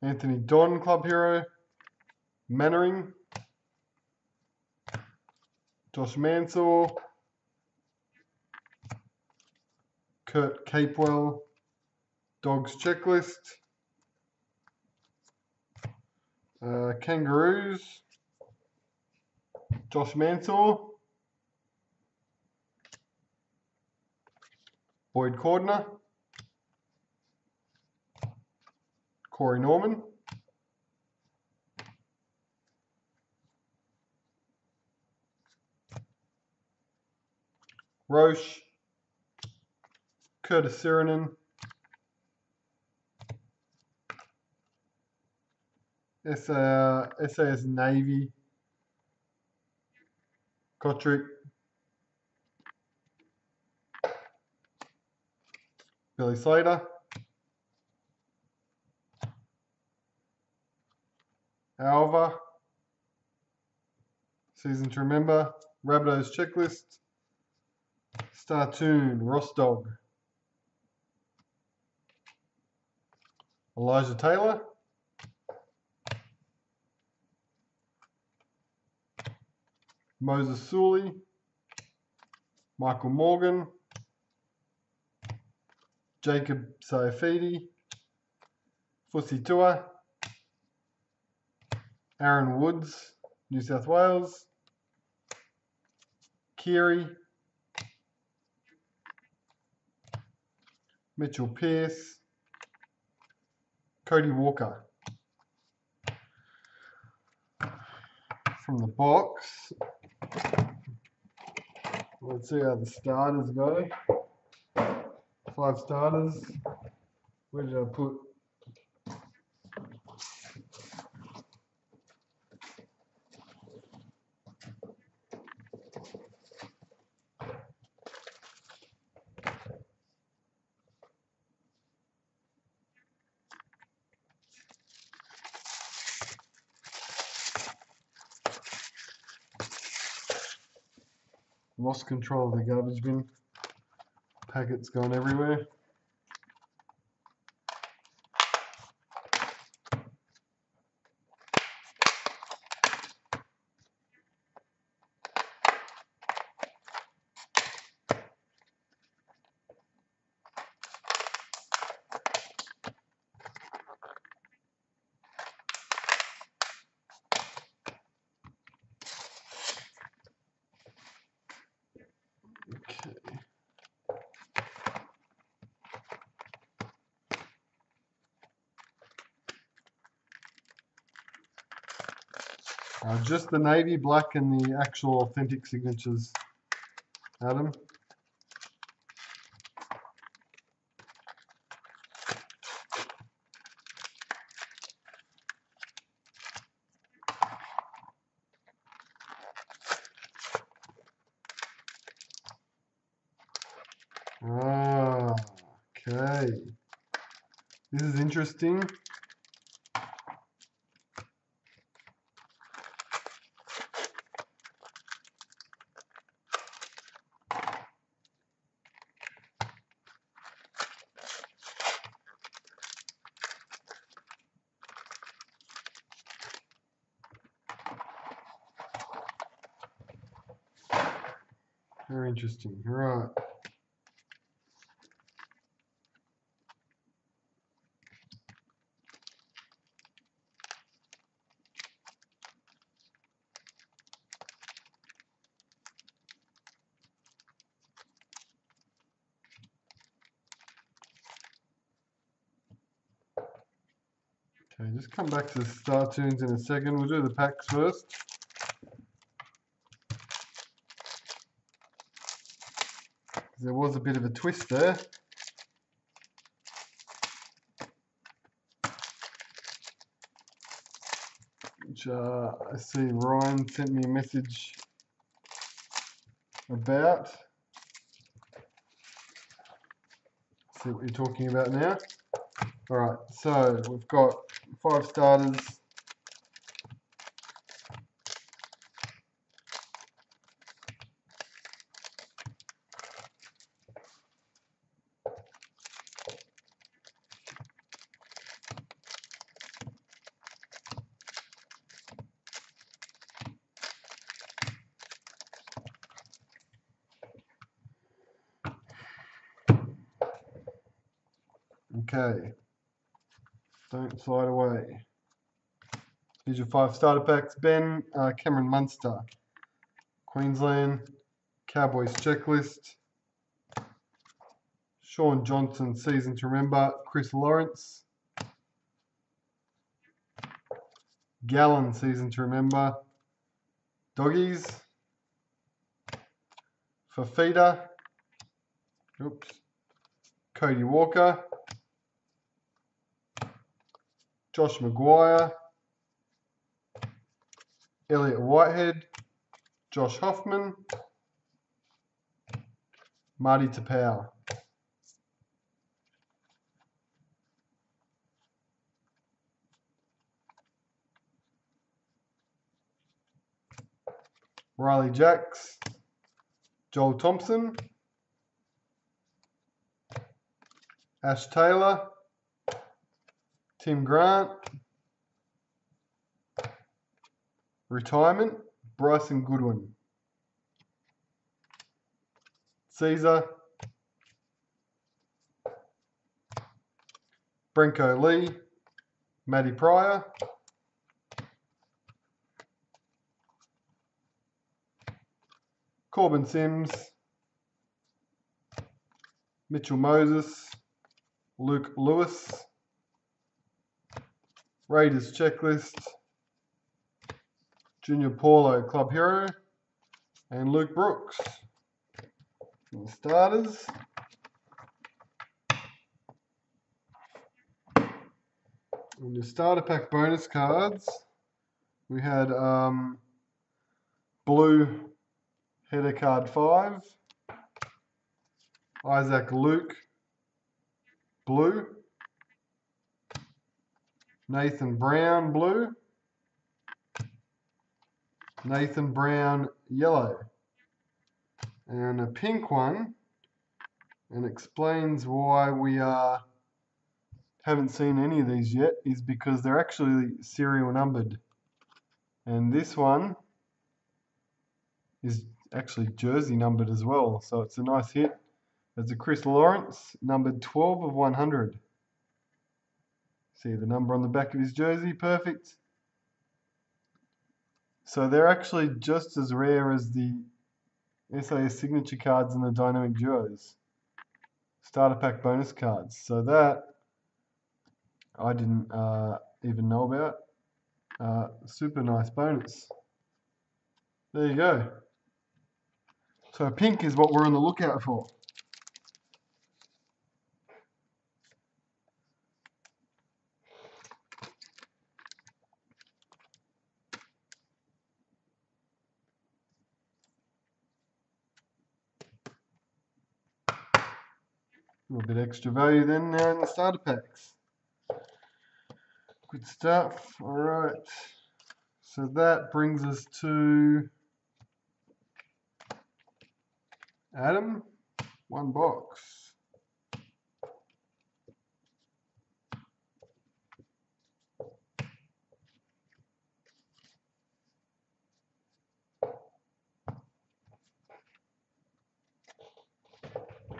Anthony Don, club hero. Mannering. Josh Mansour. Kurt Capewell. Dogs checklist. Kangaroos. Josh Mansour. Boyd Cordner. Corey Norman. Roche. Curtis Sirenen. SAS Navy. Kotrick. Billy Slater. Alva. Season to remember. Rabbitohs checklist. Startoon. Ross Dog. Elijah Taylor. Moses Sully. Michael Morgan. Jacob Saifidi. Fusi Tua. Aaron Woods, New South Wales. Keary. Mitchell Pearce. Cody Walker. From the box, let's see how the starters go. 5 starters. Where did I put? Lost control of the garbage bin. Packets gone everywhere. Just the navy black and the actual authentic signatures, Adam. Okay. This is interesting. Very interesting. All right. Okay, just come back to the Star Tunes in a second. We'll do the packs first. There was a bit of a twist there. Which I see Ryan sent me a message about. See what you're talking about now. Alright, so we've got 5 starters. Okay, don't slide away. Here's your 5 starter packs. Ben, Cameron Munster, Queensland, Cowboys checklist. Sean Johnson, season to remember. Chris Lawrence, Gallen, season to remember. Doggies, Fafita, oops, Cody Walker, Josh Maguire, Elliot Whitehead, Josh Hoffman, Marty Tapau. Riley Jacks, Joel Thompson, Ash Taylor, Tim Grant, retirement, Bryson Goodwin, Caesar, Brenko Lee, Matty Pryor, Corbin Sims, Mitchell Moses, Luke Lewis, Raiders checklist, Junior Paulo club hero, and Luke Brooks. And the starters. On your starter pack bonus cards, we had blue header card 5, Isaac Luke, blue, Nathan Brown, blue, Nathan Brown, yellow, and a pink one, and explains why we haven't seen any of these yet, is because they're actually serial numbered, and this one is actually jersey numbered as well, so it's a nice hit. It's a Chris Lawrence, numbered 12 of 100. See the number on the back of his jersey, perfect. So they're actually just as rare as the SAS signature cards and the dynamic duos. Starter pack bonus cards. So that I didn't even know about. Super nice bonus. There you go. So pink is what we're on the lookout for. A little bit extra value then now in the starter packs. Good stuff. All right. So that brings us to Adam, 1 box.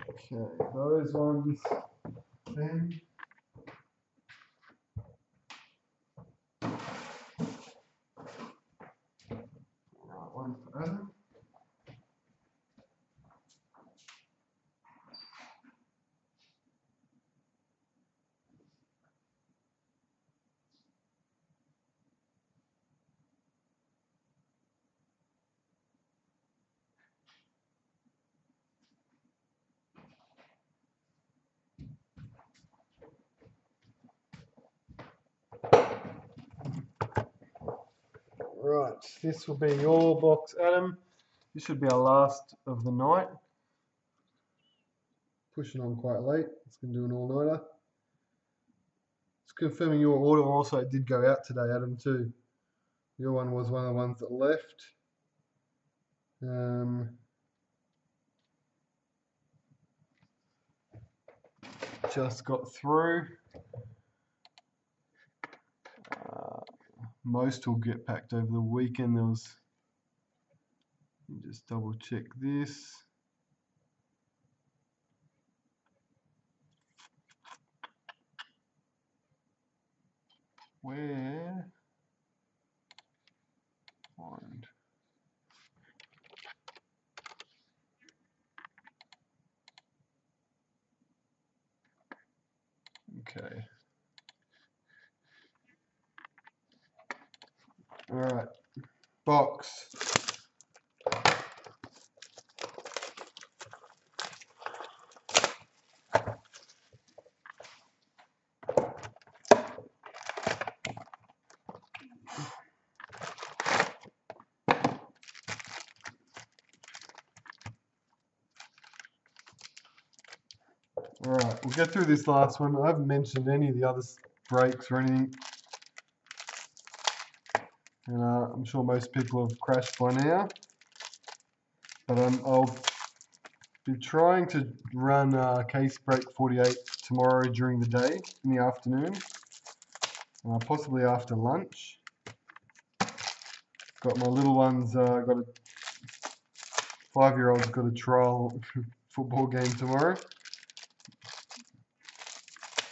Okay, those ones then. Right, one for Adam. Right, this will be your box, Adam. This should be our last of the night. Pushing on quite late. It's going to do an all-nighter. Just confirming your order also did go out today, Adam, too. Your one was one of the ones that left. Just got through. Most will get packed over the weekend. Let me just double check this. Where? Find. Okay. All right. Box. All right, we'll get through this last one. I haven't mentioned any of the other breaks or anything. And I'm sure most people have crashed by now. But I'll be trying to run case break 48 tomorrow during the day, in the afternoon. Possibly after lunch. Got my little ones, got a 5-year-old's got a trial football game tomorrow.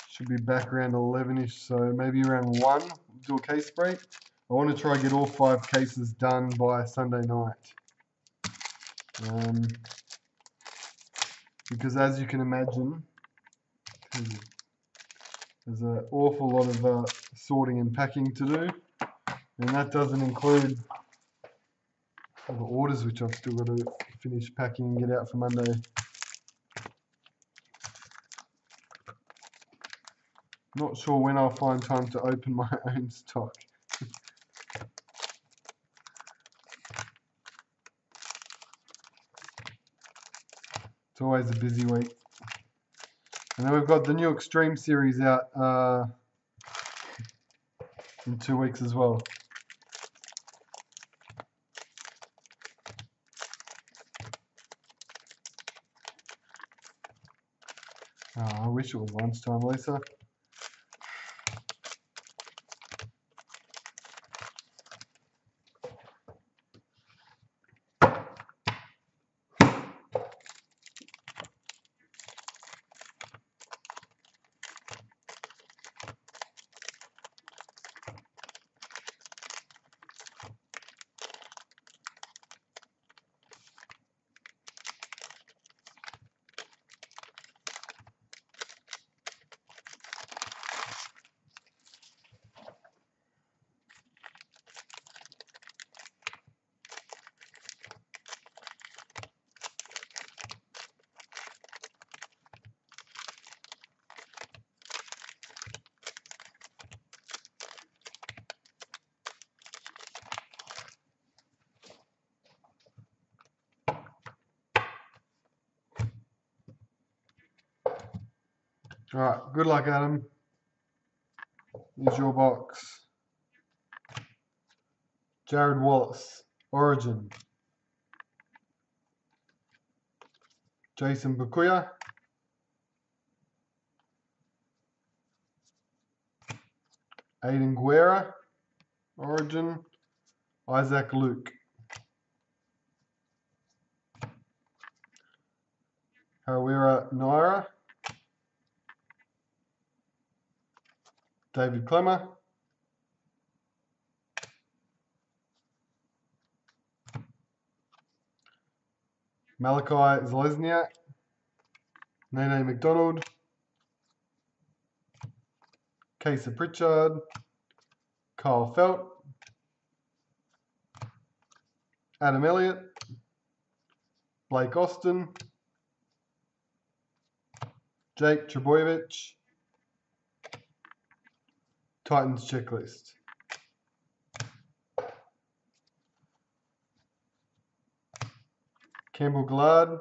Should be back around 11ish, so maybe around 1, do a case break. I want to try and get all 5 cases done by Sunday night. Because as you can imagine, there's an awful lot of sorting and packing to do. And that doesn't include all the orders which I've still got to finish packing and get out for Monday. Not sure when I'll find time to open my own stock. It's always a busy week. And then we've got the new Extreme series out in 2 weeks as well. Oh, I wish it was lunchtime, Lisa. Alright, good luck, Adam. Here's your box. Jared Wallace, Origin. Jason Bakuya. Aiden Guerra, Origin. Isaac Luke. Harawira Naira. David Clemmer. Malachi Zalesniak. Nene McDonald. Kesa Pritchard. Kyle Felt. Adam Elliott. Blake Austin. Jake Trebojevic. Titans checklist. Campbell Gillard.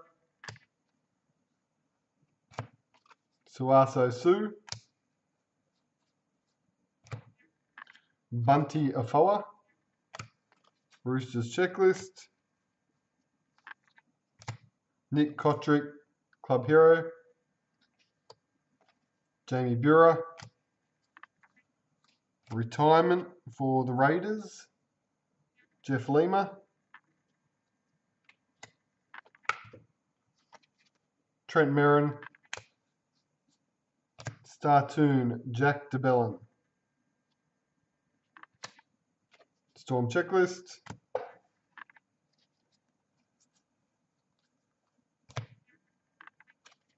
Suaso Su. Bunty Afoa, Roosters checklist. Nick Kotrick, club hero. Jamie Buhrer, retirement for the Raiders. Jeff Lima. Trent Merrin. Startoon, Jack DeBellin. Storm checklist.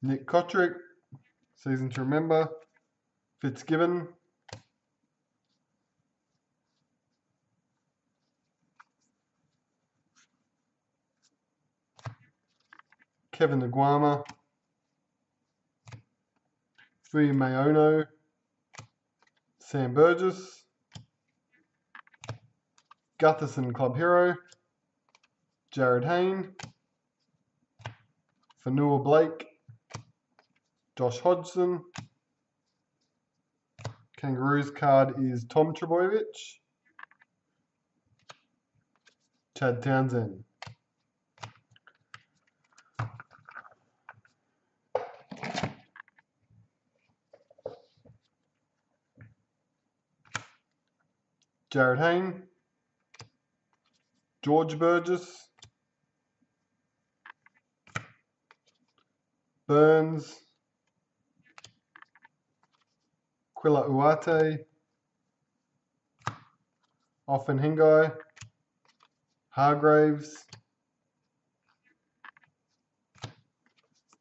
Nick Kotrick, season to remember. Fitzgibbon. Kevin Aguama. Fui Mayono. Sam Burgess. Gutherson club hero. Jared Hayne. Fanua Blake. Josh Hodgson. Kangaroos card is Tom Trbojevic. Chad Townsend. Jared Hayne. George Burgess. Burns. Quilla Uate. Offenhengai. Hargraves.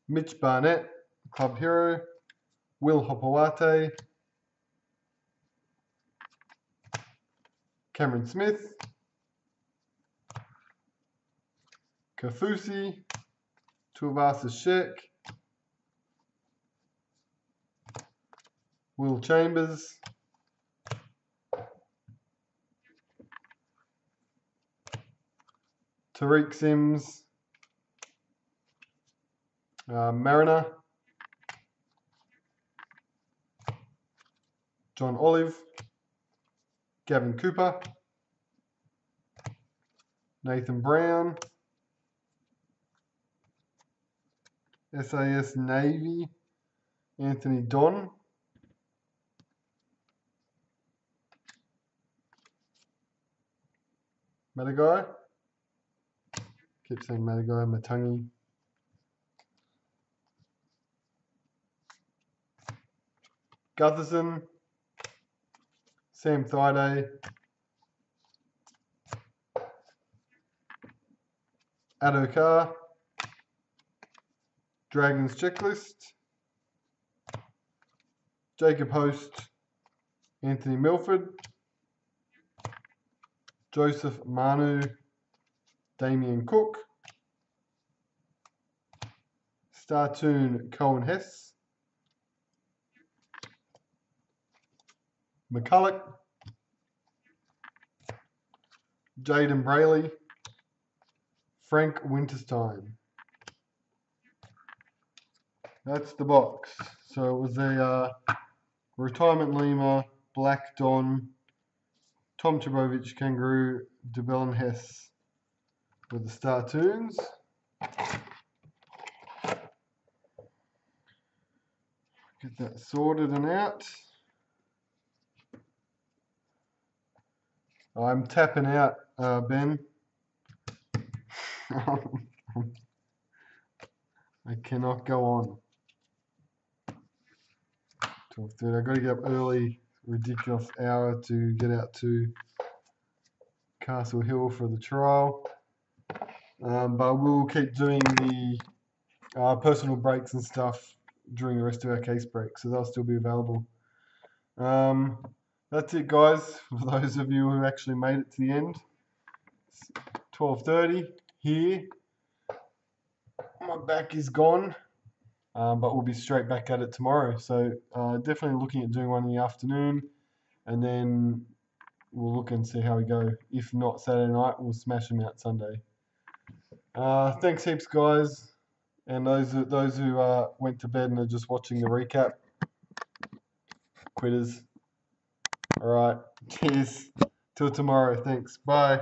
Mitch Barnett, club hero. Will Hopawate. Cameron Smith. Kafusi. Tuivasa Sheck. Will Chambers. Tariq Sims. Mariner. John Olive. Gavin Cooper. Nathan Brown. SAS Navy. Anthony Don. Matagai. Keep saying Matagai, Matangi. Gutherson. Sam Thaiday. Adokar. Dragons checklist. Jacob Host. Anthony Milford. Joseph Manu. Damien Cook. Startoon Cohen Hess. McCulloch. Jaden Brayley. Frank Winterstein. That's the box. So it was a retirement Lima, Black Don, Tom Trbojevic, Kangaroo, DeBellin Hess with the Startoons. Get that sorted and out. I'm tapping out, Ben. I cannot go on. 12:30. I've got to get up early, ridiculous hour to get out to Castle Hill for the trial. But we'll keep doing the personal breaks and stuff during the rest of our case break, so they'll still be available. That's it, guys. For those of you who actually made it to the end, it's 12:30 here. My back is gone, but we'll be straight back at it tomorrow. So definitely looking at doing one in the afternoon, and then we'll look and see how we go. If not Saturday night, we'll smash them out Sunday. Thanks heaps, guys, and those who went to bed and are just watching the recap. Quitters. All right. Cheers. Till tomorrow. Thanks. Bye.